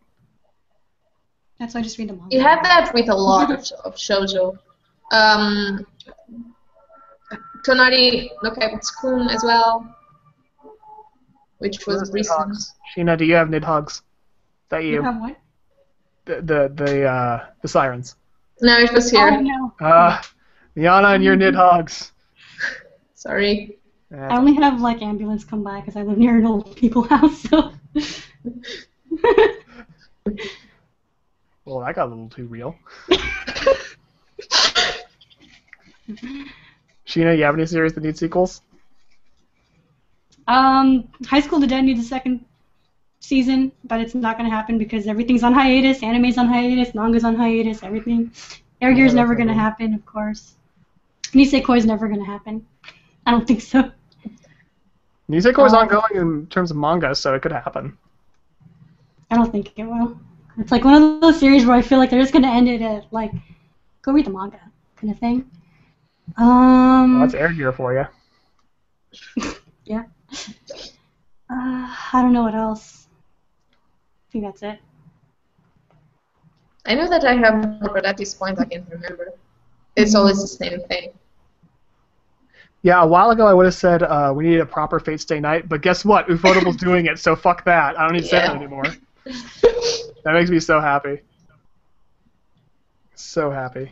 Speaker 3: That's why I just read the manga.
Speaker 2: You have that with a lot of shoujo. Tonari no Kaibutsu-kun as well, which was recent.
Speaker 1: Sheena, do you have Nidhogs? Is that you?
Speaker 3: You have what?
Speaker 1: The sirens.
Speaker 2: No, it was here.
Speaker 3: Oh, no.
Speaker 1: Liana and your Nidhogs.
Speaker 2: Sorry.
Speaker 3: I only have, like, ambulance come by because I live near an old people house, so...
Speaker 1: Well, that got a little too real. Sheena, you have any series that need sequels?
Speaker 3: High School of the Dead needs a 2nd season, but it's not going to happen because everything's on hiatus, anime's on hiatus, manga's on hiatus, everything. Air Gear's never going to happen, of course. Nisekoi's never going to happen. I don't think so.
Speaker 1: Nisekoi's ongoing in terms of manga, so it could happen.
Speaker 3: I don't think it will. It's like one of those series where I feel like they're just going to end it at, like, go read the manga kind of thing.
Speaker 1: Well, that's Air Gear for you.
Speaker 3: Yeah. I don't know what else. I think that's it.
Speaker 2: I know that I have more, but at this point I can't remember. It's always the same thing.
Speaker 1: Yeah, a while ago I would have said we need a proper Fate Stay Night, but guess what? Ufotable's doing it, so fuck that. I don't need to say that anymore. That makes me so happy. So happy.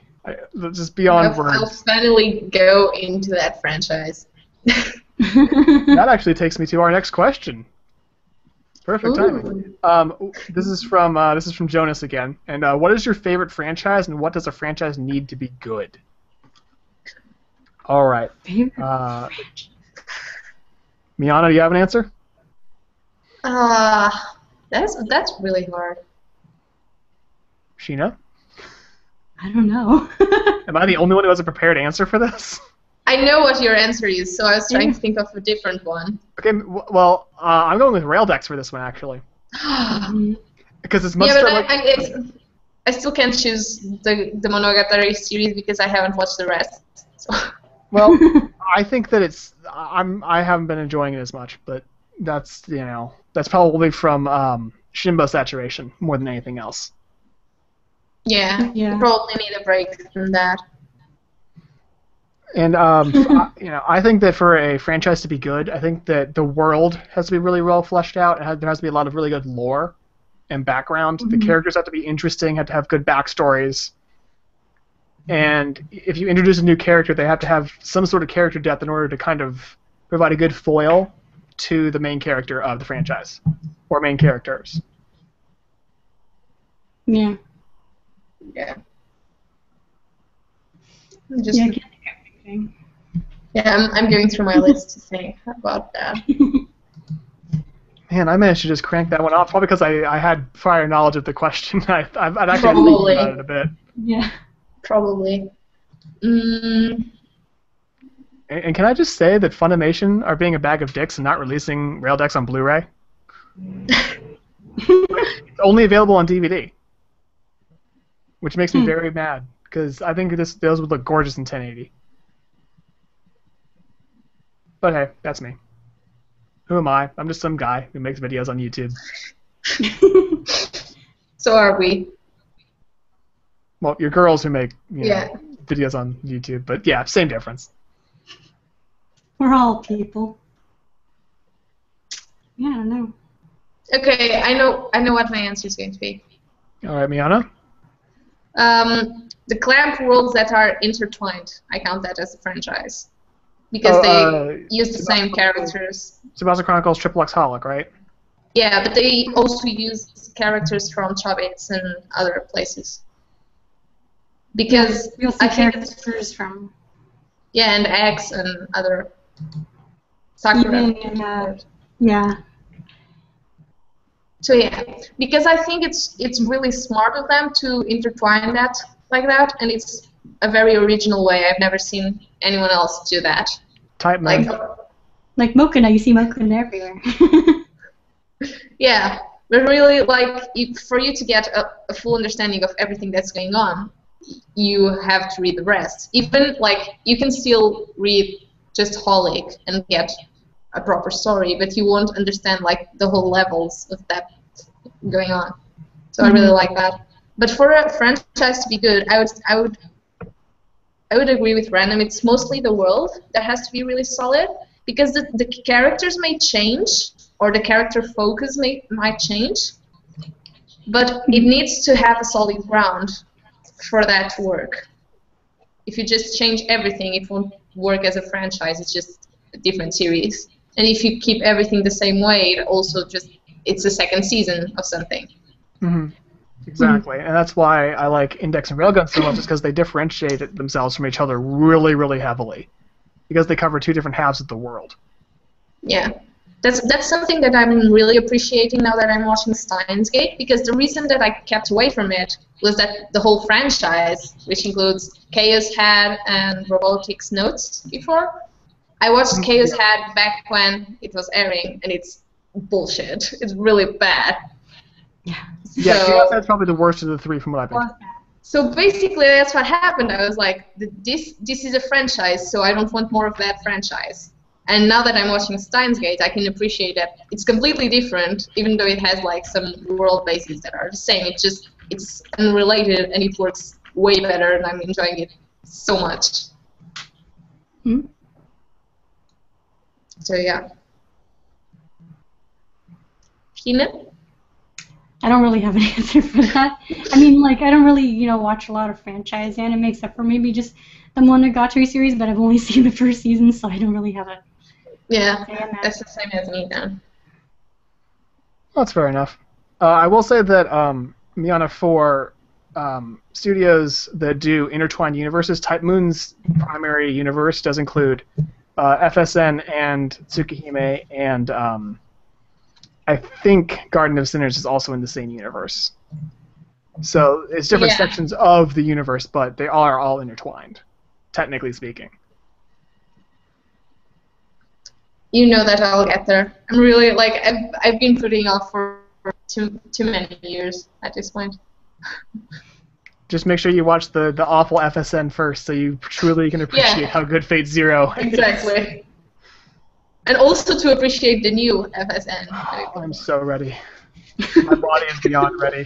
Speaker 1: Just beyond words.
Speaker 2: I'll finally go into that franchise.
Speaker 1: That actually takes me to our next question. Perfect timing. This is from Jonas again. And what is your favorite franchise, and what does a franchise need to be good? All right. Miana, do you have an answer?
Speaker 2: That's really hard.
Speaker 1: Sheena?
Speaker 3: I don't know.
Speaker 1: Am I the only one who has a prepared answer for this?
Speaker 2: I know what your answer is, so I was trying to think of a different one.
Speaker 1: Okay, well, I'm going with Raildex for this one, actually. Because it's much
Speaker 2: I still can't choose the Monogatari series because I haven't watched the rest. So.
Speaker 1: Well, I think that I haven't been enjoying it as much, but that's probably from Shinbo saturation more than anything else.
Speaker 2: Yeah, you probably need a break from that.
Speaker 1: And I think that for a franchise to be good, I think that the world has to be really well fleshed out. There has to be a lot of really good lore and background. The characters have to be interesting, have to have good backstories. And if you introduce a new character, they have to have some sort of character depth in order to kind of provide a good foil to the main character of the franchise, or main characters.
Speaker 3: Yeah.
Speaker 2: Yeah. I'm going through my list to think about that.
Speaker 1: Man, I managed to just crank that one off, probably because I had prior knowledge of the question. I'd actually
Speaker 2: Probably.
Speaker 1: think about it a bit.
Speaker 3: Yeah.
Speaker 2: Probably.
Speaker 1: And can I just say that Funimation are being a bag of dicks and not releasing Raildex on Blu-ray? It's only available on DVD, which makes me very mad, because I think those would look gorgeous in 1080. But hey, that's me. Who am I? I'm just some guy who makes videos on YouTube.
Speaker 2: So are we.
Speaker 1: Well, you're girls who make videos on YouTube, but yeah, same difference.
Speaker 3: We're all people. Yeah, I don't know.
Speaker 2: Okay, I know what my answer is going to be.
Speaker 1: All right, Miana?
Speaker 2: The Clamp worlds that are intertwined, I count that as a franchise. Because they use the same characters.
Speaker 1: Tsubasa Chronicles Triple X Holic, right?
Speaker 2: Yeah, but they also use characters from Chobits and other places. Because
Speaker 3: we also
Speaker 2: I think
Speaker 3: characters from...
Speaker 2: Yeah, and X and other... Sakura.
Speaker 3: Yeah.
Speaker 2: So yeah, because I think it's really smart of them to intertwine that like that, and it's a very original way. I've never seen anyone else do that.
Speaker 1: Type man.
Speaker 3: Like Mokuna, you see Mokuna everywhere.
Speaker 2: Yeah, but really, for you to get a full understanding of everything that's going on, you have to read the rest. Even, you can still read just Holic and get a proper story, but you won't understand, the whole levels of that going on. So I really like that. But for a franchise to be good, I would agree with Random. It's mostly the world that has to be really solid, because the characters may change, or the character focus might change, but it needs to have a solid ground for that to work. If you just change everything, it won't work as a franchise. It's just a different series. And if you keep everything the same way, it's a second season of something.
Speaker 1: Mm-hmm. Exactly, and that's why I like Index and Railgun so much, is because they differentiate themselves from each other really, really heavily, because they cover two different halves of the world.
Speaker 2: Yeah, that's something that I'm really appreciating now that I'm watching Steins Gate, because the reason that I kept away from it was that the whole franchise, which includes Chaos Head and Robotics Notes before, I watched Chaos Head back when it was airing, and it's bullshit. It's really bad.
Speaker 1: Yeah, Chaos Head's probably the worst of the three from what I've been.
Speaker 2: So basically, that's what happened. I was like, this is a franchise, so I don't want more of that franchise. And now that I'm watching Steins Gate, I can appreciate that it's completely different, even though it has some world bases that are the same. It's unrelated, and it works way better, and I'm enjoying it so much. So yeah. Keenan?
Speaker 3: I don't really have an answer for that. I mean, I don't really, watch a lot of franchise anime, except for maybe just the Monogatari series, but I've only seen the first season, so I don't really have a...
Speaker 2: Yeah, that's the same as me then.
Speaker 1: Well, that's fair enough. I will say that, Miana, for studios that do intertwined universes, Type Moon's primary universe does include FSN and Tsukihime, and I think Garden of Sinners is also in the same universe. So it's different sections of the universe, but they are all intertwined, technically speaking.
Speaker 2: You know that I'll get there. I'm really like I've been putting off for too many years at this point.
Speaker 1: Just make sure you watch the awful FSN first, so you truly can appreciate how good Fate Zero is.
Speaker 2: Exactly. And also to appreciate the new FSN.
Speaker 1: I'm so ready. My body is beyond ready.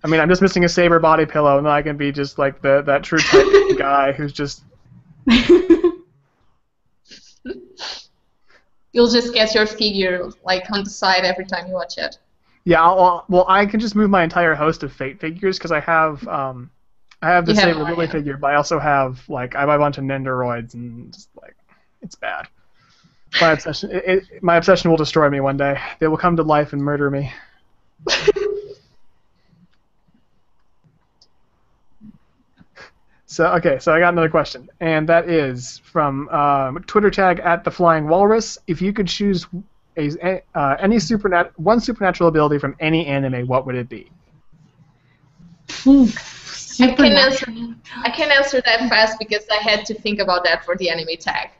Speaker 1: I mean, I'm just missing a saber body pillow, and then I can be just like that true type guy who's just.
Speaker 2: You'll just get your figure like on the side every time you watch it.
Speaker 1: Yeah, well, I can just move my entire host of Fate figures because I have the Saber Lily figure, but I also have like I buy a bunch of Nendoroids and just like it's bad. My obsession will destroy me one day. They will come to life and murder me. So I got another question, and that is from Twitter tag @theflyingwalrus. If you could choose one supernatural ability from any anime, what would it be?
Speaker 2: I can answer that fast because I had to think about that for the anime tag.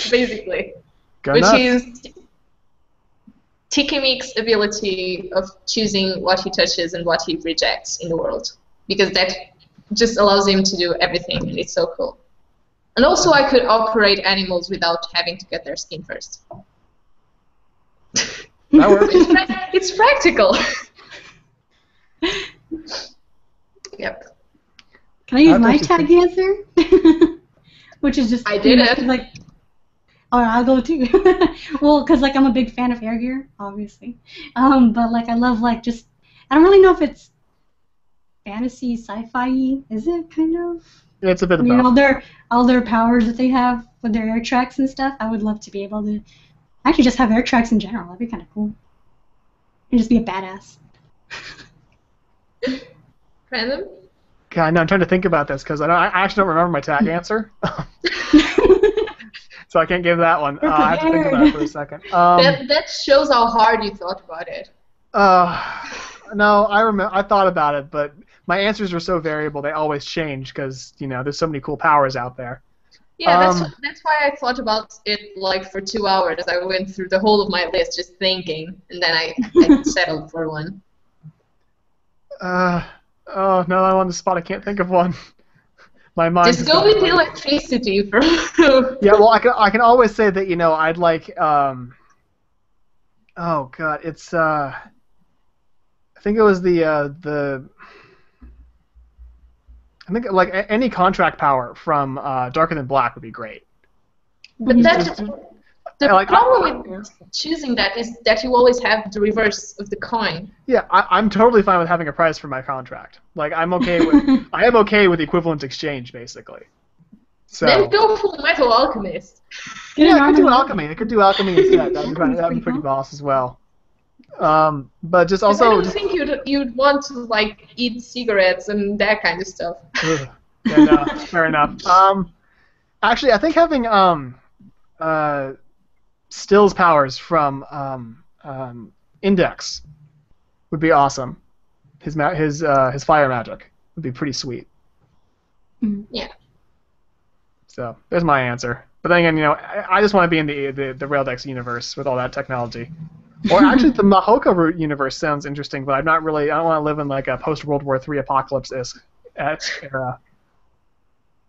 Speaker 2: Basically, which is Tikimik's ability of choosing what he touches and what he rejects in the world, because that just allows him to do everything, and it's so cool. And also I could operate animals without having to get their skin first.
Speaker 1: That works.
Speaker 2: It's practical. Yep.
Speaker 3: Can I use my tag answer? Which is just...
Speaker 2: I did it.
Speaker 3: Like, oh, I'll go too. Well, because like I'm a big fan of air gear, obviously. But like I love like just... I don't really know if it's fantasy, sci-fi. Is it kind of?
Speaker 1: It's a bit of
Speaker 3: all their powers that they have with their air tracks and stuff. I would love to be able to actually just have air tracks in general. That'd be kind of cool. And just be a badass.
Speaker 2: Random?
Speaker 1: God, no, I'm trying to think about this because I actually don't remember my tag answer. So I can't give that one. I have to think about it for a second.
Speaker 2: That shows how hard you thought about it.
Speaker 1: No, I thought about it, but my answers are so variable; they always change because there's so many cool powers out there.
Speaker 2: Yeah, that's why I thought about it like for 2 hours. I went through the whole of my list just thinking, and then I settled for one.
Speaker 1: Oh no, I'm on the spot. I can't think of one. My mind.
Speaker 2: Just go with electricity for.
Speaker 1: Yeah, well, I can always say that I'd like. Oh God, it's I think it was I think like any contract power from Darker Than Black would be great.
Speaker 2: But the problem with choosing that is that you always have the reverse of the coin.
Speaker 1: Yeah, I'm totally fine with having a price for my contract. Like I am okay with the equivalent exchange basically. So
Speaker 2: then go Full Metal Alchemist.
Speaker 1: Yeah, I could do alchemy. I could do alchemy instead. That'd be pretty boss as well. But just also.
Speaker 2: I don't think you'd want to like eat cigarettes and that kind of stuff.
Speaker 1: Yeah, no, fair enough. Actually, I think having Stills powers from Index would be awesome. His fire magic would be pretty sweet.
Speaker 2: Yeah.
Speaker 1: So there's my answer. But then again, I just want to be in the Raildex universe with all that technology. Or actually, the Mahoka route universe sounds interesting, but I don't want to live in like a post-World War III apocalypse-esque era.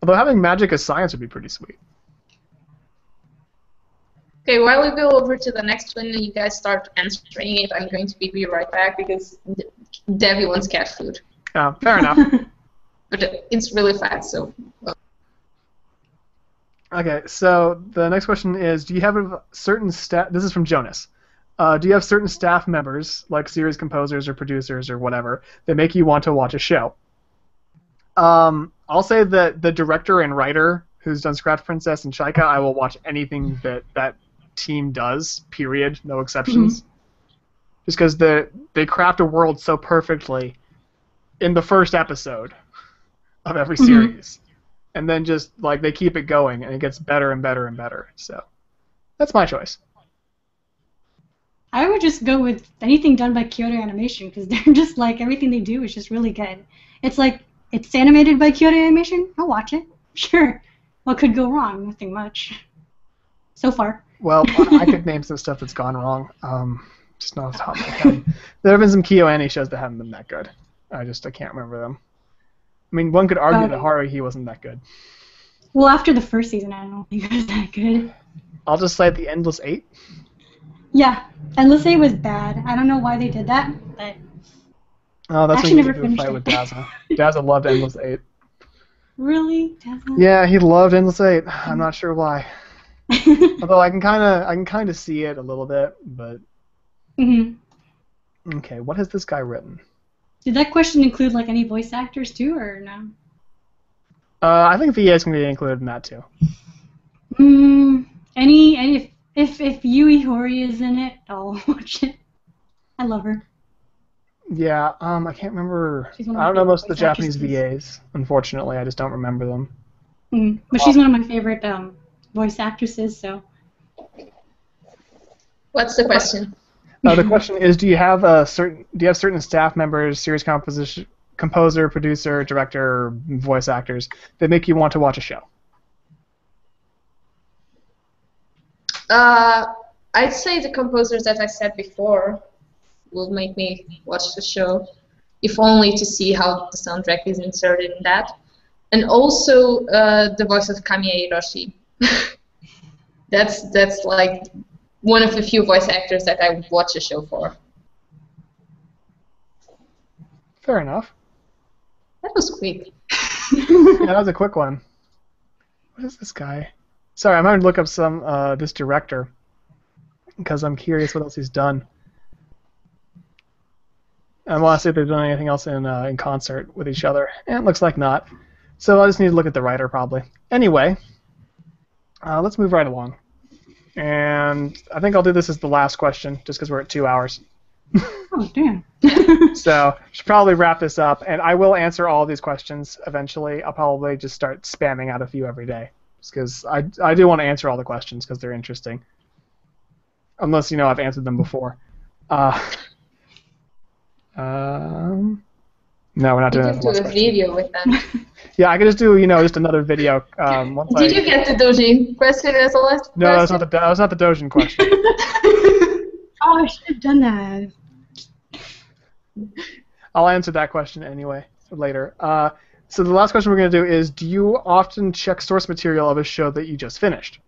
Speaker 1: Although having magic as science would be pretty sweet.
Speaker 2: Okay, while we go over to the next one and you guys start answering it, I'm going to be right back because Debbie wants cat food.
Speaker 1: Oh, fair enough.
Speaker 2: But it's really fast, so...
Speaker 1: Okay, so the next question is, do you have a certain staff... This is from Jonas. Do you have certain staff members, like series composers or producers or whatever, that make you want to watch a show? I'll say that the director and writer who's done Scratch Princess and Shaika, I will watch anything that team does, period, no exceptions. Mm-hmm. Just because they craft a world so perfectly in the first episode of every series. And then just, like, they keep it going, and it gets better and better and better. So, that's my choice.
Speaker 3: I would just go with anything done by Kyoto Animation because they're just like everything they do is just really good. It's like it's animated by Kyoto Animation. I'll watch it. Sure. What could go wrong? Nothing much. So far.
Speaker 1: Well, I could name some stuff that's gone wrong. Just not off the top of my head. There have been some KyoAni shows that haven't been that good. I can't remember them. I mean, one could argue that Haruhi wasn't that good.
Speaker 3: Well, after the first season, I don't think it was that good.
Speaker 1: I'll just say the Endless 8.
Speaker 3: Yeah, Endless 8 was bad. I don't know why they did that, but
Speaker 1: Oh, that's
Speaker 3: actually
Speaker 1: when you
Speaker 3: never
Speaker 1: do a
Speaker 3: finished
Speaker 1: fight
Speaker 3: it.
Speaker 1: with Daza. Daza loved Endless 8.
Speaker 3: Really? Dazzle?
Speaker 1: Yeah, he loved Endless 8. I'm not sure why. Although I can kind of see it a little bit, but okay, what has this guy written?
Speaker 3: Did that question include like any voice actors too, or no?
Speaker 1: I think VA's can be included in that too.
Speaker 3: Any if Yui Horii is in it, I'll watch it. I love her.
Speaker 1: Yeah, I can't remember.
Speaker 3: She's one of
Speaker 1: I
Speaker 3: my
Speaker 1: don't know
Speaker 3: favorite
Speaker 1: most of the
Speaker 3: voice
Speaker 1: Japanese
Speaker 3: actresses.
Speaker 1: VAs. Unfortunately, I just don't remember them.
Speaker 3: But she's one of my favorite voice actresses. So.
Speaker 2: What's the question?
Speaker 1: The question is, do you have certain staff members, series composer, producer, director, voice actors that make you want to watch a show?
Speaker 2: I'd say the composers that I said before will make me watch the show, if only to see how the soundtrack is inserted in that. And also the voice of Kamiya Hiroshi. That's like one of the few voice actors that I would watch a show for.
Speaker 1: Fair enough.
Speaker 2: That was quick.
Speaker 1: Yeah, that was a quick one. What is this guy? Sorry, I'm going to look up this director because I'm curious what else he's done. I want to see if they've done anything else in concert with each other. And it looks like not. So I just need to look at the writer probably. Anyway, let's move right along. And I think I'll do this as the last question just because we're at 2 hours.
Speaker 3: Oh, damn.
Speaker 1: So should probably wrap this up. And I will answer all of these questions eventually. I'll probably just start spamming out a few every day. Because I do want to answer all the questions because they're interesting. Unless, I've answered them before. No, we're not doing that.
Speaker 2: You could do a video with them.
Speaker 1: Yeah, I could just do, just another video.
Speaker 2: Did you get the Dojin question as a last
Speaker 1: No,
Speaker 2: question?
Speaker 1: that was not the Dojin question.
Speaker 3: Oh, I should have done that.
Speaker 1: I'll answer that question anyway later. So the last question we're going to do is, do you often check source material of a show that you just finished?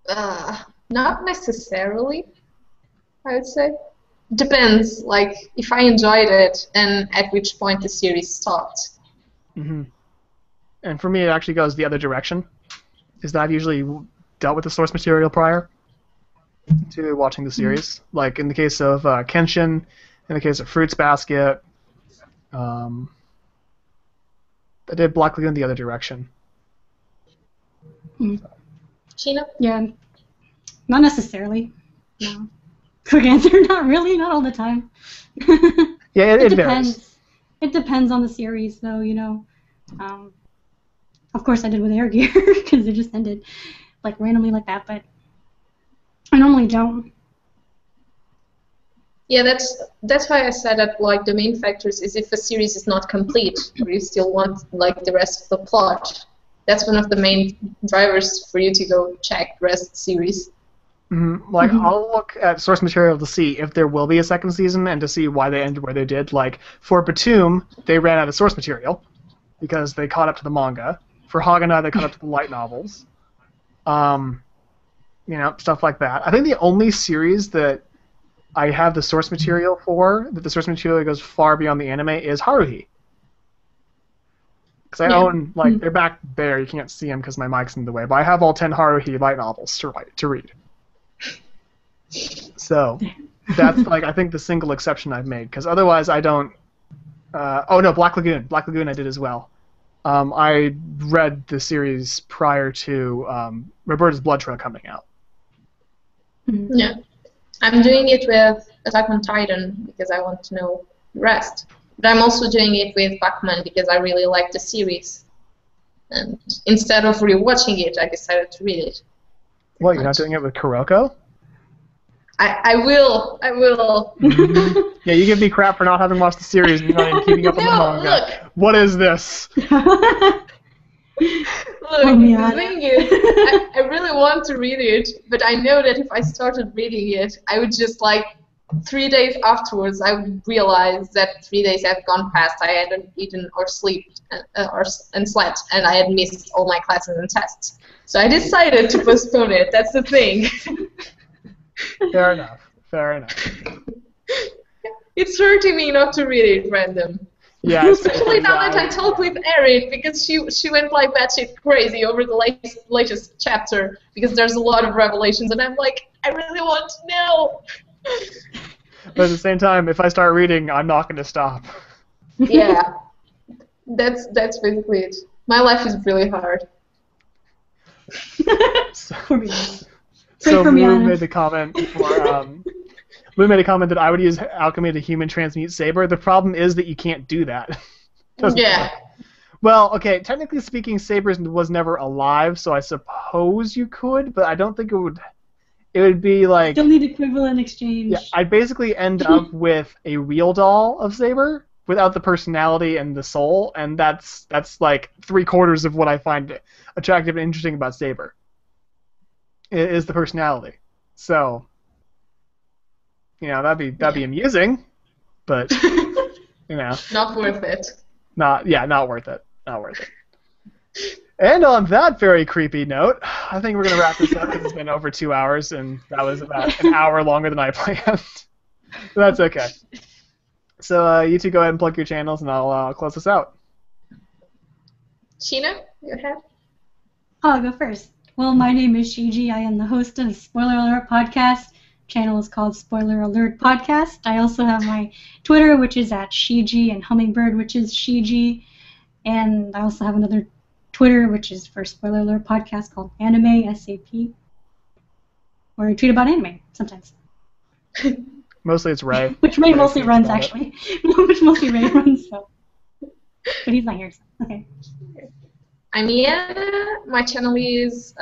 Speaker 2: Not necessarily, I would say. Depends, like, if I enjoyed it and at which point the series stopped.
Speaker 1: Mm-hmm. And for me, it actually goes the other direction, is that I've usually dealt with the source material prior to watching the series. Like in the case of Kenshin, in the case of Fruits Basket, I did Black Lagoon the other direction.
Speaker 2: Sheena?
Speaker 3: Yeah. Not necessarily. No. Quick answer, not really, not all the time.
Speaker 1: Yeah, it
Speaker 3: depends.
Speaker 1: varies.
Speaker 3: It depends on the series, though, Of course I did with Air Gear, because it just ended, like, randomly like that, but I normally don't.
Speaker 2: Yeah, that's why I said that, like, the main factors is if a series is not complete, or you still want, like, the rest of the plot. That's one of the main drivers for you to go check the rest of the series.
Speaker 1: Mm-hmm. Like, I'll look at source material to see if there will be a second season and to see why they ended where they did. Like, for Batum, they ran out of source material because they caught up to the manga. For Haganah, they caught up to the light novels. Stuff like that. I think the only series that I have the source material for, that the source material goes far beyond the anime, is Haruhi. Because I own, like, they're back there. You can't see them because my mic's in the way. But I have all 10 Haruhi light novels to read. So that's, like, I think the single exception I've made. Because otherwise I don't... Black Lagoon. Black Lagoon I did as well. I read the series prior to Roberta's Blood Trail coming out.
Speaker 2: Yeah. I'm doing it with Attack on Titan because I want to know the rest. But I'm also doing it with Bachman because I really like the series. And instead of rewatching it, I decided to read it.
Speaker 1: What, you're not doing it with Kuroko?
Speaker 2: I will.
Speaker 1: Yeah, you give me crap for not having watched the series and you're not even keeping up with the manga.
Speaker 2: Look.
Speaker 1: What is this?
Speaker 2: Look, the thing is, I really want to read it, but I know that if I started reading it, I would just 3 days afterwards, I would realize that 3 days had gone past. I hadn't eaten or slept, and slept, and I had missed all my classes and tests. So I decided to postpone it. That's the thing.
Speaker 1: Fair enough.
Speaker 2: It's hurting me not to read it random.
Speaker 1: Yeah,
Speaker 2: especially now that I talked with Erin, because she went batshit crazy over the latest chapter, because there's a lot of revelations, and I'm like, I really want to know.
Speaker 1: But at the same time, if I start reading, I'm not going to stop.
Speaker 2: Yeah, that's basically it. My life is really hard.
Speaker 3: So
Speaker 1: Blue made the comment Blue made a comment that I would use alchemy to human transmute Saber. The problem is that you can't do that.
Speaker 2: Yeah.
Speaker 1: Well, okay, technically speaking, Saber was never alive, so I suppose you could, but I don't think it would. It would be like...
Speaker 3: Still need equivalent exchange.
Speaker 1: Yeah, I'd basically end up with a real doll of Saber without the personality and the soul, and that's like 3/4 of what I find attractive and interesting about Saber. Is the personality. So, that'd be amusing, but
Speaker 2: not worth it.
Speaker 1: Not worth it. And on that very creepy note, I think we're gonna wrap this up because it's been over 2 hours, and that was about an hour longer than I planned. So that's okay. So you two go ahead and plug your channels, and I'll close this out.
Speaker 2: Sheena, go ahead.
Speaker 3: I'll go first. Well, my name is Shiji. I am the host of the Spoiler Alert podcast. Channel is called Spoiler Alert Podcast. I also have my Twitter, which is at Shiji, and Hummingbird, which is Shiji. And I also have another Twitter, which is for Spoiler Alert Podcast, called Anime SAP, where I tweet about anime sometimes.
Speaker 1: Mostly it's Ray.
Speaker 3: Which Ray mostly runs, actually. Which mostly Ray runs, so. But he's not here, so. Okay.
Speaker 2: I'm Iana. My channel is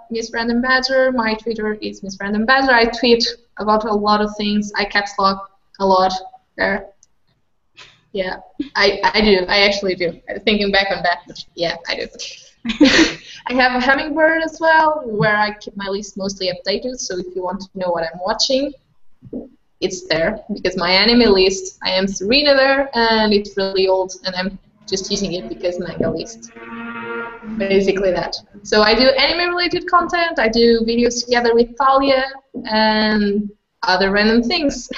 Speaker 2: Miss Random Badger. My Twitter is Miss Random Badger. I tweet about a lot of things. I caps lock a lot there. Yeah, I do. I actually do. Thinking back on that, but yeah, I do. I have a Hummingbird as well, where I keep my list mostly updated. So if you want to know what I'm watching, it's there. Because my anime list, I am Serena there, and it's really old, and I'm just using it because manga list. Basically that. So I do anime-related content, I do videos together with Thalia, and other random things.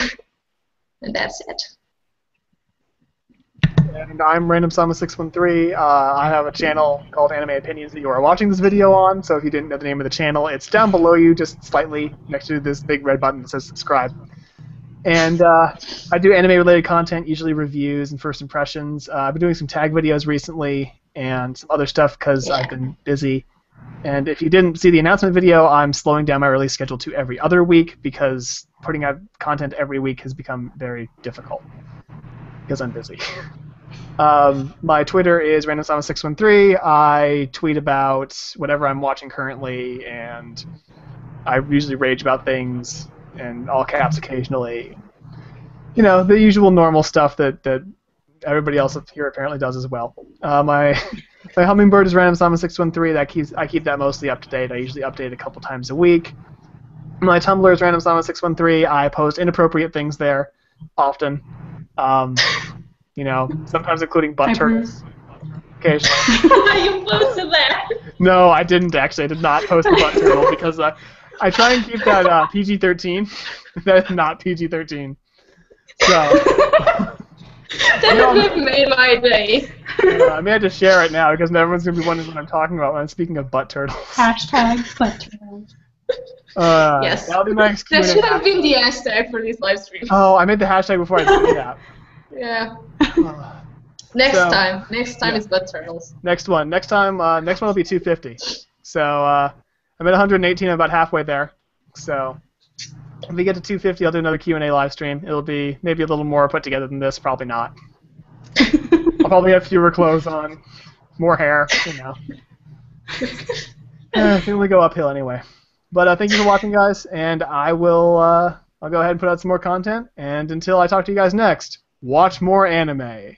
Speaker 2: And that's it.
Speaker 1: And I'm RandomSama613. I have a channel called Anime Opinions that you are watching this video on, so if you didn't know the name of the channel, it's down below you, just slightly next to this big red button that says subscribe. And I do anime-related content, usually reviews and first impressions. I've been doing some tag videos recently and some other stuff because I've been busy. And if you didn't see the announcement video, I'm slowing down my release schedule to every other week because putting out content every week has become very difficult because I'm busy. My Twitter is RandomSama613. I tweet about whatever I'm watching currently, and I usually rage about things and all caps occasionally. The usual normal stuff that everybody else here apparently does as well. My Hummingbird is RandomSama613. I keep that mostly up to date. I usually update it a couple times a week. My Tumblr is RandomSama613. I post inappropriate things there often. Sometimes including butt turtles. Occasionally.
Speaker 2: You posted that.
Speaker 1: No, I didn't actually. I did not post the butt turtle because I try and keep that PG-13. That's not PG-13. So.
Speaker 2: That would have made my day.
Speaker 1: I may have to share it now because everyone's going to be wondering what I'm talking about when I'm speaking of butt turtles.
Speaker 3: Hashtag butt turtles.
Speaker 2: Yes.
Speaker 1: That'll be my next Q&A.
Speaker 2: That should have been the hashtag for this live stream.
Speaker 1: Oh, I made the hashtag before I did that.
Speaker 2: Yeah. Next time is butt turtles.
Speaker 1: Next one will be 250. So I'm at 118. I'm about halfway there. So if we get to 250, I'll do another Q&A live stream. It'll be maybe a little more put together than this. Probably not. I'll probably have fewer clothes on, more hair. It can only go uphill anyway. But thank you for watching, guys, and I'll go ahead and put out some more content. And until I talk to you guys next, watch more anime.